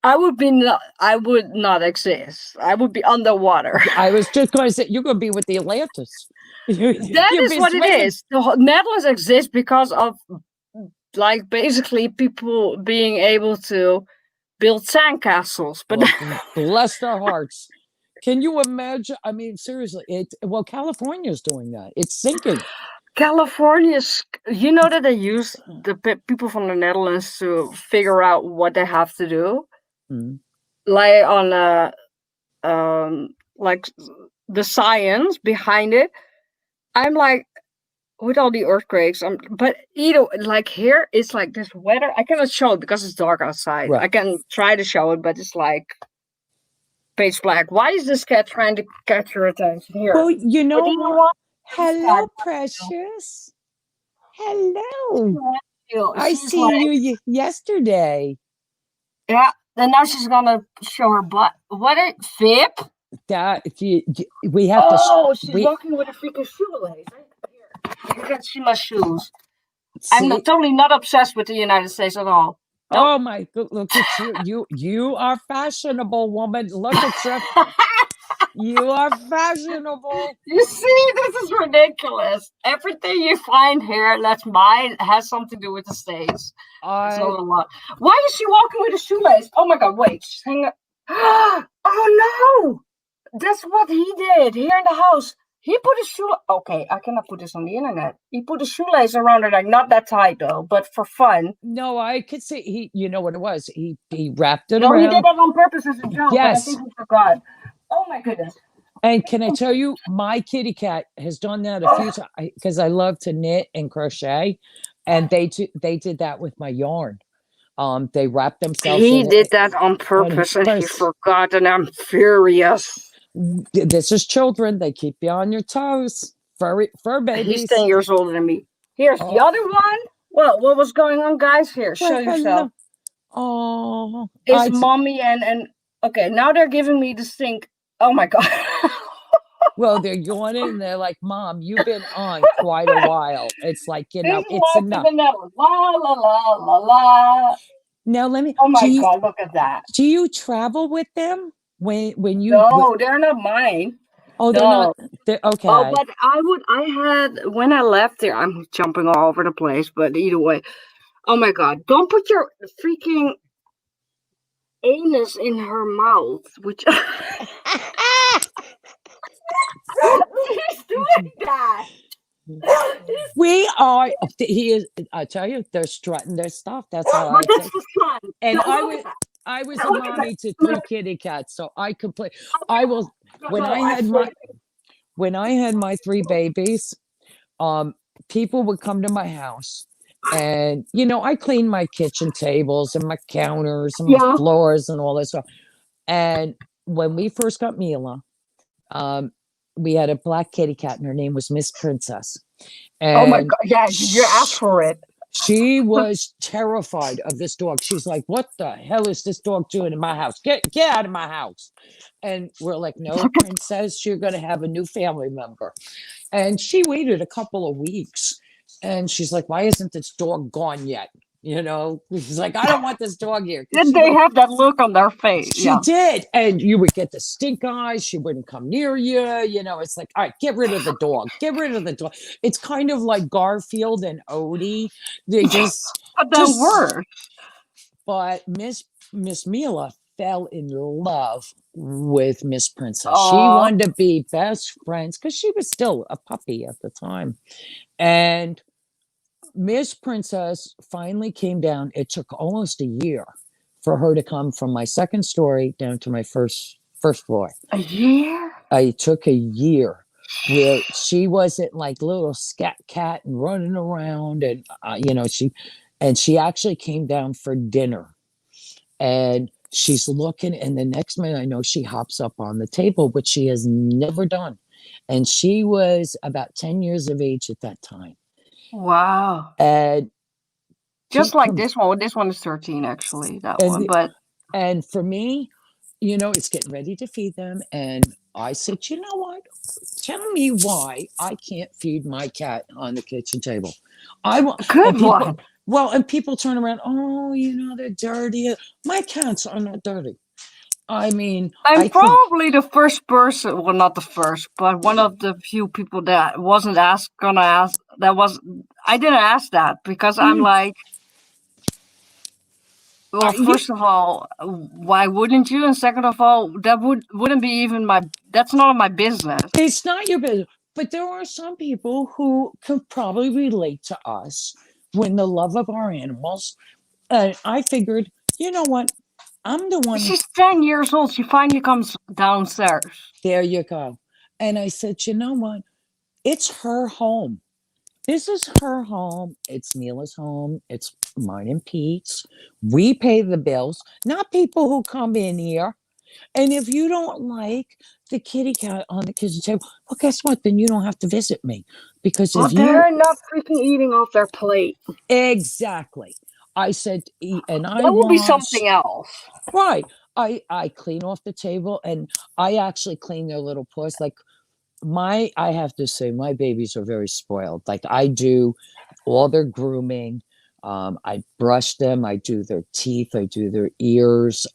I would not exist. I would be underwater. I was just going to say you're going to be with the Atlantis. That You'd is be what swimming. it is. The Netherlands exists because of, like, basically people being able to build sandcastles. But Well, bless their hearts. Can you imagine? I mean, seriously, California's doing that. It's sinking. California's, you know that they use the people from the Netherlands to figure out what they have to do, like on like the science behind it. I'm like, with all the earthquakes, but like here it's like this weather. I cannot show it because it's dark outside. Right. I can try to show it, but it's like pitch black. Why is this cat trying to catch your attention here? Well, you know But you know what? what? Hello, precious. Hello. I She's see like, you yesterday. yeah. Then now she's gonna show her butt. What it Vip? That we have to. Oh, she's we- walking with a freaking shoelace. Here. You can see my shoes. see- totally not obsessed with the United States at all. Oh my good! Look at you. You are fashionable, woman. Look at you. You are fashionable. You see, this is ridiculous. Everything you find here that's mine has something to do with the States. It's not a lot. Why is she walking with a shoelace? Oh my God, wait. She's hanging. Oh no! That's what he did here in the house. He put a shoelace. Okay, I cannot put this on the internet. He put a shoelace around her neck. Not that tight though, but for fun. No, I could see he. You know what it was? He wrapped it No, around. he did that on purpose as a joke. Yes. But I think he forgot. Oh my goodness. And can I tell you, my kitty cat has done that a few times because I love to knit and crochet, and they did that with my yarn. They wrapped themselves. He in did that on purpose and he forgot, and I'm furious. This is children. They keep you on your toes. Fur babies. He's 10 years older than me. Here's the other one. Well, what was going on, guys? Here, show yourself. Oh, It's mommy and okay, now they're giving me the stink. Oh my God. Well, they're yawning and they're like, Mom, you've been on quite a while. It's like, it's enough. La la la la la. Now let me. Oh my God, look at that. Do you travel with them when you? No, they're not mine. Oh, they're not. They're, okay. Oh, but when I left there, I'm jumping all over the place, but either way. Oh my God, don't put your freaking anus in her mouth, which he's doing that. We are. He is. I tell you, they're strutting their stuff. That's all I This say. is fun. And No, I was a mommy to 3 kitty cats, so I could play. I will. When I had my 3 babies, people would come to my house And, I clean my kitchen tables and my counters and my Yeah. floors and all that stuff. And when we first got Mila, we had a black kitty cat, and her name was Miss Princess. Oh my And God. Yeah, you asked for it. she was terrified of this dog. She's like, "What the hell is this dog doing in my house? Get out of my house!" And we're like, "No, Princess, you're going to have a new family member." And she waited a couple of weeks, and she's like, "Why isn't this dog gone yet?" She's like, "I don't want this dog here." 'Cause Did she they would have that look on their face? she Yeah. did. And you would get the stink eyes. She wouldn't come near you. It's like, all right, get rid of the dog. Get rid of the dog. It's kind of like Garfield and Odie. They just, But then worse. but Miss Mila fell in love with Miss Princess. She Aw. wanted to be best friends because she was still a puppy at the time. And Miss Princess finally came down. It took almost a year for her to come from my second story down to my first floor. A year? It took a year where she wasn't like little scat cat and running around, and she actually came down for dinner, and she's looking, and the next minute I know she hops up on the table, which she has never done, and she was about 10 years of age at that time. Wow. And Just Pete like comes- this one. This one is 13 actually, that And one. the- But And for me, it's getting ready to feed them. And I said, you know what? Tell me why I can't feed my cat on the kitchen table. I want good one. Well, and people turn around, oh, they're dirty. My cats are not dirty. I mean, I'm I think probably the first person, well, not the first, but one of the few people that wasn't gonna ask. I didn't ask that because I'm like, well, first of all, why wouldn't you? And second of all, that wouldn't be even that's none of my business. it's not your business. But there are some people who could probably relate to us when the love of our animals. And I figured, you know what? I'm the one. She's 10 years old. She finally comes downstairs. There you go. And I said, you know what? It's her home. This is her home. It's Mila's home. It's mine and Pete's. We pay the bills, not people who come in here. And if you don't like the kitty cat on the kitchen table, well, guess what? Then you don't have to visit me. Because Well, if they're not freaking eating off their plate. Exactly. I said, and I That will be wash- something else. Right. I clean off the table, and I actually clean their little paws. Like I have to say, my babies are very spoiled. Like I do all their grooming. I brush them. I do their teeth. I do their ears.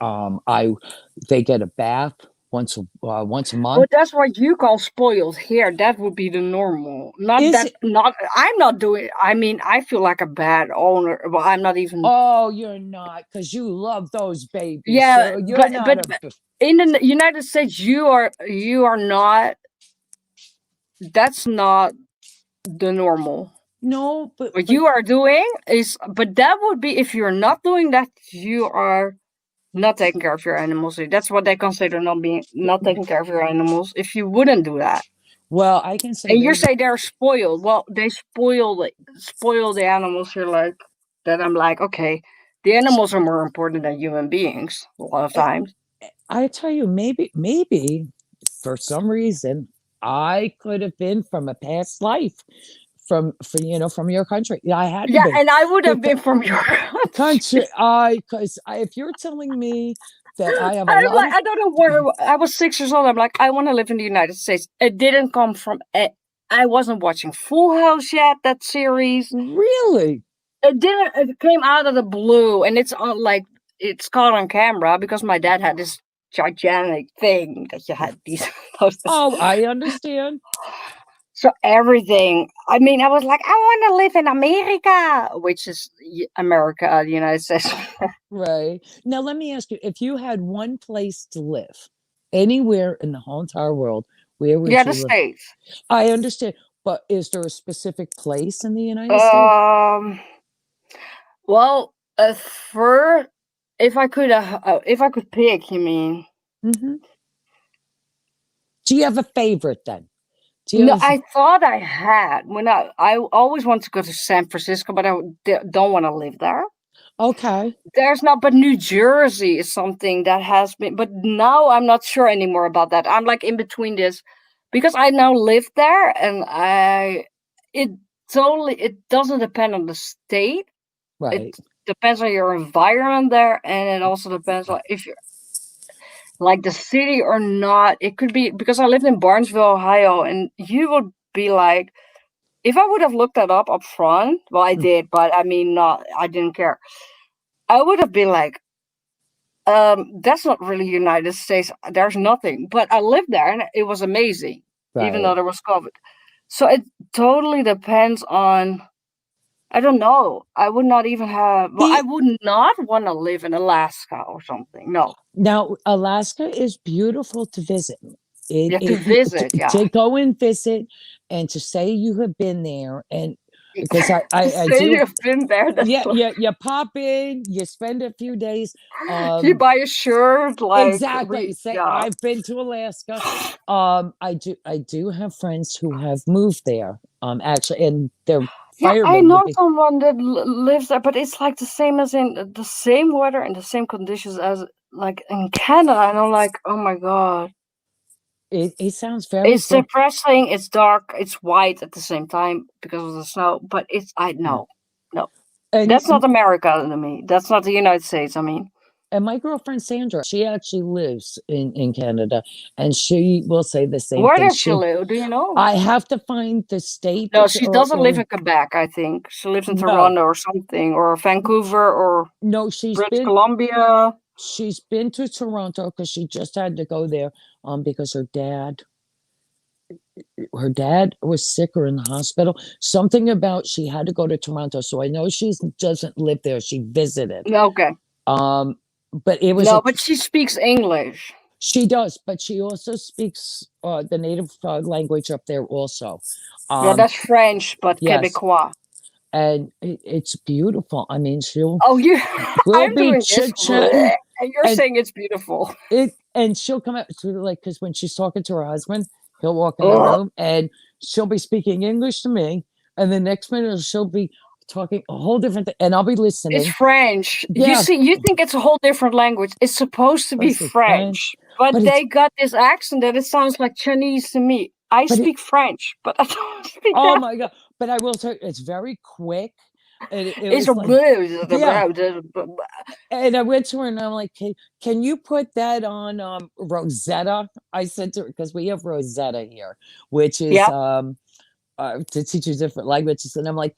They get a bath once a month. But that's what you call spoiled here. That would be the normal. I'm not doing. I mean, I feel like a bad owner. Well, I'm not even. Oh, you're not, because you love those babies. Yeah, so you're not but in the United States, you are not. That's not the normal. No, but What you are doing is, but that would be if you're not doing that, you are not taking care of your animals. That's what they consider not taking care of your animals. If you wouldn't do that, well, I can say. and you say they're spoiled. Well, they spoil the animals. You're like, then I'm like, okay, the animals are more important than human beings a lot of times. I tell you, maybe for some reason I could have been from a past life from your country. I had to be. And I would have been from your country. Because if you're telling me that I have I don't know where I was 6 years old. I'm like, I want to live in the United States. It didn't come from. I wasn't watching Full House yet. That series. Really? It didn't. It came out of the blue, and it's it's caught on camera because my dad had this gigantic thing that you had these. Oh, I understand. So everything. I mean, I was like, I want to live in America, which is America, the United States. Right. Now, let me ask you: if you had one place to live, anywhere in the whole entire world, where would you the live? States. I understand, but is there a specific place in the United States? Well, if I could pick, you mean? Mm-hmm. Do you have a favorite then? No, Yes. I thought I had when I always wanted to go to San Francisco, but don't want to live there. Okay. There's not, but New Jersey is something that has been, but now I'm not sure anymore about that. I'm like in between this because I now live there and it it doesn't depend on the state. It Right. depends on your environment there, and it also depends on if you're like the city or not. It could be because I lived in Barnesville, Ohio, and you would be like, if I would have looked that up front, well, I Mm. did, but I mean, not, I didn't care. I would have been like, that's not really United States. There's nothing. But I lived there and it was amazing, even though Right. there was COVID. So it totally depends on, I don't know. I would not even have, well, I The would not want to live in Alaska or something. No. Now, Alaska is beautiful to visit. You have to visit, yeah. To go and visit and to say you have been there, and because To I say do, you've been there, that's yeah, like, you pop in, you spend a few days. you buy a shirt, like, Exactly. Say yeah. I've been to Alaska. I do have friends who have moved there. Actually, and they're Yeah, I firemen know would be someone that lives there, but it's like the same as in the same weather and the same conditions as like in Canada. And I'm like, oh my God. it sounds very It's cool. depressing, it's dark, it's white at the same time because of the snow. But I Yeah. know, no. And That's not America to me. That's not the United States, I mean. and my girlfriend Sandra, she actually lives in Canada, and she will say the same Where thing. does she live? Do you know? I have to find the state No, that she doesn't live in Quebec, I think. She lives in no, Toronto or something, or Vancouver or no, British Columbia. she's been to Toronto because she just had to go there because her dad was sick or in the hospital. Something about she had to go to Toronto. So I know she doesn't live there. She visited. Okay. Um, but it was No, but she speaks English. she does, but she also speaks the native language up there also. Yeah, that's French, but Yes, Quebecois. and it's beautiful. I mean, Oh, we'll I'm be doing this, chit chatting, and you're and saying it's beautiful. and she'll come out to like because when she's talking to her husband, he'll walk in the Oh, room and she'll be speaking English to me, and the next minute she'll be talking a whole different thing, and I'll be it's listening. French. You Yeah, see, you think it's a whole different language. It's supposed to be supposed to be French, French, but but it's they got this accent that it sounds like Chinese to me. I but it speak French, but I don't speak oh that. my god! But I will tell you, it's very quick, and it It's was a like yeah. blue. And I went to her and I'm like, can you put that on Rosetta? I said to her, because we have Rosetta here, which is Yeah. to teach you different languages. And I'm like,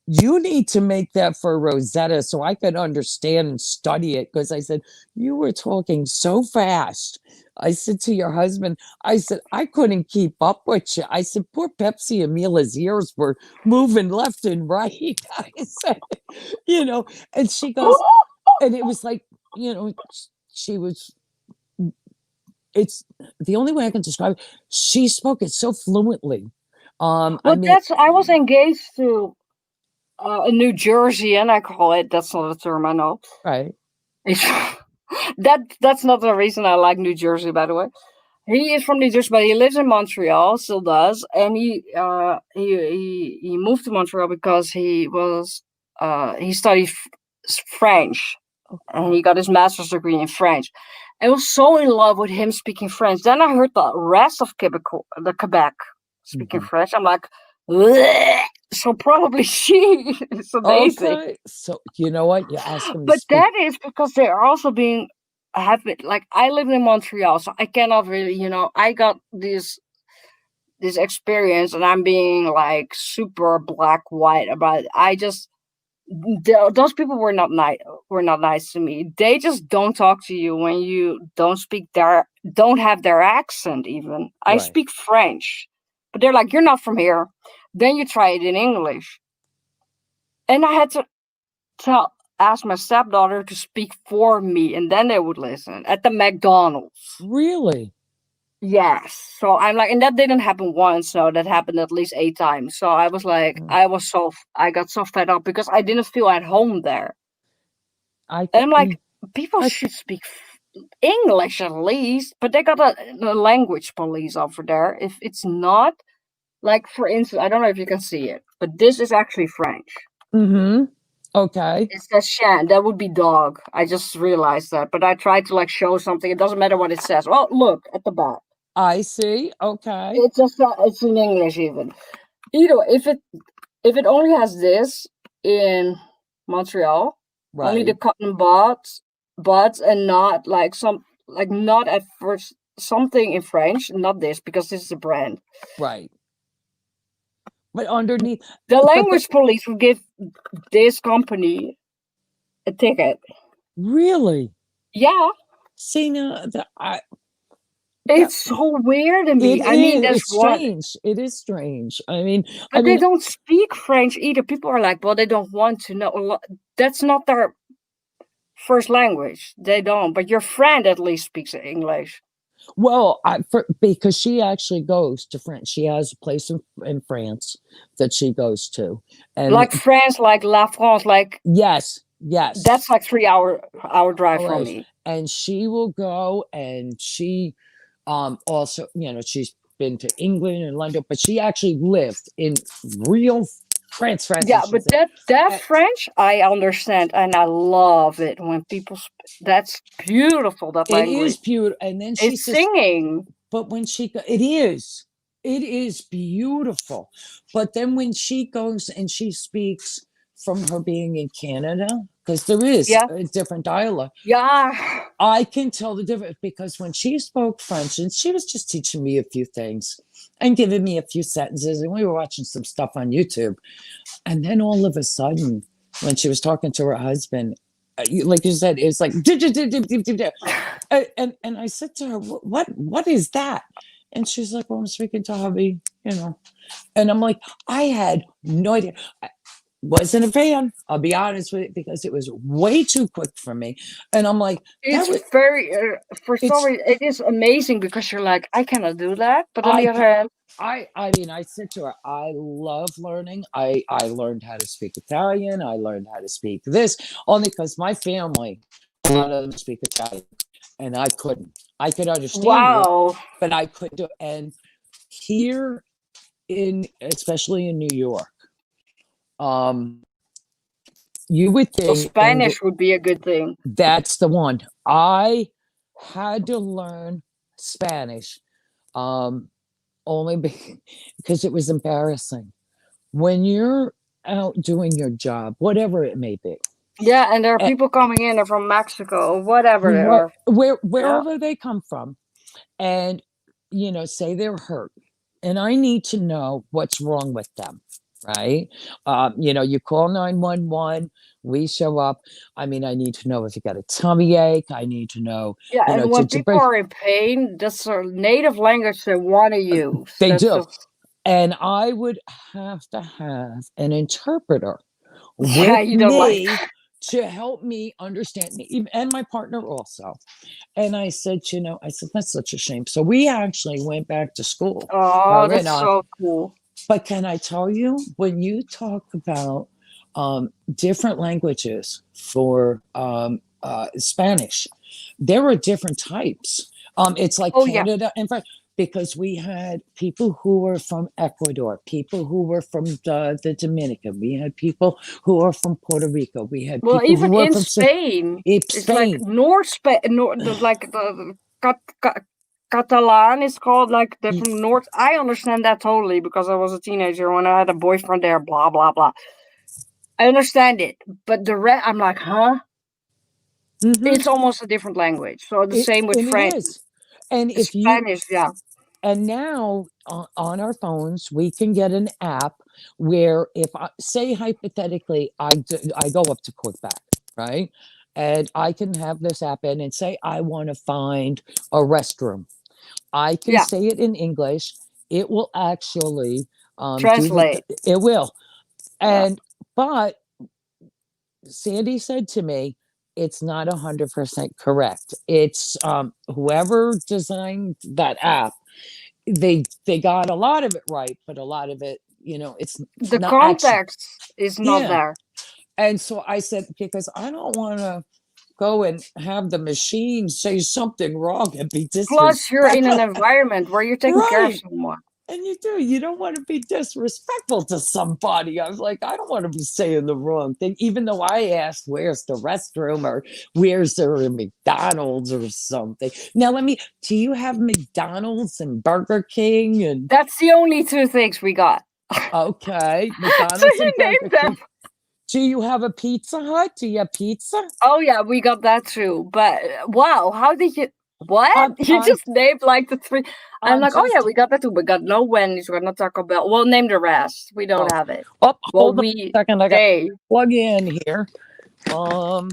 you need to make that for Rosetta so I can understand and study it. Because I said, you were talking so fast. I said to your husband, I said, I couldn't keep up with you. I said, poor Pepsi and Mila's ears were moving left and right. I said, and she goes, and it was like, she was, it's the only way I can describe it. She spoke it so fluently. I Well, mean, I was engaged to a New Jerseyan, I call it. That's not a term I know. right. That's not the reason I like New Jersey, by the way. He is from New Jersey, but he lives in Montreal, still does, and he moved to Montreal because he studied French, and he got his master's degree in French. I was so in love with him speaking French. Then I heard the rest of Quebec speaking French. I'm like, bleh. So probably she is amazing. Okay. So you know what? You ask him to But speak. that is because they are also being habit. Like I live in Montreal, so I cannot really, I got this experience, and I'm being like super black white about it. Those people were not nice to me. They just don't talk to you when you don't have their accent even. I Right. speak French, but they're like, you're not from here. Then you try it in English. And I had to ask my stepdaughter to speak for me, and then they would listen at the McDonald's. Really? Yes. So I'm like, and that didn't happen once. No, that happened at least 8 times. So I was like, I got so fed up because I didn't feel at home there. I And I'm like, can. people I should speak English at least, but they got a language police over there. If it's not, like for instance, I don't know if you can see it, but this is actually French. Mm-hmm. Okay. It says Shan. That would be dog. I just realized that, but I tried to like show something. It doesn't matter what it says. Oh, look at the back. I see. Okay. It's just it's in English even. Either if it only has this in Montreal, only the Right. cotton buds, and not like not at first something in French, not this because this is a brand. Right. But underneath, The but language police will give this company a ticket. really, Yeah, see now that it's so weird to me. it I mean, is. that's It's one. strange. It is strange. I mean, But they don't speak French either. People are like, well, they don't want to know. That's not their first language. They don't. But your friend at least speaks English. well, because she actually goes to France. She has a place in France that she goes to, and Like France, like La France, like yes, that's like 3 hour drive from always. me. And she will go, and she also, she's been to England and London, but she actually lived in real France. Yeah, she but said. that And French I understand and I love it when people. That's beautiful. That it language. is beautiful. And then she It's says, singing. but when it is beautiful. But then when she goes and she speaks from her being in Canada, because there is Yeah. a different dialect, Yeah. I can tell the difference, because when she spoke French, and she was just teaching me a few things and giving me a few sentences, and we were watching some stuff on YouTube. And then all of a sudden, when she was talking to her husband, like you said, it's like, and I said to her, what is that? And she's like, well, I'm speaking to hubby, And I'm like, I had no idea. I wasn't a fan, I'll be honest with you, because it was way too quick for me. And I'm like, It's very, for some reason, it is amazing because you're like, I cannot do that. But on the other hand, I mean, I said to her, I love learning. I learned how to speak Italian. I learned how to speak this only because my family, a lot of them speak Italian, and I couldn't. I could understand wow. but I couldn't do it. And here especially in New York, you would think Well, Spanish would be a good thing. That's the one. I had to learn Spanish, only because it was embarrassing. When you're out doing your job, whatever it may be. Yeah, and there are people coming in, they're from Mexico or whatever. Wherever they come from, and say they're hurt, and I need to know what's wrong with them, right? You call 911, we show up. I mean, I need to know if you got a tummy ache. I need to know. Yeah, and when people are in pain, that's their native language they want to use. They do. And I would have to have an interpreter with me to help me understand, and my partner also. And I said, that's such a shame. So we actually went back to school. Oh, that's so cool. But can I tell you, when you talk about different languages for Spanish, there are different types. It's like Canada and France. Because we had people who were from Ecuador, people who were from the Dominican, we had people who are from Puerto Rico, we had people even who were in from Spain. It's Spain. like North Spain, like the Catalan is called, like they're from North. I understand that totally because I was a teenager when I had a boyfriend there. Blah blah blah. I understand it, but the rest, I'm like, huh? Mm-hmm. It's almost a different language. So the same with French. And if Spanish, yeah. And now on our phones, we can get an app where if say hypothetically, I go up to Quebec, right? And I can have this app in and say, I want to find a restroom. I can say it in English. It will actually translate. It will. And, but Sandy said to me, it's not 100% correct. It's whoever designed that app, they got a lot of it right, but a lot of it, it's the context is not there. And so I said, because I don't want to go and have the machine say something wrong and be disrespectful. Plus, you're in an environment where you're taking care of someone. And you do. You don't want to be disrespectful to somebody. I was like, I don't want to be saying the wrong thing, even though I asked, where's the restroom or where's there a McDonald's or something. Now, do you have McDonald's and Burger King? And That's the only two things we got. okay, So McDonald's you and named Burger them. King. Do you have a Pizza Hut? Do you have pizza? Oh yeah, we got that too. But wow, how did you? What? I'm- You I'm- just named like the three. I'm I'm like, oh yeah, just- we got that too. We got no Wendy's. We got no Taco Bell. Well, name the rest. We don't Oh. have it. Oh, Well, hold on a we second. I got they. to plug in here. Oh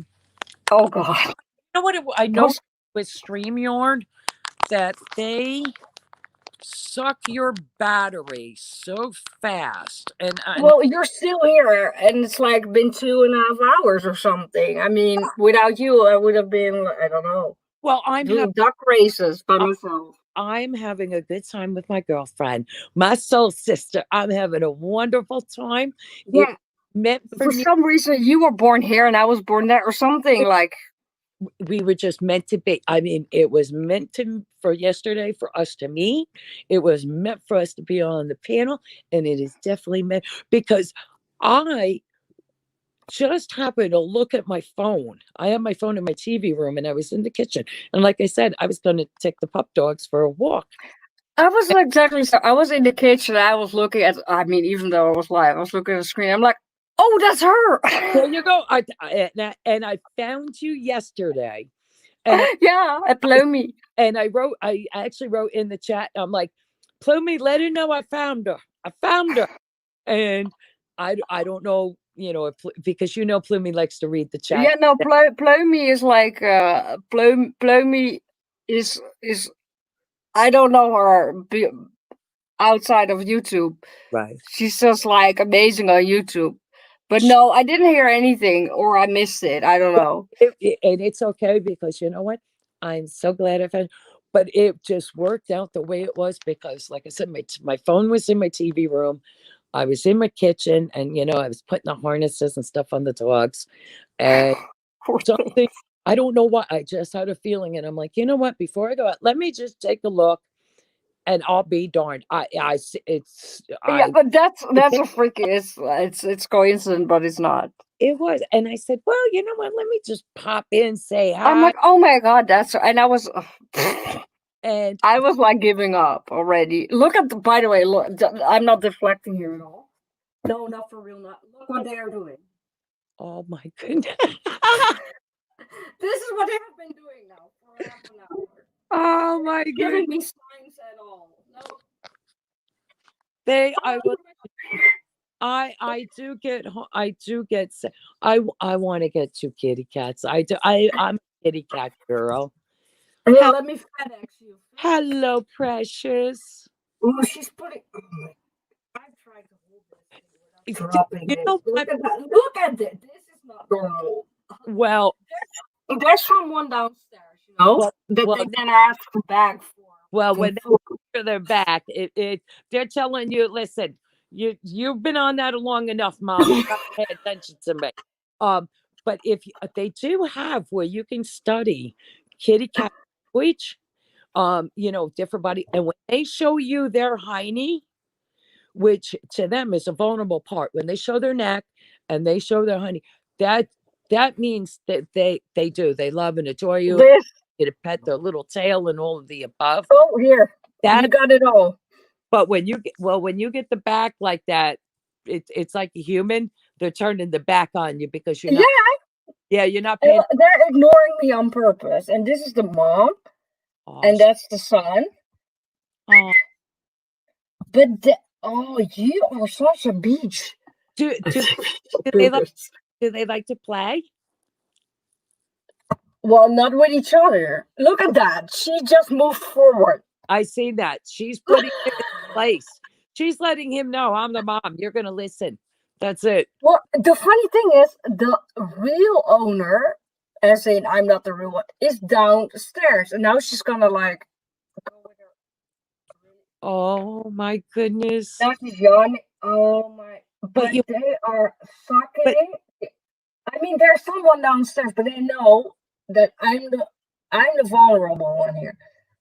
god. You know what? I know with StreamYard that they suck your battery so fast. And Well, you're still here, and it's like been 2.5 hours or something. I mean, without you, I would have been, I don't know, well, I'm doing duck races by myself. I'm having a good time with my girlfriend, my soul sister. I'm having a wonderful time. Yeah. Meant for For me. some reason, you were born here and I was born there, or something like. We were just meant to be. I mean, it was meant for yesterday for us to meet. It was meant for us to be on the panel, and it is definitely meant because I just happened to look at my phone. I have my phone in my TV room, and I was in the kitchen. And like I said, I was going to take the pup dogs for a walk. I was exactly so. I was in the kitchen. I was looking at. I mean, even though I was live, I was looking at the screen. I'm like, oh, that's her. There you go. And I found you yesterday. And yeah, at Plumy. And I actually wrote in the chat. I'm like, Plumy, let her know I found her. I found her. And I don't know, because Plumy likes to read the chat. Yeah, no, Plumy is like Plumy is I don't know her outside of YouTube. Right. She's just like amazing on YouTube. But no, I didn't hear anything, or I missed it. I don't know. And it's okay because you know what? I'm so glad I found. But it just worked out the way it was because, like I said, my phone was in my TV room. I was in my kitchen, and I was putting the harnesses and stuff on the dogs, and something. I don't know what. I just had a feeling, and I'm like, you know what? Before I go out, let me just take a look. And I'll be darned. But that's a freaking. It's coincidence, but it's not. It was, and I said, well, you know what? Let me just pop in, say hi. I'm like, oh my god, and I was, and I was like giving up already. Look at by the way, look, I'm not deflecting here at all. No, not for real. Not look what they are doing. Oh my goodness. This is what they have been doing now for half an hour. Oh my god. Giving me signs at all. No. I do get I want to get 2 kitty cats. I'm a kitty cat girl. Yeah, let me FedEx you. Hello, precious. Oh, she's putting. I'm trying to hold this thing without dropping it. Look at this. This is not normal. Well, there's someone downstairs, that they then ask back for. Well, when they're back, they're telling you, listen, you've been on that long enough, Mom. You gotta pay attention to me. But if they do have where you can study kitty cat language, different body, and when they show you their hiney, which to them is a vulnerable part, when they show their neck and they show their hiney, that means that they love and adore you. To pet their little tail and all of the above. Oh, here. You got it all. But when you get the back like that, it's like a human. They're turning the back on you because you're not. Yeah, you're not paying. They're ignoring me on purpose. And this is the mom, and that's the son. Oh. But you are such a beach. Do they like to play? Well, not with each other. Look at that. She just moved forward. I see that. She's putting him in place. She's letting him know, I'm the mom. You're going to listen. That's it. Well, the funny thing is, the real owner, as in I'm not the real one, is downstairs. And now she's going to go with her. Oh, my goodness. That is young. Oh, my. But they are sucking. I mean, there's someone downstairs, but they know that I'm the vulnerable one here.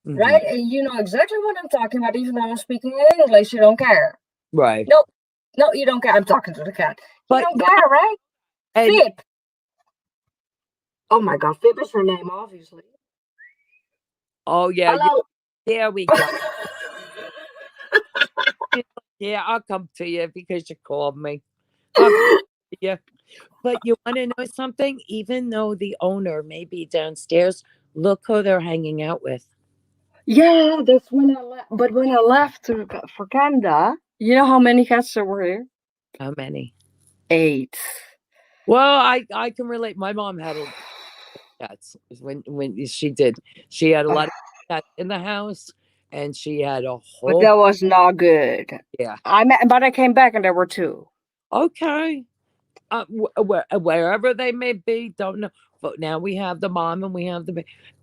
Mhm. right? And you know exactly what I'm talking about, even though I'm speaking in English, you don't care. Right. No, you don't care. I'm talking to the cat. You But don't care, right? and Fib. Oh my God, Fib is her name, obviously. oh yeah, Hello. there we go. Yeah, I'll come to you because you called me. I'll come to you. But you want to know something? Even though the owner may be downstairs, look who they're hanging out with. Yeah, that's when I left. But when I left for Canada, you know how many cats there were here? How many? 8. Well, I can relate. My mom had a lot of cats when she did. She had a lot of cats in the house, and she had a But whole that was not good. yeah. But I came back and there were 2. Okay. Wherever they may be, don't know. But now we have the mom and we have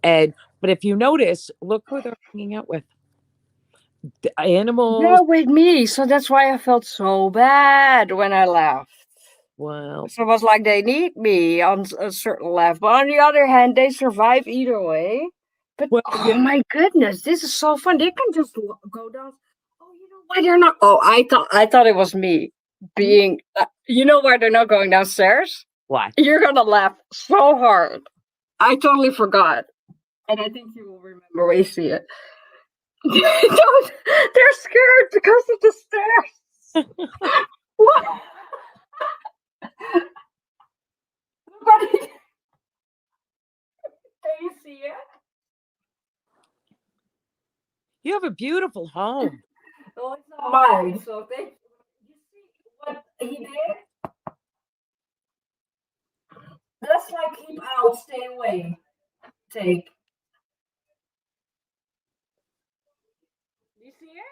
and but if you notice, look who they're hanging out with. The animals. Yeah, with me. So that's why I felt so bad when I left. Well, So it was like they need me on a certain level. But on the other hand, they survive either way. But well, oh my goodness, this is so fun. They can just go down. Oh, you know why they're not? Oh, I thought it was me being. You know why they're not going downstairs? what? You're gonna laugh so hard. I totally forgot, and I think you will remember when you see it. Don't, they're scared because of the stairs. What? Nobody. Can you see it? You have a beautiful home. Well, it's not mine, so thank you. You see what he did? That's like keep out, stay away. Take. You see it?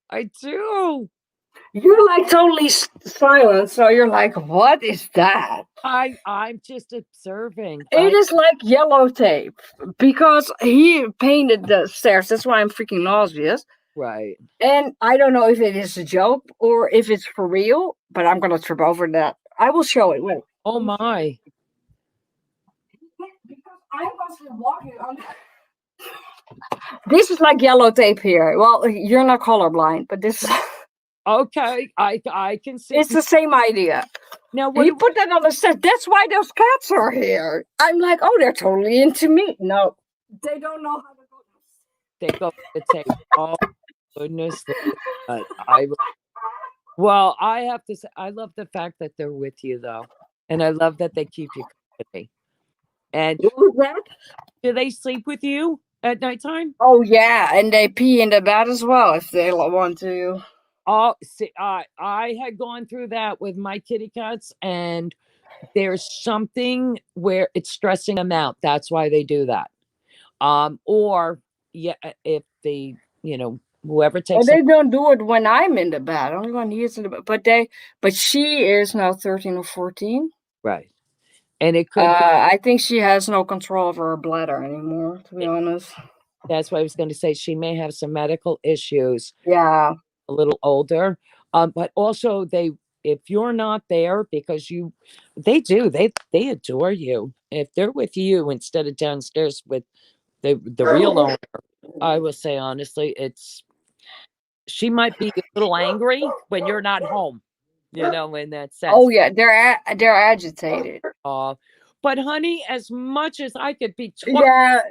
I do. You're like totally silent, so you're like, what is that? I'm just observing. It is like yellow tape because he painted the stairs. That's why I'm freaking nauseous. Right. And I don't know if it is a joke or if it's for real, but I'm gonna trip over that. I will show it. Wait. Oh my. Because I was walking on. This is like yellow tape here. Well, you're not colorblind, but this. Okay, I can see. It's the same idea. Now what He put that on the set. That's why those cats are here. I'm like, oh, they're totally into me. No, they don't know how to go. they go to take. Oh goodness. But well, I have to say, I love the fact that they're with you though, and I love that they keep you company. And What was that? do they sleep with you at nighttime? Oh yeah, and they pee in the bed as well if they want to. Oh, see, I had gone through that with my kitty cats, and there's something where it's stressing them out. That's why they do that. Or yeah, if they, whoever Oh, takes they them, don't do it when I'm in the bed. Only when he is in the bed. But she is now 13 or 14. right, and it could. I think she has no control over her bladder anymore. To be honest. That's what I was going to say. She may have some medical issues. Yeah. A little older, but also if you're not there because they adore you. If they're with you instead of downstairs with the real owner, I will say honestly, she might be a little angry when you're not home, in that sense. Oh yeah, they're agitated. But honey, as much as I could be Yeah,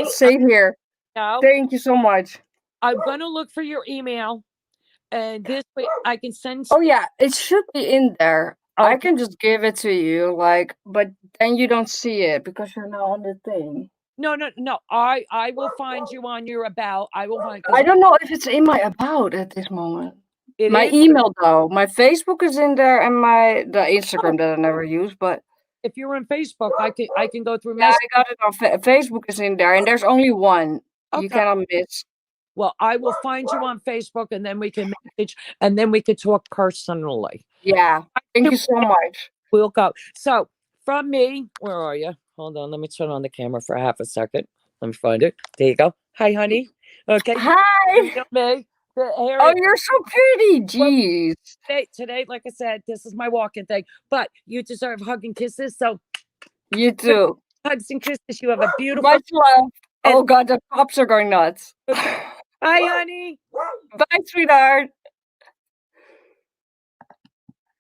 same here. Thank you so much. I'm gonna look for your email, and this way I can send. Oh yeah, it should be in there. I can just give it to you, but then you don't see it because you're not on the thing. No. I will find you on your about. I will find. I don't know if it's in my about at this moment. My is? email though, my Facebook is in there, and the Instagram that I never use. But if you're on Facebook, I can go through. Yeah, I got it on Facebook is in there, and there's only one. Okay. You cannot miss. Well, I will find you on Facebook, and then we can message, and then we could talk personally. Yeah. Thank you so much. We'll go. So from me, where are you? Hold on. Let me turn on the camera for half a second. Let me find it. There you go. Hi, honey. Okay. Hi. Me. Oh, you're so pretty. Jeez. Today, like I said, this is my walking thing. But you deserve hugs and kisses. So you too. Hugs and kisses. You have a beautiful. Much love. Oh God, the cops are going nuts. Bye, honey. Bye, sweetheart.